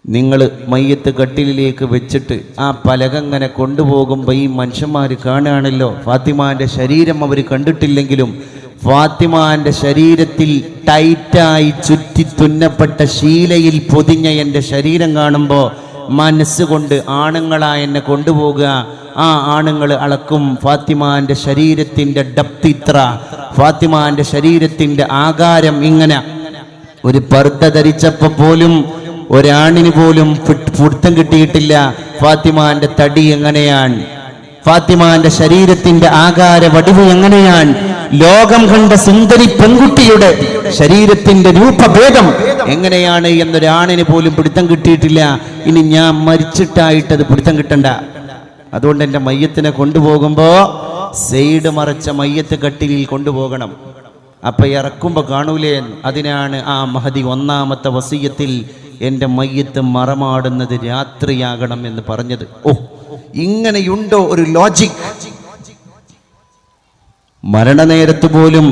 നിങ്ങൾ മയ്യത്ത് കട്ടിലിലേക്ക് വെച്ചിട്ട് ആ പലകങ്ങനെ കൊണ്ടുപോകുമ്പോൾ ഈ മനുഷ്യന്മാർ കാണുകയാണല്ലോ. ഫാത്തിമാൻ്റെ ശരീരം അവർ കണ്ടിട്ടില്ലെങ്കിലും ഫാത്തിമാൻ്റെ ശരീരത്തിൽ ടൈറ്റായി ചുറ്റി തുന്നപ്പെട്ട ശീലയിൽ പൊതിഞ്ഞ എൻ്റെ ശരീരം കാണുമ്പോൾ മനസ്സുകൊണ്ട് ആണുങ്ങളായ എന്നെ കൊണ്ടുപോകുക. ആ ആണുങ്ങൾ അളക്കും ഫാത്തിമാൻ്റെ ശരീരത്തിൻ്റെ ഡപ്തി ഇത്ര, ഫാത്തിമാൻ്റെ ശരീരത്തിൻ്റെ ആകാരം ഇങ്ങനെ. ഒരു പർദ്ദ ധരിച്ചപ്പോൾ പോലും ഒരാണിന് പോലും പിടുത്തം കിട്ടിയിട്ടില്ല ഫാത്തിമാൻ്റെ തടി എങ്ങനെയാണ്, ഫാത്തിമാന്റെ ശരീരത്തിന്റെ ആകാര വടിവ് എങ്ങനെയാണ്, ലോകം കണ്ട സുന്ദരി പെൺകുട്ടിയുടെ ശരീരത്തിന്റെ രൂപഭേദം എങ്ങനെയാണ് എന്നൊരാണിന് പോലും പിടുത്തം കിട്ടിയിട്ടില്ല. ഇനി ഞാൻ മരിച്ചിട്ടായിട്ടത് പിടുത്തം കിട്ടണ്ട. അതുകൊണ്ട് എൻ്റെ മയ്യത്തിനെ കൊണ്ടുപോകുമ്പോൾ സൈഡ് മറച്ച മയ്യത്ത് കട്ടിലിൽ കൊണ്ടുപോകണം. അപ്പൊ ഇറക്കുമ്പോൾ കാണൂലേ, അതിനാണ് ആ മഹദി ഒന്നാമത്തെ വസിയത്തിൽ എൻ്റെ മയ്യത്ത് മറമാടുന്നത് രാത്രിയാകണം എന്ന് പറഞ്ഞത്. ഓ, ഇങ്ങനെയുണ്ടോ ഒരു ലോജിക്? മരണനേരത്ത് പോലും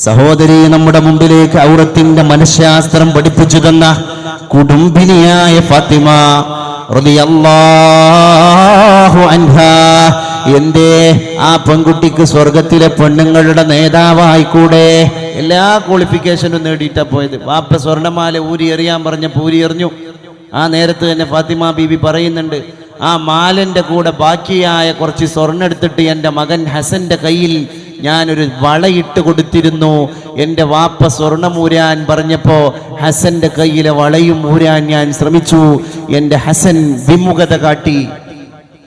സഹോദരി നമ്മുടെ മുമ്പിലേക്ക് ഔറത്തിന്റെ മനഃശാസ്ത്രം പഠിപ്പിച്ചു തന്ന കുടുംബിനിയായ ഫാത്തിമ റളിയല്ലാഹു അൻഹാ, എന്തേ ആ പെൺകുട്ടിക്ക് സ്വർഗത്തിലെ പെണ്ണുങ്ങളുടെ നേതാവായിക്കൂടെ? എല്ലാ ക്വാളിഫിക്കേഷനും നേടിയിട്ടാ പോയത്. വാപ്പ സ്വർണ്ണമാല ഊരി എറിയാൻ പറഞ്ഞപ്പോൾ ഊരി എറിഞ്ഞു. ആ നേരത്ത് തന്നെ ഫാത്തിമ ബീബി പറയുന്നുണ്ട്, ആ മാലന്റെ കൂടെ ബാക്കിയായ കുറച്ച് സ്വർണ്ണം എടുത്തിട്ട് എൻ്റെ മകൻ ഹസന്റെ കയ്യിൽ ഞാനൊരു വളയിട്ട് കൊടുത്തിരുന്നു. എൻ്റെ വാപ്പ സ്വർണം ഊരാൻ പറഞ്ഞപ്പോൾ ഹസന്റെ കയ്യിലെ വളയും ഊരാൻ ഞാൻ ശ്രമിച്ചു. എൻ്റെ ഹസൻ വിമുഖത കാട്ടി.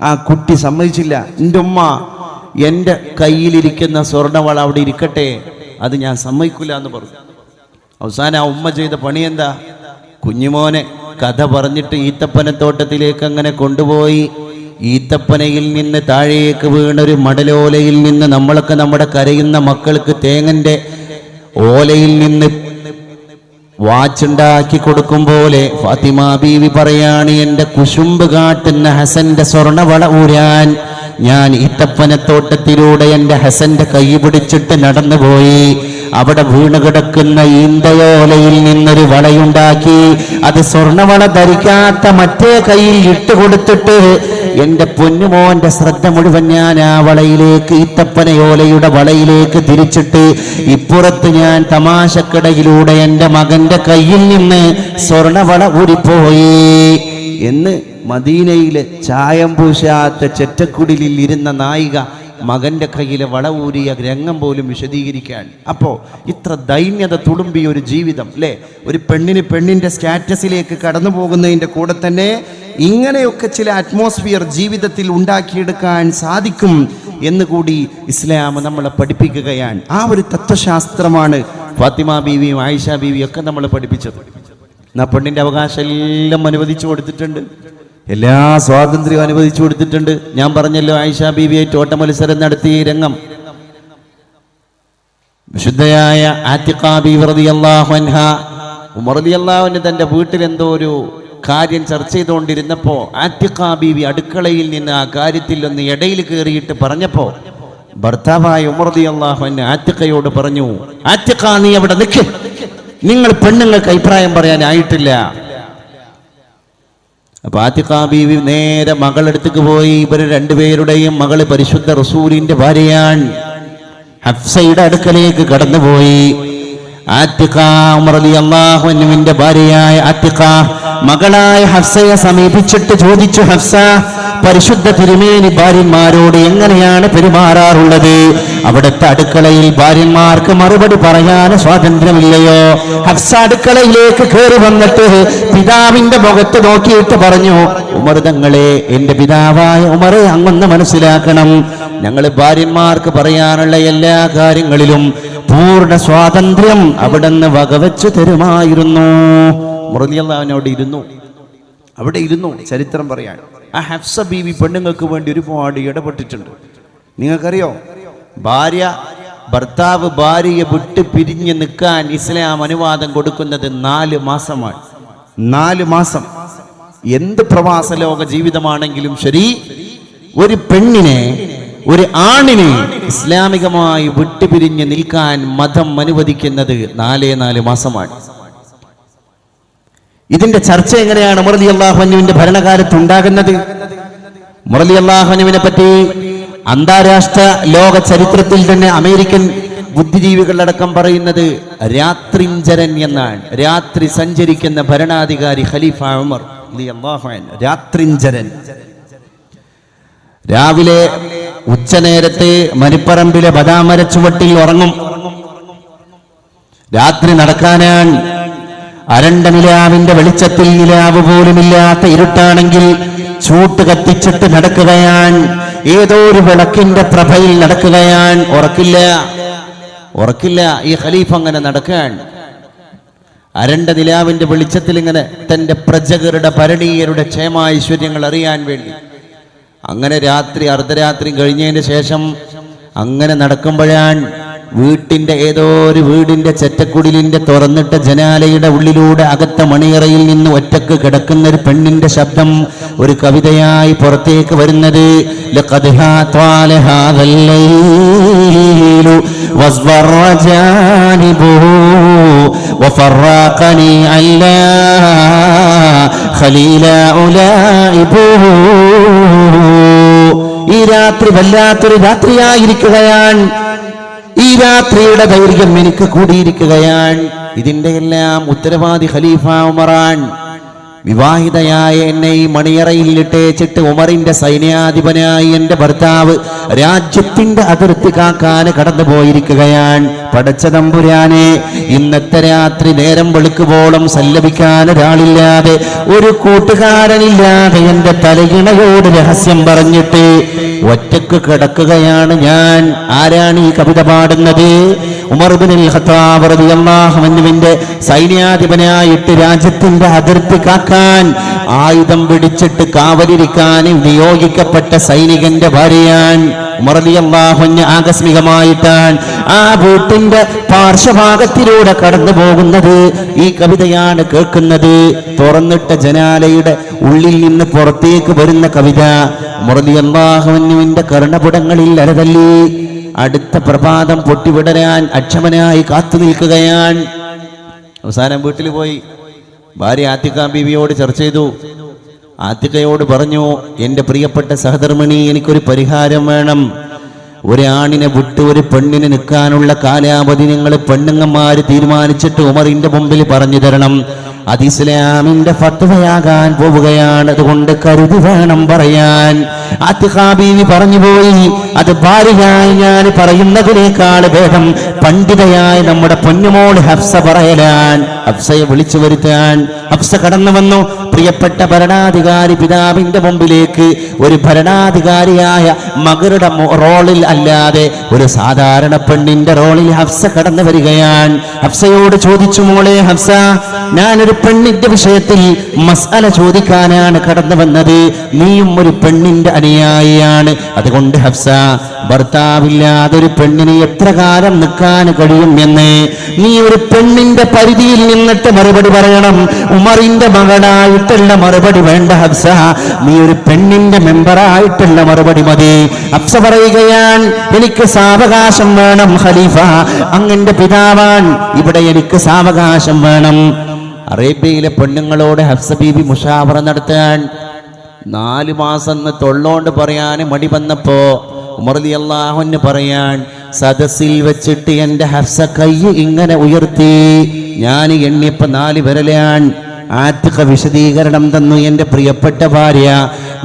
ആ കുട്ടി സമ്മതിച്ചില്ല. എൻ്റെ ഉമ്മ എൻ്റെ കയ്യിലിരിക്കുന്ന സ്വർണ്ണവള അവിടെ ഇരിക്കട്ടെ, അത് ഞാൻ സമ്മതിക്കില്ല എന്ന് പറഞ്ഞു. അവസാനം ആ ഉമ്മ ചെയ്ത പണി എന്താ? കുഞ്ഞുമോനെ കഥ പറഞ്ഞിട്ട് ഈത്തപ്പനത്തോട്ടത്തിലേക്ക് അങ്ങനെ കൊണ്ടുപോയി. ഈത്തപ്പനയിൽ നിന്ന് താഴേക്ക് വീണൊരു മടലോലയിൽ നിന്ന് നമ്മളൊക്കെ നമ്മുടെ കരയുന്ന മക്കൾക്ക് തേങ്ങന്റെ ഓലയിൽ നിന്ന് വാച്ചുണ്ടാക്കി കൊടുക്കും പോലെ ഫാത്തിമ ബീവി പറയാണ്, എൻ്റെ കുശുമ്പ് കാട്ടുന്ന ഹസന്റെ സ്വർണവള ഊരാൻ ഞാൻ ഈത്തപ്പനത്തോട്ടത്തിലൂടെ എൻ്റെ ഹസന്റെ കൈ പിടിച്ചിട്ട് നടന്നുപോയി. അവിടെ വീണ് കിടക്കുന്ന ഈന്തയോലയിൽ നിന്നൊരു വളയുണ്ടാക്കി അത് സ്വർണവള ധരിക്കാത്ത മറ്റേ കയ്യിൽ ഇട്ടുകൊടുത്തിട്ട് എൻ്റെ പൊന്നുമോന്റെ ശ്രദ്ധ മുഴുവൻ ഞാൻ ആ വളയിലേക്ക്, ഈത്തപ്പനയോലയുടെ വളയിലേക്ക് തിരിച്ചിട്ട് ഇപ്പുറത്ത് ഞാൻ തമാശക്കിടയിലൂടെ എൻ്റെ മകന്റെ കയ്യിൽ നിന്ന് സ്വർണവള ഊരിപ്പോയി എന്ന് മദീനയിലെ ചായം പൂശാത്ത ചെറ്റക്കുടിലിൽ ഇരുന്ന നായിക മകന്റെ കയ്യിലെ വള ഊരിയ രംഗം പോലും വിശദീകരിക്കാൻ. അപ്പോ ഇത്ര ദൈന്യത തുളുമ്പിയ ഒരു ജീവിതം അല്ലേ? ഒരു പെണ്ണിന് പെണ്ണിന്റെ സ്റ്റാറ്റസിലേക്ക് കടന്നു പോകുന്നതിൻ്റെ കൂടെ തന്നെ ഇങ്ങനെയൊക്കെ ചില അറ്റ്മോസ്ഫിയർ ജീവിതത്തിൽ ഉണ്ടാക്കിയെടുക്കാൻ സാധിക്കും എന്നുകൂടി ഇസ്ലാം നമ്മളെ പഠിപ്പിക്കുകയാണ്. ആ ഒരു തത്വശാസ്ത്രമാണ് ഫാത്തിമ ബീവിയും ആയിഷ ബീവിയും ഒക്കെ നമ്മളെ പഠിപ്പിച്ചത്. എന്നാ പെണ്ണിന്റെ അവകാശം എല്ലാം അനുവദിച്ചു കൊടുത്തിട്ടുണ്ട്, എല്ലാ സ്വാതന്ത്ര്യവും അനുവദിച്ചു കൊടുത്തിട്ടുണ്ട്. ഞാൻ പറഞ്ഞല്ലോ, ആയിഷ ബീവിയായിട്ട് ഓട്ട മത്സരം നടത്തിയ രംഗം. വിശുദ്ധയായ ആത്തിഖ ബീവി റളിയല്ലാഹു അൻഹാ, ഉമർ റളിയല്ലാഹു അൻഹു തന്റെ വീട്ടിൽ എന്തോ ഒരു കാര്യം ചർച്ച ചെയ്തുകൊണ്ടിരുന്നപ്പോ ആത്തിഖ ബീവി അടുക്കളയിൽ നിന്ന് ആ കാര്യത്തിൽ ഒന്ന് ഇടയിൽ കയറിയിട്ട് പറഞ്ഞപ്പോ ഭർത്താവായ ഉമർ റളിയല്ലാഹു അൻഹു ആത്തിഖയോട് പറഞ്ഞു, ആത്തിഖ നീ അവിടെ നിൽക്ക്, നിങ്ങൾ പെണ്ണുങ്ങൾക്ക് അഭിപ്രായം പറയാനായിട്ടില്ല. അപ്പൊ ആത്തിഖ ബീവി നേരെ മകളടുത്തേക്ക് പോയി. ഇവര് രണ്ടുപേരുടെയും മകള് പരിശുദ്ധ റസൂലിന്റെ ഭാര്യയാണ്. ഹഫ്സയുടെ അടുക്കലേക്ക് കടന്നുപോയി. ആത്തിഖ ഉമർ റളിയല്ലാഹു അൻഹുവിന്റെ ഭാര്യയായ ആത്തിഖ മകളായ ഹഫ്സയെ സമീപിച്ചിട്ട് ചോദിച്ചു, ഹഫ്സ, പരിശുദ്ധ തിരുമേനി ഭാര്യന്മാരോട് എങ്ങനെയാണ് പെരുമാറാറുള്ളത്? അവിടുത്തെ അടുക്കളയിൽ ഭാര്യന്മാർക്ക് മറുപടി പറയാൻ സ്വാതന്ത്ര്യമില്ലയോ? ഹഫ്സ അടുക്കളയിലേക്ക് കയറി വന്നിട്ട് പിതാവിന്റെ മുഖത്ത് നോക്കിയിട്ട് പറഞ്ഞു, ഉമർ തങ്ങളെ, എന്റെ പിതാവായ ഉമറെ, അങ്ങൊന്ന് മനസ്സിലാക്കണം, ഞങ്ങൾ ഭാര്യന്മാർക്ക് പറയാനുള്ള എല്ലാ കാര്യങ്ങളിലും പൂർണ്ണ സ്വാതന്ത്ര്യം അവിടുന്ന് വകവെച്ചു തരുമായിരുന്നു. മുറലിയല്ലാവിനോട് അവിടെ ഇരുന്നു ചരിത്രം പറയാൻ. ആ ഹഫ്സ ബീവി പെണ്ണുങ്ങൾക്ക് വേണ്ടി ഒരുപാട് ഇടപെട്ടിട്ടുണ്ട്. നിങ്ങൾക്കറിയോ, ഭർത്താവ് ഭാര്യയെ വിട്ട് പിരിഞ്ഞ് നിൽക്കാൻ ഇസ്ലാം അനുവാദം കൊടുക്കുന്നത് 4 മാസമാണ്. 4 മാസം. എന്ത് പ്രവാസ ലോക ജീവിതമാണെങ്കിലും ശരി, ഒരു പെണ്ണിനെ, ഒരു ആണിനെ ഇസ്ലാമികമായി വിട്ടുപിരിഞ്ഞ് നിൽക്കാൻ മതം അനുവദിക്കുന്നത് 4 മാസമാണ്. ഇതിന്റെ ചർച്ച എങ്ങനെയാണ് ഉമർ റളിയല്ലാഹു അൻഹുവിന്റെ ഭരണകാലത്ത് ഉണ്ടാകുന്നത്? ഉമർ റളിയല്ലാഹു അൻഹുവിനെ പറ്റി അന്താരാഷ്ട്ര ലോക ചരിത്രത്തിൽ തന്നെ അമേരിക്കൻ ബുദ്ധിജീവികളടക്കം പറയുന്നത് രാത്രിഞ്ചരൻ എന്നാണ്. രാത്രി സഞ്ചരിക്കുന്ന ഭരണാധികാരി ഖലീഫ ഉമർ റളിയല്ലാഹു അൻഹു, രാത്രിഞ്ചരൻ. രാവിലെ ഉച്ചനേരത്തെ മരിപ്പറമ്പിലെ ബദാമരച്ചുവട്ടിൽ ഉറങ്ങും. രാത്രി നടക്കാനാണ്. അരണ്ട നിലാവിന്റെ വെളിച്ചത്തിൽ, നിലാവ് പോലുമില്ലാത്ത ഇരുട്ടാണെങ്കിൽ ചൂട്ട് കത്തിച്ചിട്ട് നടക്കുകയാണ്. ഏതോ ഒരു വിളക്കിന്റെ പ്രഭയിൽ നടക്കുകയാണ്. ഉറക്കില്ല. ഈ ഖലീഫ അങ്ങനെ നടക്കാൻ. അരണ്ട നിലാവിന്റെ വെളിച്ചത്തിൽ ഇങ്ങനെ തന്റെ പ്രജകരുടെ ഭരണീയരുടെ ക്ഷേമൈശ്വര്യങ്ങൾ അറിയാൻ വേണ്ടി അങ്ങനെ രാത്രി അർദ്ധരാത്രി കഴിഞ്ഞതിന് ശേഷം അങ്ങനെ നടക്കുമ്പോഴാണ് വീട്ടിന്റെ ഏതോ ഒരു വീടിന്റെ ചെറ്റക്കുടിലിന്റെ തുറന്നിട്ട ജനാലയുടെ ഉള്ളിലൂടെ അകത്ത മണിയറയിൽ നിന്ന് ഒറ്റക്ക് കിടക്കുന്ന ഒരു പെണ്ണിന്റെ ശബ്ദം ഒരു കവിതയായി പുറത്തേക്ക് വരുന്നത്. ലഖദ് ഹാത്വാല ഹാദൽ ലൈലു വസ്വറ ജാനിബുഹു വഫറഖനി അല്ലാ ഖലീല ഉലൈബുഹു. ഈ രാത്രി വല്ലാത്തൊരു രാത്രിയായിരിക്കുകയാണ്. ഈ രാത്രിയുടെ ദൈർഘ്യം എനിക്ക് കൂടിയിരിക്കുകയാണ്. ഇതിന്റെ എല്ലാം ഉത്തരവാദി ഖലീഫ ഉമറാൻ. വിവാഹിതയായ എന്നെ ഈ മണിയറയിൽ ഇട്ടേച്ചിട്ട് ഉമറിന്റെ സൈന്യാധിപനായി എന്റെ ഭർത്താവ് രാജ്യത്തിന്റെ അതിർത്തി കാക്കാൻ കടന്നു പോയിരിക്കുകയാണ്. പടച്ച തമ്പുരാനെ, ഇന്നത്തെ രാത്രി നേരം വെളുക്കുവോളം സല്ലപിക്കാൻ ഒരാളില്ലാതെ, ഒരു കൂട്ടുകാരനില്ലാതെ എന്റെ തലയിണയോട് രഹസ്യം പറഞ്ഞിട്ട് ഒറ്റക്ക് കിടക്കുകയാണ് ഞാൻ. ആരാണ് ഈ കവിത പാടുന്നത്? ഉമർ ഇബ്നുൽ ഖത്താബ് റളിയല്ലാഹു അൻഹുവിന്റെ സൈന്യാധിപനായിട്ട് രാജ്യത്തിന്റെ അതിർത്തി കാക്കാൻ, ആയുധം പിടിച്ചിട്ട് കാവലിരിക്കാൻ നിയോഗിക്കപ്പെട്ട സൈനികന്റെ ഭാര്യയാണ്. ഉമർ റളിയല്ലാഹു അൻഹു ആകസ്മികമായിട്ടാണ് ആ വീട്ടിന്റെ പാർശ്വഭാഗത്തിലൂടെ കടന്നു പോകുന്നത്. ഈ കവിതയാണ് കേൾക്കുന്നത്. തുറന്നിട്ട ജനാലയുടെ ഉള്ളിൽ നിന്ന് പുറത്തേക്ക് വരുന്ന കവിത. ഉമർ റളിയല്ലാഹു അൻഹുവിന്റെ കർണപുടങ്ങളിൽ അലതല്ലി. അടുത്ത പ്രഭാതം പൊട്ടിവിടരാൻ അക്ഷമനായി കാത്തു നിൽക്കുകയാണ്. അവസാനം വീട്ടിൽ പോയി ഭാര്യ ആത്തിക ബീവിയോട് ചർച്ച ചെയ്തു. ആത്തികയോട് പറഞ്ഞു, എൻ്റെ പ്രിയപ്പെട്ട സഹധർമ്മിണി, എനിക്കൊരു പരിഹാരം വേണം. ഒരാണിനെ വിട്ട് ഒരു പെണ്ണിന് നിൽക്കാനുള്ള കാലാവധി നിങ്ങൾ പെണ്ണുങ്ങന്മാര് തീരുമാനിച്ചിട്ട് ഉമറിന്റെ മുമ്പിൽ പറഞ്ഞു തരണം. അത് ഇസ്ലാമിന്റെ ഫത്വയാകാൻ പോവുകയാണ്. അതുകൊണ്ട് കരുതി വേണം പറയാൻ. ആത്തിഖ ബീവി പറഞ്ഞുപോയി, അത് ഭാര്യയായി ഞാൻ പറയുന്നതിനേക്കാൾ ഭേദം പണ്ഡിതയായ നമ്മുടെ പൊന്നുമോൾ ഹഫ്സ പറയലാൻ. ഹഫ്സയെ വിളിച്ചു വരുത്താൻ ഹഫ്സ കടന്നു വന്നു. പ്രിയപ്പെട്ട ഭരണാധികാരി പിതാവിന്റെ മുമ്പിലേക്ക് ഒരു ഭരണാധികാരിയായ മകളുടെ റോളിൽ അല്ലാതെ ഒരു സാധാരണ പെണ്ണിന്റെ റോളിൽ ഹഫ്സ കടന്നു വരികയാണ്. ഹഫ്സയോട് ചോദിച്ചു, മോളെ ഹഫ്സ, ഞാനൊരു പെണ്ണിന്റെ വിഷയത്തിൽ മസ്അല ചോദിക്കാനാണ് കടന്നു വന്നത്. നീയും ഒരു പെണ്ണിന്റെ അനുയായിയാണ്. അതുകൊണ്ട് ഹഫ്സ, ഭർത്താവില്ലാതെ ഒരു പെണ്ണിന് എത്ര കാലം നിൽക്കാൻ കഴിയും എന്ന് നീ ഒരു പെണ്ണിന്റെ പരിധിയിൽ നിന്നിട്ട് മറുപടി പറയണം. ഉമറിന്റെ മകളായിട്ടുള്ള മറുപടി വേണ്ട ഹഫ്സ, നീ ഒരു പെണ്ണിന്റെ മെമ്പറായിട്ടുള്ള മറുപടി മതി. ഹഫ്സ പറയുകയാണ്, എനിക്ക് സാവകാശം വേണം ഖലീഫ, അങ്ങന്റെ പിതാവാൻ, ഇവിടെ എനിക്ക് സാവകാശം വേണം. അറേബ്യയിലെ പെണ്ണുങ്ങളോട് ഹഫ്സ ബീബി മുഷാവറ നടത്താൻ 4 മാസം തൊള്ളോണ്ട് പറയാൻ മടി വന്നപ്പോ ഉമർ റളിയല്ലാഹു അൻഹു പറയാൻ, സദസ്സിൽ വെച്ചിട്ട് എൻ്റെ ഹഫ്സ കൈ ഇങ്ങനെ ഉയർത്തി. ഞാൻ എണ്ണിയപ്പോ 4 വിരലാണ്. ആത്തിഖ വിശദീകരണം തന്നു, എൻ്റെ പ്രിയപ്പെട്ട ഭാര്യ,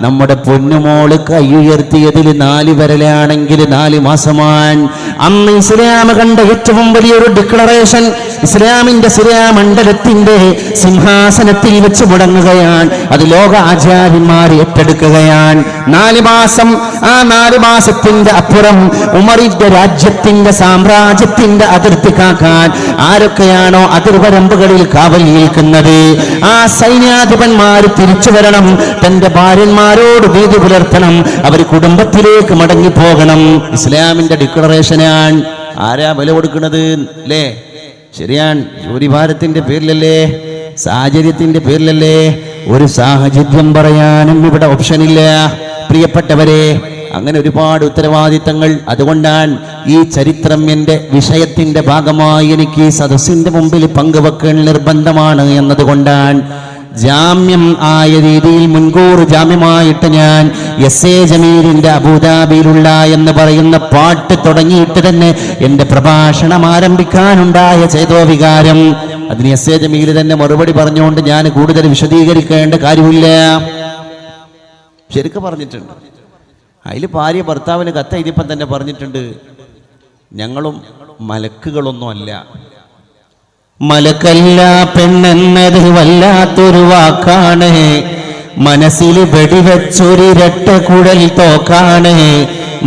നമ്മുടെ പൊന്നുമോള് കൈയുയർത്തിയതിൽ 4 വിരലാണെങ്കിൽ 4 മാസമാണ്. അന്ന് ഇസ്ലാം കണ്ട ഏറ്റവും വലിയൊരു ഡിക്ലറേഷൻ ഇസ്ലാമിന്റെ സിരാമണ്ഡലത്തിന്റെ സിംഹാസനത്തിൽ വെച്ച് മുടങ്ങുകയാണ്. അത് ലോക ആചാര്യന്മാർ ഏറ്റെടുക്കുകയാണ്. 4 മാസം. ആ 4 മാസത്തിന്റെ അപ്പുറം ഉമറിന്റെ രാജ്യത്തിന്റെ സാമ്രാജ്യത്തിന്റെ അതിർത്തി കാക്കാൻ ആരൊക്കെയാണോ അതിർവരമ്പുകളിൽ കാവൽ നിൽക്കുന്നത്, ആ സൈന്യാധിപന്മാർ തിരിച്ചു വരണം. തന്റെ ഭാര്യന്മാരോട് നീതി പുലർത്തണം. അവർ കുടുംബത്തിലേക്ക് മടങ്ങിപ്പോകണം. ഇസ്ലാമിന്റെ ഡിക്ലറേഷനാണ്. ആരാ വില കൊടുക്കുന്നത് അല്ലേ? ശരിയാണ്. ജോലിഭാരത്തിന്റെ പേരിലല്ലേ, സാഹചര്യത്തിന്റെ പേരിലല്ലേ? ഒരു സാഹചര്യം പറയാനും ഇവിടെ ഓപ്ഷനില്ല. പ്രിയപ്പെട്ടവരെ, അങ്ങനെ ഒരുപാട് ഉത്തരവാദിത്തങ്ങൾ. അതുകൊണ്ടാണ് ഈ ചരിത്രം എൻ്റെ വിഷയത്തിന്റെ ഭാഗമായി എനിക്ക് ഈ സദസ്സിന്റെ മുമ്പിൽ പങ്കുവെക്കൽ നിർബന്ധമാണ് എന്നതുകൊണ്ടാണ്. ജാമ്യം ആയ രീതിയിൽ മുൻകൂർ ജാമ്യമായിട്ട് ഞാൻ എസ് എ ജമീലിന്റെ അബുദാബിയിലുള്ള എന്ന് പറയുന്ന പാട്ട് തുടങ്ങിയിട്ട് തന്നെ എൻ്റെ പ്രഭാഷണം ആരംഭിക്കാനുണ്ടായ ചേതോവികാരം, അതിന് എസ് എ ജമീൽ തന്നെ മറുപടി പറഞ്ഞുകൊണ്ട് ഞാൻ കൂടുതൽ വിശദീകരിക്കേണ്ട കാര്യമില്ല. ശരിക്കും പറഞ്ഞിട്ടുണ്ട്. അതിൽ ഭാര്യ ഭർത്താവിന് കത്തെഴുതിയപ്പം തന്നെ പറഞ്ഞിട്ടുണ്ട്, ഞങ്ങളും മലക്കുകളൊന്നും അല്ല. മലക്കല്ല പെണ്ണെന്നത് വല്ലാത്തൊരു വാക്കാണ്, മനസ്സിൽ വെടിവെച്ചൊരിരട്ട കുഴൽ തോക്കാണ്,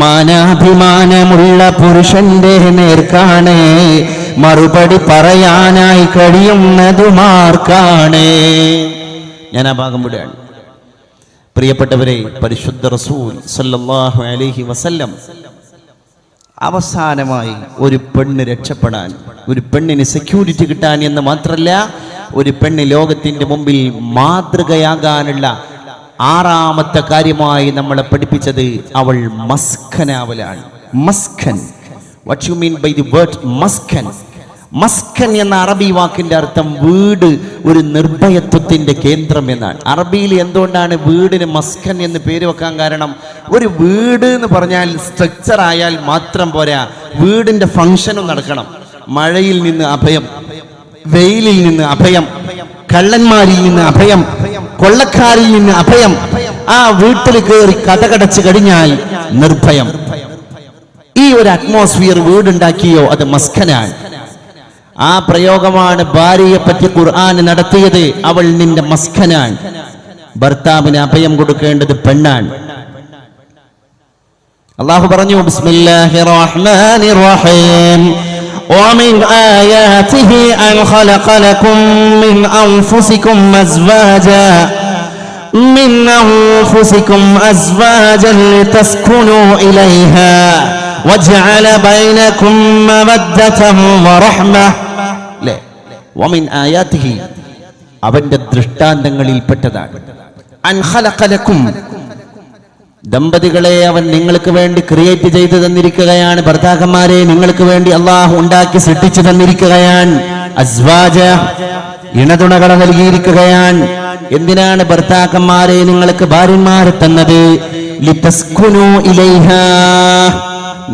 മാനാഭിമാനമുള്ള പുരുഷന്റെ നേർക്കാണ്, മറുപടി പറയാനായി കഴിയുന്നതുമാർക്കാണ്. ഞാൻ ആ ഭാഗം വിടുകയാണ്. പ്രിയപ്പെട്ടവരെ, പരിശുദ്ധ റസൂൽ സല്ലല്ലാഹു അലൈഹി വസല്ലം അവസാനമായി ഒരു പെണ്ണ് രക്ഷപ്പെടാൻ, ഒരു പെണ്ണിന് സെക്യൂരിറ്റി കിട്ടാൻ എന്ന് മാത്രമല്ല, ഒരു പെണ്ണ് ലോകത്തിന്റെ മുമ്പിൽ മാതൃകയാകാനുള്ള ആറാമത്തെ കാര്യമായി നമ്മളെ പഠിപ്പിച്ചത് അവൾ മസ്കനാവലാണ്. മസ്കൻ, what you mean by the word മസ്കൻ? മസ്കൻ എന്ന അറബി വാക്കിന്റെ അർത്ഥം വീട്, ഒരു നിർഭയത്വത്തിന്റെ കേന്ദ്രം എന്നാണ്. അറബിയിൽ എന്തുകൊണ്ടാണ് വീടിന് മസ്കൻ എന്ന് പേര് വെക്കാൻ കാരണം? ഒരു വീട് എന്ന് പറഞ്ഞാൽ സ്ട്രക്ചർ ആയാൽ മാത്രം പോരാ, വീടിന്റെ ഫംഗ്ഷനും നടക്കണം. മഴയിൽ നിന്ന് അഭയം, വെയിലിൽ നിന്ന് അഭയം, കള്ളന്മാരിൽ നിന്ന് അഭയം, കൊള്ളക്കാരിൽ നിന്ന് അഭയം. ആ വീട്ടിൽ കയറി കഥകടച്ചു കഴിഞ്ഞാൽ നിർഭയം. ഈ ഒരു അറ്റ്മോസ്ഫിയർ വീടുണ്ടാക്കിയോ അത് മസ്കനാണ്. ആ പ്രയോഗമാണ് ഭാര്യയെ പറ്റി ഖുർആൻ നടത്തിയത്. അവൾ നിന്റെ മസ്കനാണ്. ഭർത്താവിന് അഭയം കൊടുക്കേണ്ടത് പെണ്ണാണ്. അല്ലാഹു പറഞ്ഞു, ബിസ്മില്ലാഹിർ റഹ്മാനിർ റഹീം, ومن آياته أن خلق لكم من أنفسكم أزواجا لتسكنوا إليها وجعل بينكم مودة ورحمة. ومن آياته അവന്റെ ദൃഷ്ടാന്തങ്ങളിൽപ്പെട്ടതാണ്. അൻ ഖലഖ ലക്കും, ദമ്പതികളെ അവൻ നിങ്ങൾക്ക് വേണ്ടി ക്രിയേറ്റ് ചെയ്തു തന്നിരിക്കുകയാണ്. ഭർത്താക്കന്മാരെ നിങ്ങൾക്ക് വേണ്ടി അള്ളാഹു ഉണ്ടാക്കി സൃഷ്ടിച്ചു തന്നിരിക്കുകയാണ്. അസ്വാജ, ഇണതുണകളെ നൽകിയിരിക്കുകയാണ്. എന്തിനാണ് ഭർത്താക്കന്മാരെ നിങ്ങൾക്ക് ഭാര്യന്മാരെ തന്നത്? ലിതസ്കുനു ഇലൈഹാ,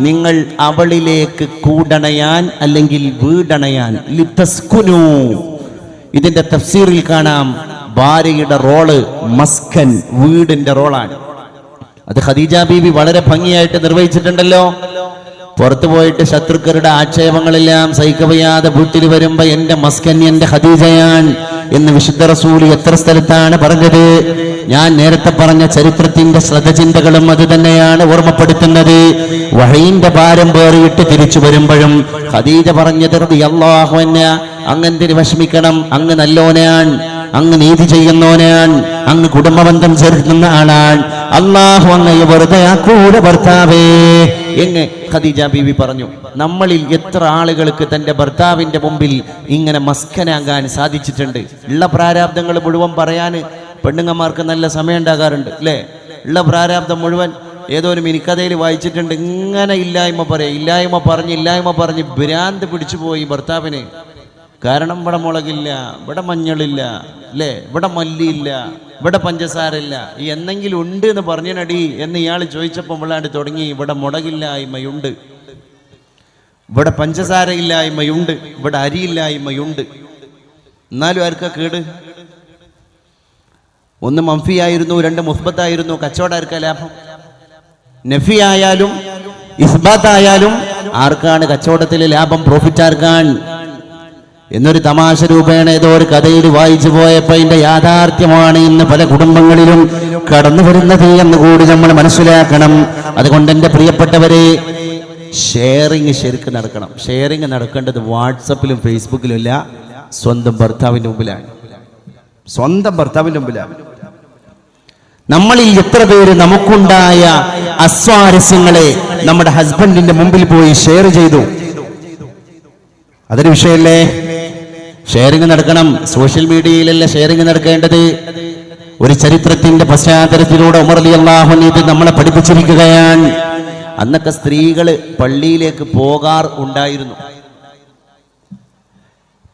നിങ്ങൾ അവളിലേക്ക് കൂടണയാൻ അല്ലെങ്കിൽ വീടണയാൻ. ലിതസ്കുനു, ഇതിന്റെ തഫ്സീറിൽ കാണാം ഭാര്യയുടെ റോള് മസ്കൻ, വീടിന്റെ റോളാണ്. അത് ഖദീജ ബീവി വളരെ ഭംഗിയായിട്ട് നിർവഹിച്ചിട്ടുണ്ടല്ലോ. പുറത്തു പോയിട്ട് ശത്രുക്കളുടെ ആക്ഷേപങ്ങളെല്ലാം സഹിക്കവയ്യാതെ വീട്ടിൽ വരുമ്പോ എന്റെ മസ്കൻ എന്റെ ഖദീജയാണ് എന്ന് വിശുദ്ധ റസൂൽ എത്ര സ്ഥലത്താണ് പറഞ്ഞത്. ഞാൻ നേരത്തെ പറഞ്ഞ ചരിത്രത്തിന്റെ ശ്രദ്ധചിന്തകളും അത് തന്നെയാണ് ഓർമ്മപ്പെടുത്തുന്നത്. വഹയിന്റെ ഭാരം പേറിയിട്ട് തിരിച്ചു വരുമ്പോഴും ഖദീജ പറഞ്ഞത് റളിയല്ലാഹു അൻഹാ, അങ്ങെന്തിന് വിഷമിക്കണം, അങ്ങ് നല്ലോനാണ്, അങ്ങ് നീതി ചെയ്യുന്നവനാണ്, അങ്ങ് കുടുംബബന്ധം ചേർക്കുന്ന ആളാണ്, അള്ളാഹു അങ്ങയെ വെറുതെ ആക്കൂടെ ഭർത്താവേ എന്ന് ഖദീജ ബീവി പറഞ്ഞു. നമ്മളിൽ എത്ര ആളുകൾക്ക് തന്റെ ഭർത്താവിന്റെ മുമ്പിൽ ഇങ്ങനെ മസ്കനാകാൻ സാധിച്ചിട്ടുണ്ട്? ഉള്ള പ്രാരാബ്ദങ്ങൾ മുഴുവൻ പറയാൻ പെണ്ണുങ്ങന്മാർക്ക് നല്ല സമയം ഉണ്ടാകാറുണ്ട് അല്ലേ? ഉള്ള പ്രാരാബ്ദം മുഴുവൻ ഏതോ ഒരു മിനിക്കഥയിൽ വായിച്ചിട്ടുണ്ട്. ഇങ്ങനെ ഇല്ലായ്മ പറഞ്ഞ് ഭ്രാന്ത് പിടിച്ചു പോയി ഭർത്താവിന്. കാരണം ഇവിടെ മുളകില്ല, ഇവിടെ മഞ്ഞളില്ല അല്ലേ, ഇവിടെ മല്ലിയില്ല, ഇവിടെ പഞ്ചസാരയില്ല, എന്നെങ്കിലും ഉണ്ട് എന്ന് പറഞ്ഞനടി എന്ന് ഇയാൾ ചോദിച്ചപ്പോൾ നമ്മളാണ്ട് തുടങ്ങി. ഇവിടെ മുളകില്ലായ്മയുണ്ട്, ഇവിടെ പഞ്ചസാര ഇല്ലായ്മയുണ്ട്, ഇവിടെ അരിയില്ലായ്മയുണ്ട്. എന്നാലും ആർക്കാ കേട്? ഒന്ന് മംഫിയായിരുന്നു, രണ്ട് മുസ്ബത്തായിരുന്നു. കച്ചവടം ആർക്കാ ലാഭം? നഫി ആയാലും ഇസ്ബാത്തായാലും ആർക്കാണ് കച്ചവടത്തിലെ ലാഭം? പ്രോഫിറ്റ് ആർക്കാണ് എന്നൊരു തമാശ രൂപേണ ഏതോ ഒരു കഥയിൽ വായിച്ചു പോയപ്പോ അതിന്റെ യാഥാർത്ഥ്യമാണ് ഇന്ന് പല കുടുംബങ്ങളിലും കടന്നു വരുന്നത് എന്ന് കൂടി നമ്മൾ മനസ്സിലാക്കണം. അതുകൊണ്ട് എൻ്റെ പ്രിയപ്പെട്ടവരെ, ഷെയറിങ് ശരിക്കും നടക്കണം. ഷെയറിങ് നടക്കേണ്ടത് വാട്സപ്പിലും ഫേസ്ബുക്കിലും അല്ല, സ്വന്തം ഭർത്താവിന്റെ മുമ്പിലാണ്. സ്വന്തം ഭർത്താവിന്റെ മുമ്പിലാണ്. നമ്മളിൽ എത്ര പേര് നമുക്കുണ്ടായ അസ്വാരസ്യങ്ങളെ നമ്മുടെ ഹസ്ബൻഡിന്റെ മുമ്പിൽ പോയി ഷെയർ ചെയ്തു? അതൊരു വിഷയമല്ലേ? ഷെയറിങ് നടക്കണം. സോഷ്യൽ മീഡിയയിലല്ല ഷെയറിങ് നടക്കേണ്ടത്. ഒരു ചരിത്രത്തിന്റെ പശ്ചാത്തലത്തിലൂടെ ഉമർ റളിയല്ലാഹു അൻഹു ഇത് നമ്മളെ പഠിപ്പിച്ചിരിക്കുകയാണ്. അന്നൊക്കെ സ്ത്രീകൾ പള്ളിയിലേക്ക് ഉണ്ടായിരുന്നു.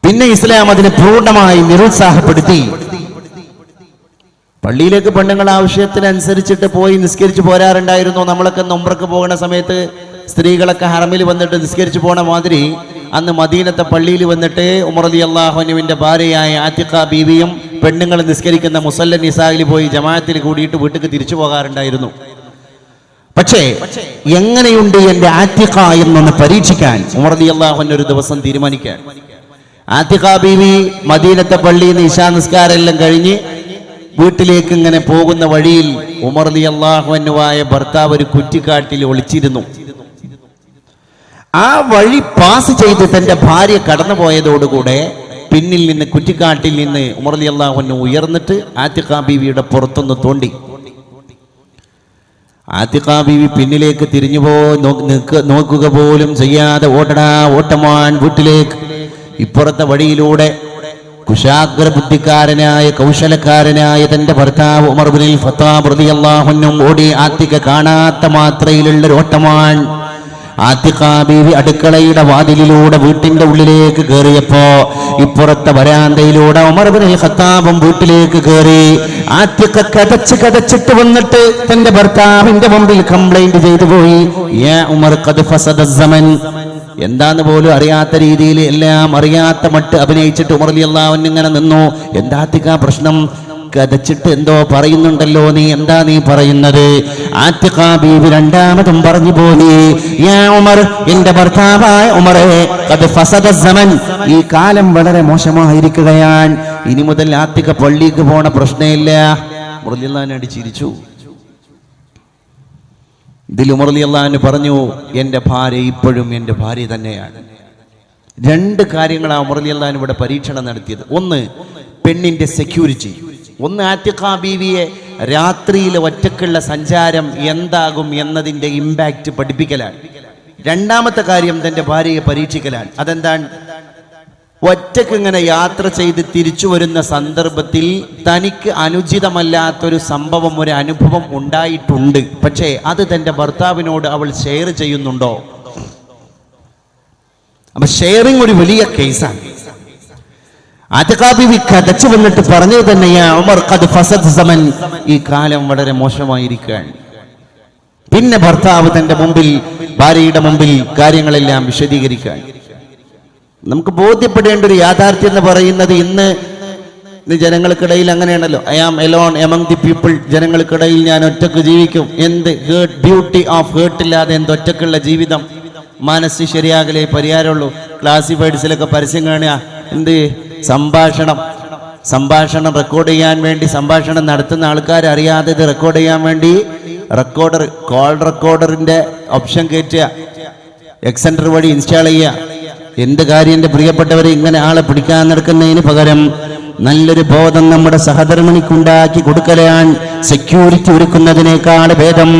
പിന്നെ ഇസ്ലാം അതിനെ പൂർണ്ണമായി നിരുത്സാഹപ്പെടുത്തി. പള്ളിയിലേക്ക് പെണ്ണുങ്ങൾ ആവശ്യത്തിനനുസരിച്ചിട്ട് പോയി നിസ്കരിച്ചു പോരാറുണ്ടായിരുന്നു. നമ്മളൊക്കെ ഉംറക്ക് പോകുന്ന സമയത്ത് സ്ത്രീകളൊക്കെ ഹറമിൽ വന്നിട്ട് നിസ്കരിച്ചു പോണ മാതിരി അന്ന് മദീനത്തെ പള്ളിയിൽ വന്നിട്ട് ഉമർ റളിയല്ലാഹു അൻഹുവിന്റെ ഭാര്യയായ ആതിഖ ബീവിയും പെണ്ണുങ്ങൾ നിസ്കരിക്കുന്ന മുസല്ല നിസായിൽ പോയി ജമാഅത്തിൽ കൂടിയിട്ട് വീട്ടിലേക്ക് തിരിച്ചു പോകാറുണ്ടായിരുന്നു. പക്ഷേ എങ്ങനെയുണ്ട് എന്റെ ആതിഖ എന്നൊന്ന് പരീക്ഷിക്കാൻ ഉമർ റളിയല്ലാഹു അൻഹു ഒരു ദിവസം തീരുമാനിക്കാൻ. ആതിഖ ബീവി മദീനത്തെ പള്ളിയിൽ നിന്ന് ഇശാ നിസ്കാരം എല്ലാം കഴിഞ്ഞ് വീട്ടിലേക്ക് ഇങ്ങനെ പോകുന്ന വഴിയിൽ ഉമർ റളിയല്ലാഹു അൻഹുവായ ഭർത്താവ് ഒരു കുറ്റിക്കാട്ടിൽ ഒളിച്ചിരുന്നു. ആ വഴി പാസ് ചെയ്ത് തന്റെ ഭാര്യ കടന്നു പോയതോടുകൂടെ പിന്നിൽ നിന്ന് കുറ്റിക്കാട്ടിൽ നിന്ന് ഉമർ റളിയല്ലാഹു അൻഹു ഉയർന്നിട്ട് ആതിഖ ബീവിയുടെ പുറത്തൊന്ന് തോണ്ടി. ആതിഖ ബീവി പിന്നിലേക്ക് തിരിഞ്ഞുപോ നോക്കുക പോലും ചെയ്യാതെ ഓടടാ ഓട്ടമാൻ വീട്ടിലേക്ക്. ഇപ്പുറത്തെ വഴിയിലൂടെ കുശാഗ്ര ബുദ്ധിക്കാരനായ കൗശലക്കാരനായ തന്റെ ഭർത്താവ് ഉമർ ഇബ്നുൽ ഖത്താബ് റളിയല്ലാഹു അൻഹു ഓടി ആതിഖ കാണാത്ത മാത്രയിലുള്ള ഒരു ഓട്ടമാൻ. ആതിഖ ബീവി അടുക്കളയുടെ വാതിലിലൂടെ വീട്ടിന്റെ ഉള്ളിലേക്ക് കയറിയപ്പോ ഇപ്പുറത്തെ വരാന്തയിലൂടെ ഉമർ ഇബ്നുൽ ഖത്താബും വീട്ടിലേക്ക് കയറി. ആതിഖ കതച്ചിട്ട് വന്നിട്ട് തന്റെ ഭർത്താവിന്റെ മുമ്പിൽ കംപ്ലൈന്റ് ചെയ്തു പോയി. യാ ഉമർ ഖദ് ഫസദ സമൻ. എന്താന്ന് പോലും അറിയാത്ത രീതിയിൽ എല്ലാം അറിയാത്ത മട്ട് അഭിനയിച്ചിട്ട് ഉമർ റളിയല്ലാഹു അൻഹു ഇങ്ങനെ നിന്നു. എന്താ ആതിഖ പ്രശ്നം? കതച്ചിട്ട് എന്തോ പറയുന്നുണ്ടല്ലോ, എന്താ നീ പറയുന്നത്? ആതിഖ ബീവി രണ്ടാമതും പറഞ്ഞു പോയി, യാ ഉമർ, എന്റെ ഭർത്താവായ ഉമറേ, ഖദ് ഫസദ സമൻ, ഈ കാലം വളരെ മോശമായിരിക്കുകയാണ്. ഇനി മുതൽ ആതിഖ പള്ളിക്ക് പോണ പ്രശ്നമില്ല. ഉമർ റളിയല്ലാഹു അൻഹു ചിരിച്ചു. ഇതിൽ ഉമർ റളിയല്ലാഹു അൻഹു പറഞ്ഞു, എന്റെ ഭാര്യ ഇപ്പോഴും എന്റെ ഭാര്യ തന്നെയാണ്. രണ്ട് കാര്യങ്ങളാണ് ഉമർ റളിയല്ലാഹു അൻഹു ഇവിടെ പരീക്ഷണം നടത്തിയത്. ഒന്ന്, പെണ്ണിന്റെ സെക്യൂരിറ്റി. ഒന്ന്, ആതിഖ ബീവിയെ രാത്രിയിലെ ഒറ്റക്കുള്ള സഞ്ചാരം എന്താകും എന്നതിന്റെ ഇമ്പാക്റ്റ് പഠിപ്പിക്കലാണ്. രണ്ടാമത്തെ കാര്യം തന്റെ ഭാര്യയെ പരീക്ഷിക്കലാണ്. അതെന്താണ്? ഒറ്റക്ക് ഇങ്ങനെ യാത്ര ചെയ്ത് തിരിച്ചു വരുന്ന സന്ദർഭത്തിൽ തനിക്ക് അനുചിതമല്ലാത്തൊരു സംഭവം, ഒരു അനുഭവം ഉണ്ടായിട്ടുണ്ട്. പക്ഷേ അത് തന്റെ ഭർത്താവിനോട് അവൾ ഷെയർ ചെയ്യുന്നുണ്ടോ? അപ്പൊ ഷെയറിംഗ് ഒരു വലിയ കേസാണ്. ആതിഖ ബീവി കതച്ചു വന്നിട്ട് പറഞ്ഞത് തന്നെയാ, ഉമർ ഖദ് ഫസദ സമൻ, ഈ കാലം വളരെ മോശമായിരിക്കുകയാണ്. പിന്നെ ഭർത്താവ് തന്റെ മുമ്പിൽ, ഭാര്യയുടെ മുമ്പിൽ കാര്യങ്ങളെല്ലാം വിശദീകരിക്കാൻ. നമുക്ക് ബോധ്യപ്പെടേണ്ട ഒരു യാഥാർത്ഥ്യം എന്ന് പറയുന്നത്, ഇന്ന് ജനങ്ങൾക്കിടയിൽ അങ്ങനെയാണല്ലോ, I am alone among the people, ജനങ്ങൾക്കിടയിൽ ഞാൻ ഒറ്റക്ക് ജീവിക്കും. എന്ത് ബ്യൂട്ടി ഓഫ് ഹേർട്ടില്ലാതെ എന്ത് ഒറ്റക്കുള്ള ജീവിതം, മനസ്സ് ശരിയാകലേ പരിഹാരമുള്ളൂ. ക്ലാസിഫൈഡ്സിലൊക്കെ പരസ്യം കാണുക, എന്ത് സംഭാഷണം റെക്കോർഡ് ചെയ്യാൻ വേണ്ടി, സംഭാഷണം നടത്തുന്ന ആൾക്കാർ അറിയാതെ ഇത് റെക്കോർഡ് ചെയ്യാൻ വേണ്ടി കോൾ റെക്കോർഡറിന്റെ ഓപ്ഷൻ കയറ്റുക, എക്സെൻഡർ വഴി ഇൻസ്റ്റാൾ ചെയ്യുക. എന്ത് കാര്യം എൻ്റെ പ്രിയപ്പെട്ടവരെ, ഇങ്ങനെ ആളെ പിടിക്കാൻ നടക്കുന്നതിന് പകരം നല്ലൊരു ബോധം നമ്മുടെ സഹധർമ്മിണിക്കുണ്ടാക്കി കൊടുക്കലാണ് സെക്യൂരിറ്റി ഒരുക്കുന്നതിനേക്കാൾ ഭേദം.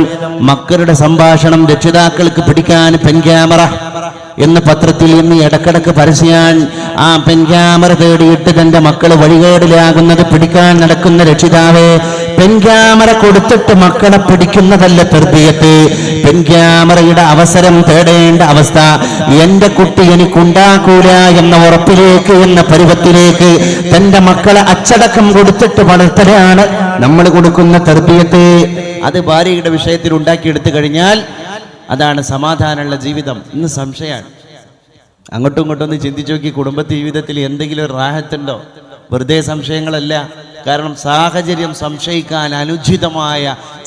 മക്കളുടെ സംഭാഷണം രക്ഷിതാക്കൾക്ക് പിടിക്കാൻ പെൻ ക്യാമറ എന്ന് പത്രത്തിൽ ഇന്ന് ഇടക്കിടക്ക് പരസ്യാൻ. ആ പെൻ ക്യാമറ തേടിയിട്ട് തന്റെ മക്കള് വഴികേടിലാകുന്നത് പിടിക്കാൻ നടക്കുന്ന രക്ഷിതാവേ, പെൻ ക്യാമറ കൊടുത്തിട്ട് മക്കളെ പിടിക്കുന്നതല്ല തർബിയത്ത്. പെൻ ക്യാമറയുടെ അവസരം തേടേണ്ട അവസ്ഥ എന്റെ കുട്ടി എനിക്കുണ്ടാക്കൂല എന്ന ഉറപ്പിലേക്ക്, എന്ന പരുവത്തിലേക്ക് തന്റെ മക്കളെ അച്ചടക്കം കൊടുത്തിട്ട് വളർത്തലാണ് നമ്മൾ കൊടുക്കുന്ന തർബിയത്ത്. അത് ഭാര്യയുടെ വിഷയത്തിൽ ഉണ്ടാക്കിയെടുത്തു കഴിഞ്ഞാൽ അതാണ് സമാധാനമുള്ള ജീവിതം. ഇന്ന് സംശയമാണ്. അങ്ങോട്ടും ഇങ്ങോട്ടും ഒന്ന് ചിന്തിച്ചു നോക്കി, കുടുംബ ജീവിതത്തിൽ എന്തെങ്കിലും ഒരു റാഹത്തുണ്ടോ? വെറുതെ സംശയങ്ങളല്ല. കാരണം സാഹചര്യം സംശയിക്കാൻ അനുചിതമായ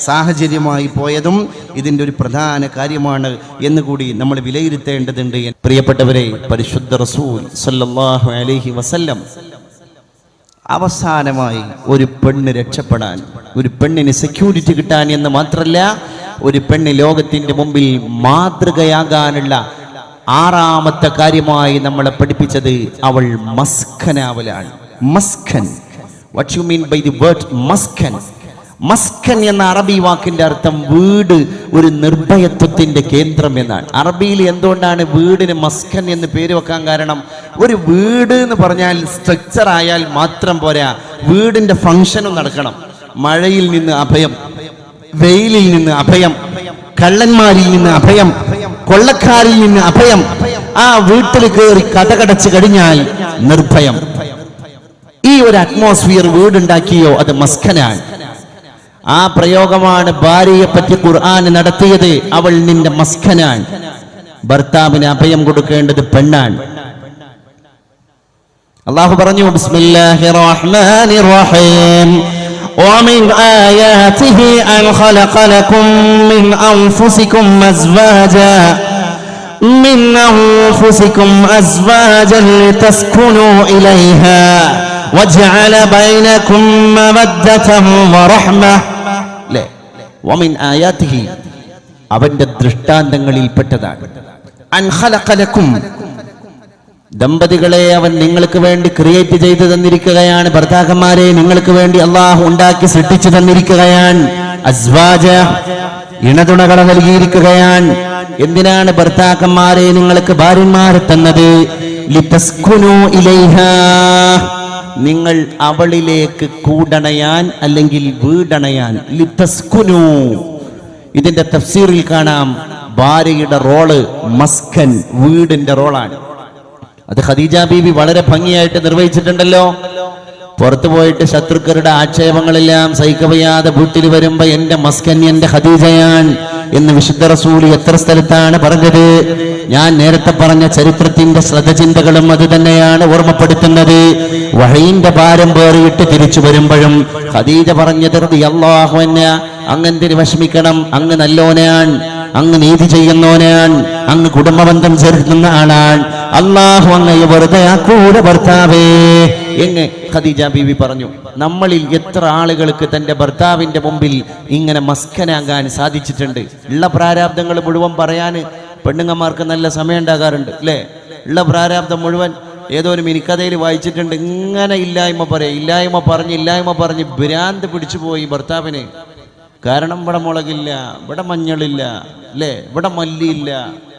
സാഹചര്യമായി പോയതും ഇതിൻ്റെ ഒരു പ്രധാന കാര്യമാണ് എന്നുകൂടി നമ്മൾ വിലയിരുത്തേണ്ടതുണ്ട്. പ്രിയപ്പെട്ടവരെ, പരിശുദ്ധ റസൂൽ സല്ലല്ലാഹു അലൈഹി വസല്ലം അവസാനമായി ഒരു പെണ്ണ് രക്ഷപ്പെടാൻ, ഒരു പെണ്ണിന് സെക്യൂരിറ്റി കിട്ടാൻ എന്ന് മാത്രമല്ല, ഒരു പെണ്ണ് ലോകത്തിന്റെ മുമ്പിൽ മാതൃകയാകാനുള്ള ആറാമത്തെ കാര്യമായി നമ്മളെ പഠിപ്പിച്ചത് അവൾ മസ്കനാവലാണ്. മസ്കൻ, what you mean by the word മസ്കൻ? മസ്കൻ എന്ന അറബി വാക്കിന്റെ അർത്ഥം വീട്, ഒരു നിർഭയത്വത്തിന്റെ കേന്ദ്രം എന്നാണ്. അറബിയിൽ എന്തുകൊണ്ടാണ് വീടിന് മസ്കൻ എന്ന് പേര് വെക്കാൻ കാരണം? ഒരു വീട് എന്ന് പറഞ്ഞാൽ സ്ട്രക്ചർ ആയാൽ മാത്രം പോരാ, വീടിന്റെ ഫംഗ്ഷനും നടക്കണം. മഴയിൽ നിന്ന് അഭയം, വെയിലിൽ നിന്ന് അഭയം, കള്ളന്മാരിൽ നിന്ന് അഭയം, കൊള്ളക്കാരിൽ നിന്ന് അഭയം. ആ വീട്ടിൽ കയറി കഥകടച്ചു കഴിഞ്ഞാൽ നിർഭയം. ഈ ഒരു അറ്റ്മോസ്ഫിയർ വീടുണ്ടാക്കിയോ, അത് മസ്കനാണ്. ആ പ്രയോഗമാണ് ഭാര്യയെ പറ്റി ഖുർആൻ നടത്തിയത്. അവൾ നിന്റെ മസ്കനാണ്. ഭർത്താവിന് അഭയം കൊടുക്കേണ്ടത് പെണ്ണാണ്. അല്ലാഹു പറഞ്ഞു, ബിസ്മില്ലാഹിർ റഹ്മാനിർ റഹീം, ومن آياته أن خلق لكم من أنفسكم أزواجا لتسكنوا إليها وجعل بينكم مودة ورحمة. ومن آياته, അവന്റെ ദൃഷ്ടാന്തങ്ങളിൽ പെട്ടതാണ്. അൻ ഖലഖ ലക്കും, ദമ്പതികളെ അവൻ നിങ്ങൾക്ക് വേണ്ടി ക്രിയേറ്റ് ചെയ്തു തന്നിരിക്കുകയാണ്. ഭർത്താക്കന്മാരെ നിങ്ങൾക്ക് വേണ്ടി അള്ളാഹു ഉണ്ടാക്കി സൃഷ്ടിച്ചു തന്നിരിക്കുകയാണ്. അസ്വാജ, ഇണതുണകളെ നൽകിയിരിക്കുകയാണ്. എന്തിനാണ് ഭർത്താക്കന്മാരെ നിങ്ങൾക്ക് ഭാര്യന്മാരെ തന്നത്? ലിതസ്കുനു ഇലൈഹാ, നിങ്ങൾ അവളിലേക്ക് കൂടണയാൻ അല്ലെങ്കിൽ വീടണയാൻ. ലിതസ്കുനു, ഇതിന്റെ തഫ്സീറിൽ കാണാം ഭാര്യയുടെ റോള് മസ്കൻ, വീടിന്റെ റോളാണ്. അത് ഖദീജ ബീവി വളരെ ഭംഗിയായിട്ട് നിർവഹിച്ചിട്ടുണ്ടല്ലോ. പുറത്തു പോയിട്ട് ശത്രുക്കളുടെ ആക്ഷേപങ്ങളെല്ലാം സഹിക്കവയ്യാതെ വീട്ടിൽ വരുമ്പോ എന്റെ മസ്കൻ എന്റെ ഖദീജയാണ് എന്ന് വിശുദ്ധ റസൂൽ എത്ര സ്ഥലത്താണ് പറഞ്ഞത്. ഞാൻ നേരത്തെ പറഞ്ഞ ചരിത്രത്തിന്റെ ശ്രദ്ധചിന്തകളും അത് തന്നെയാണ് ഓർമ്മപ്പെടുത്തുന്നത്. വഹയിന്റെ ഭാരം പേറിയിട്ട് തിരിച്ചു വരുമ്പോഴും ഖദീജ പറഞ്ഞത് റളിയല്ലാഹു അൻഹാ, അങ്ങെന്തിന് വിഷമിക്കണം, അങ്ങ് നല്ലോനാണ്, അങ്ങ് നീതി ചെയ്യുന്നവനാണ്, അങ്ങ് കുടുംബബന്ധം ചേർക്കുന്ന ആളാണ്, അള്ളാഹു അങ്ങയെ വെറുതെ ആക്കൂടെ ഭർത്താവേ എന്ന് ഖദീജ ബീവി പറഞ്ഞു. നമ്മളിൽ എത്ര ആളുകൾക്ക് തന്റെ ഭർത്താവിന്റെ മുമ്പിൽ ഇങ്ങനെ മസ്കനാകാൻ സാധിച്ചിട്ടുണ്ട്? ഉള്ള പ്രാരാബ്ദങ്ങൾ മുഴുവൻ പറയാൻ പെണ്ണുങ്ങന്മാർക്ക് നല്ല സമയം ഉണ്ടാകാറുണ്ട് അല്ലേ? ഉള്ള പ്രാരാബ്ദം മുഴുവൻ ഏതോ ഒരു മിനിക്കഥയിൽ വായിച്ചിട്ടുണ്ട്. ഇങ്ങനെ ഇല്ലായ്മ പറഞ്ഞ് ഭ്രാന്ത് പിടിച്ചു പോയി ഭർത്താവിന്. കാരണം ഇവിടെ മുളകില്ല, ഇവിടെ മഞ്ഞളില്ല അല്ലേ, ഇവിടെ മല്ലിയില്ല,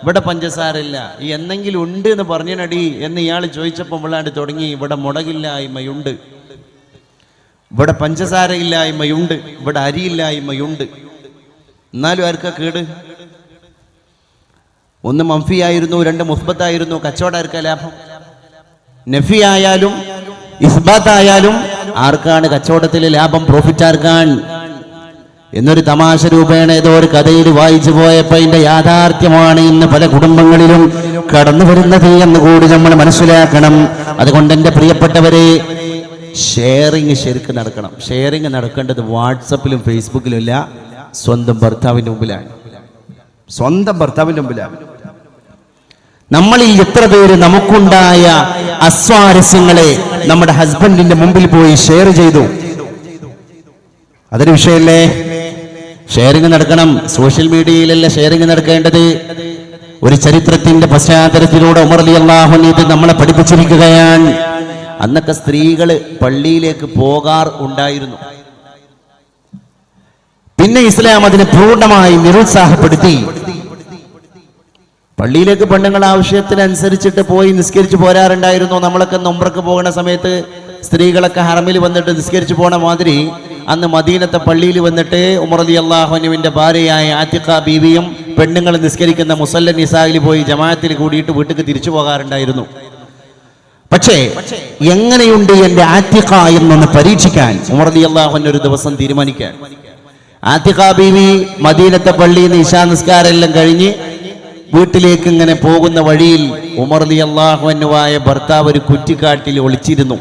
ഇവിടെ പഞ്ചസാരയില്ല, എന്നെങ്കിലും ഉണ്ട് എന്ന് പറഞ്ഞനടി എന്ന് ഇയാൾ ചോദിച്ചപ്പോൾ ഇവളാണ്ട് തുടങ്ങി, ഇവിടെ മുളകില്ലായ്മയുണ്ട്, ഇവിടെ പഞ്ചസാര ഇല്ലായ്മയുണ്ട്, ഇവിടെ അരിയില്ലായ്മയുണ്ട്. എന്നാലും ആർക്കാ കേട്? ഒന്ന് മംഫിയായിരുന്നു, രണ്ട് മുസ്ബത്തായിരുന്നു. കച്ചവടം ആർക്കാ ലാഭം? നഫി ആയാലും ഇസ്ബാത്തായാലും ആർക്കാണ് കച്ചവടത്തിലെ ലാഭം? പ്രോഫിറ്റ് ആർക്കാണ് എന്നൊരു തമാശ രൂപേണ ഏതോ ഒരു കഥയിൽ വായിച്ചു പോയപ്പോ അതിന്റെ യാഥാർത്ഥ്യമാണ് ഇന്ന് പല കുടുംബങ്ങളിലും കടന്നു വരുന്നത് എന്ന് കൂടി നമ്മൾ മനസ്സിലാക്കണം. അതുകൊണ്ട് എൻ്റെ പ്രിയപ്പെട്ടവരെ, ഷെയറിങ് ശരിക്കും നടക്കണം. ഷെയറിങ് നടക്കേണ്ടത് വാട്സപ്പിലും ഫേസ്ബുക്കിലും അല്ല, സ്വന്തം ഭർത്താവിന്റെ മുമ്പിലാണ്. സ്വന്തം ഭർത്താവിന്റെ മുമ്പിലാണ്. നമ്മളിൽ എത്ര പേര് നമുക്കുണ്ടായ അസ്വാരസ്യങ്ങളെ നമ്മുടെ ഹസ്ബൻഡിന്റെ മുമ്പിൽ പോയി ഷെയർ ചെയ്തു? അതൊരു വിഷയമല്ലേ? ഷെയറിങ് നടക്കണം. സോഷ്യൽ മീഡിയയിലല്ല ഷെയറിങ് നടക്കേണ്ടത്. ഒരു ചരിത്രത്തിന്റെ പശ്ചാത്തലത്തിലൂടെ ഉമർ റളിയല്ലാഹു അൻഹു ഇത് നമ്മളെ പഠിപ്പിച്ചിരിക്കുകയാണ്. അന്നൊക്കെ സ്ത്രീകൾ പള്ളിയിലേക്ക് ഉണ്ടായിരുന്നു. പിന്നെ ഇസ്ലാം അതിനെ പൂർണ്ണമായി നിരുത്സാഹപ്പെടുത്തി. പള്ളിയിലേക്ക് പെണ്ണുങ്ങൾ ആവശ്യത്തിനനുസരിച്ചിട്ട് പോയി നിസ്കരിച്ചു പോരാറുണ്ടായിരുന്നു. നമ്മളൊക്കെ ഉംറക്ക് പോകുന്ന സമയത്ത് സ്ത്രീകളൊക്കെ ഹറമിൽ വന്നിട്ട് നിസ്കരിച്ചു പോണ മാതിരി അന്ന് മദീനത്തെ പള്ളിയിൽ വന്നിട്ട് ഉമർ റളിയല്ലാഹു അൻഹുവിന്റെ ഭാര്യയായ ആതിഖ ബീവിയും പെണ്ണുങ്ങൾ നിസ്കരിക്കുന്ന മുസല്ല നിസായിൽ പോയി ജമാഅത്തിൽ കൂടിയിട്ട് വീട്ടിലേക്ക് തിരിച്ചു പോകാറുണ്ടായിരുന്നു. പക്ഷേ എങ്ങനെയുണ്ട് എന്റെ ആതിഖ എന്നൊന്ന് പരീക്ഷിക്കാൻ ഉമർ റളിയല്ലാഹു അൻഹു ഒരു ദിവസം തീരുമാനിക്കാൻ. ആതിഖ ബീവി മദീനത്തെ പള്ളിയിൽ നിന്ന് ഇശാ നിസ്കാരം എല്ലാം കഴിഞ്ഞ് വീട്ടിലേക്ക് ഇങ്ങനെ പോകുന്ന വഴിയിൽ ഉമർ റളിയല്ലാഹു അൻഹുവായ ഭർത്താവ് ഒരു കുറ്റിക്കാട്ടിൽ ഒളിച്ചിരുന്നു.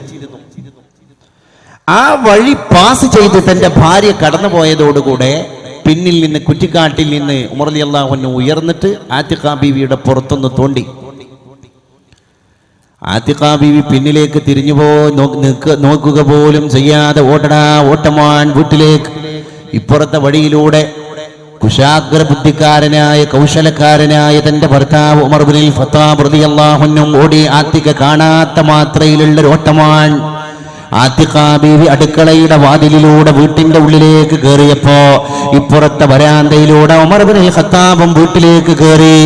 ആ വഴി പാസ് ചെയ്ത് തന്റെ ഭാര്യ കടന്നു പോയതോടുകൂടെ പിന്നിൽ നിന്ന് കുറ്റിക്കാട്ടിൽ നിന്ന് ഉമർ റളിയല്ലാഹു അൻഹു ഉയർന്നിട്ട് ആതിഖ ബീവിയുടെ പുറത്തൊന്ന് തോണ്ടി. ആതിഖ ബീവി പിന്നിലേക്ക് തിരിഞ്ഞു നോക്കുക പോലും ചെയ്യാതെ ഓട്ടമാൻ വീട്ടിലേക്ക്. ഇപ്പുറത്തെ വഴിയിലൂടെ കുശാഗ്ര ബുദ്ധിക്കാരനായ കൗശലക്കാരനായ തന്റെ ഭർത്താവ് ഉമർ ഇബ്നുൽ ഖത്താബ് റളിയല്ലാഹു അൻഹു ഓടി ആതിഖ കാണാത്ത മാത്രയിലുള്ള ഒരു ഓട്ടമാൻ. ആതിഖ ബീവി അടുക്കളയുടെ വാതിലിലൂടെ വീട്ടിന്റെ ഉള്ളിലേക്ക് കയറിയപ്പോ ഇപ്പുറത്തെ വരാന്തയിലൂടെ ഉമർ ഇബ്നുൽ ഖത്താബും വീട്ടിലേക്ക് കയറി.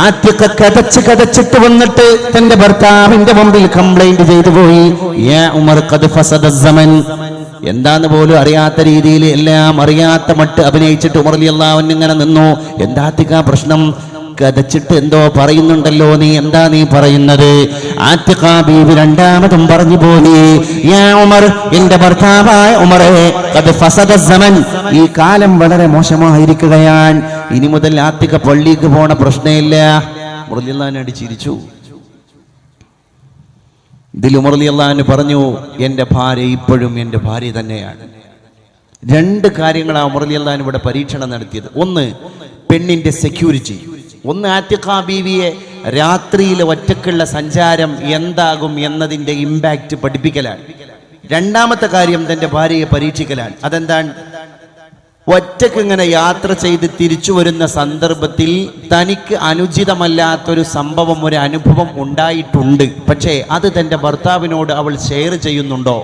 ആതിഖ കതച്ചിട്ട് വന്നിട്ട് തന്റെ ഭർത്താവിന്റെ മുമ്പിൽ കംപ്ലൈന്റ് ചെയ്തു പോയി. യാ ഉമർ ഖദ് ഫസദ സമൻ. എന്താന്ന് പോലും അറിയാത്ത രീതിയിൽ എല്ലാം അറിയാത്ത മട്ട് അഭിനയിച്ചിട്ട് ഉമർ റളിയല്ലാഹു അൻഹു ഇങ്ങനെ നിന്നു. എന്താ ആതിഖ പ്രശ്നം? കതച്ചിട്ട് എന്തോ പറയുന്നുണ്ടല്ലോ, എന്താ നീ പറയുന്നത്? ആതിഖ ബീവി രണ്ടാമതും പറഞ്ഞു പോയി, യാ ഉമർ, എന്റെ ഭർത്താവായ ഉമറേ, ഖദ് ഫസദ സമൻ, ഈ കാലം വളരെ മോശമായിരിക്കുകയാണ്. ഇനി മുതൽ ആതിഖ പള്ളിക്ക് പോണ പ്രശ്നമില്ല. ഉമർ റളിയല്ലാഹു അൻഹു ചിരിച്ചു. ഇതിൽ ഉമർ റളിയല്ലാഹു അൻഹു പറഞ്ഞു, എന്റെ ഭാര്യ ഇപ്പോഴും എന്റെ ഭാര്യ തന്നെയാണ്. രണ്ട് കാര്യങ്ങളാണ് ഉമർ റളിയല്ലാഹു അൻഹു ഇവിടെ പരീക്ഷണം നടത്തിയത്. ഒന്ന്, പെണ്ണിന്റെ സെക്യൂരിറ്റി. ഒന്ന്, ആതിഖ ബീവിയെ രാത്രിയിലെ ഒറ്റക്കുള്ള സഞ്ചാരം എന്താകും എന്നതിന്റെ ഇമ്പാക്റ്റ് പഠിപ്പിക്കലാണ്. രണ്ടാമത്തെ കാര്യം തന്റെ ഭാര്യയെ പരീക്ഷിക്കലാണ്. അതെന്താണ്? ഒറ്റക്ക് ഇങ്ങനെ യാത്ര ചെയ്ത് തിരിച്ചു വരുന്ന സന്ദർഭത്തിൽ തനിക്ക് അനുചിതമല്ലാത്തൊരു സംഭവം, ഒരു അനുഭവം ഉണ്ടായിട്ടുണ്ട്. പക്ഷേ അത് തന്റെ ഭർത്താവിനോട് അവൾ ഷെയർ ചെയ്യുന്നുണ്ടോ?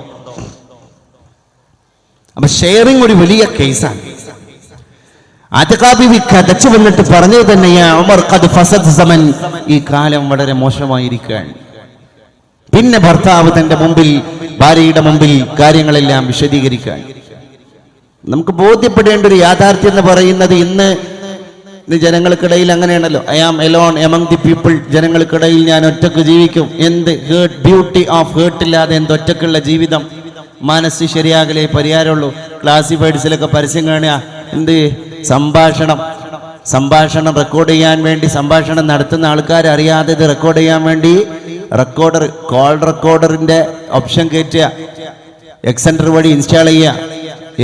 അപ്പൊ ഷെയറിംഗ് ഒരു വലിയ കേസാണ്. അതികാബിവി കതച്ചു വന്നിട്ട് പറഞ്ഞത് തന്നെയാ ഉമർ ഖദ് ഫസദ് സമൻ, ഈ കാലം വളരെ മോശമായിരിക്കാൻ. പിന്നെ ഭർത്താവ് തന്റെ മുമ്പിൽ, ഭാര്യയുടെ മുമ്പിൽ കാര്യങ്ങളെല്ലാം വിശദീകരിക്കാൻ. നമുക്ക് ബോധ്യപ്പെടേണ്ട ഒരു യാഥാർത്ഥ്യം എന്ന് പറയുന്നത് ഇന്ന് ജനങ്ങൾക്കിടയിൽ അങ്ങനെയാണല്ലോ. I am alone among the people, ജനങ്ങൾക്കിടയിൽ ഞാൻ ഒറ്റക്ക് ജീവിക്കും. എന്ത് ഹേർട്ട്, ബ്യൂട്ടി ഓഫ് ഹേർട്ട് ഇല്ലാതെ എന്ത് ഒറ്റക്കുള്ള ജീവിതം. മനസ്സ് ശരിയാകലേ പരിഹാരമുള്ളൂ. ക്ലാസിഫൈഡ്സിലൊക്കെ പരസ്യം കാണുക, എന്ത് സംഭാഷണം റെക്കോർഡ് ചെയ്യാൻ വേണ്ടി, സംഭാഷണം നടത്തുന്ന ആൾക്കാർ അറിയാതെ ഇത് റെക്കോർഡ് ചെയ്യാൻ വേണ്ടി റെക്കോർഡർ, കോൾ റെക്കോർഡറിന്റെ ഓപ്ഷൻ കയറ്റുക, എക്സെൻറ്റർ വഴി ഇൻസ്റ്റാൾ ചെയ്യുക.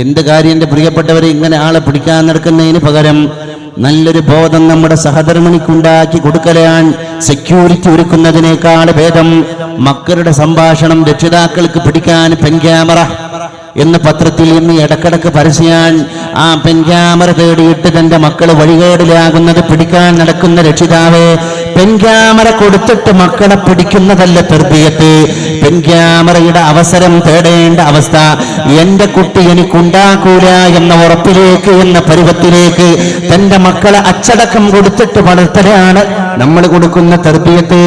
എന്ത് കാര്യം എൻ്റെ പ്രിയപ്പെട്ടവരെ, ഇങ്ങനെ ആളെ പിടിക്കാൻ നടക്കുന്നതിന് പകരം നല്ലൊരു ബോധം നമ്മുടെ സഹധർമ്മിണിക്കുണ്ടാക്കി കൊടുക്കലാണ് സെക്യൂരിറ്റി ഒരുക്കുന്നതിനേക്കാൾ ഭേദം. മക്കളുടെ സംഭാഷണം രക്ഷിതാക്കൾക്ക് പിടിക്കാൻ പെൻ ക്യാമറ എന്ന് പത്രത്തിൽ ഇന്ന് ഇടക്കിടക്ക് പരസ്യാൻ, ആ പെൻ ക്യാമറ തേടിയിട്ട് തന്റെ മക്കൾ വഴികേടിലാകുന്നത് പിടിക്കാൻ നടക്കുന്ന രക്ഷിതാവേ, പെൻ ക്യാമറ കൊടുത്തിട്ട് മക്കളെ പിടിക്കുന്നതല്ല തർബിയത്ത്. പെൻ ക്യാമറയുടെ അവസരം തേടേണ്ട അവസ്ഥ എന്റെ കുട്ടി എനിക്കുണ്ടാക്കൂല എന്ന ഉറപ്പിലേക്ക്, എന്ന പരുവത്തിലേക്ക് തന്റെ മക്കളെ അച്ചടക്കം കൊടുത്തിട്ട് വളർത്തലാണ് നമ്മൾ കൊടുക്കുന്ന തർബിയത്ത്.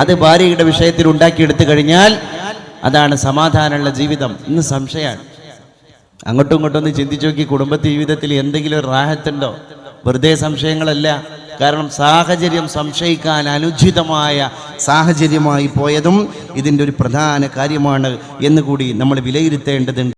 അത് ഭാര്യയുടെ വിഷയത്തിൽ ഉണ്ടാക്കിയെടുത്തു കഴിഞ്ഞാൽ അതാണ് സമാധാനമുള്ള ജീവിതം. ഇന്ന് സംശയമാണ്. അങ്ങോട്ടും ഇങ്ങോട്ടും ഒന്ന് ചിന്തിച്ചു നോക്കി, കുടുംബ ജീവിതത്തിൽ എന്തെങ്കിലും ഒരു റാഹത്തുണ്ടോ? വെറുതെ സംശയങ്ങളല്ല. കാരണം സാഹചര്യം സംശയിക്കാൻ അനുചിതമായ സാഹചര്യമായി പോയതും ഇതിൻ്റെ ഒരു പ്രധാന കാര്യമാണ് എന്നുകൂടി നമ്മൾ വിലയിരുത്തേണ്ടതുണ്ട്.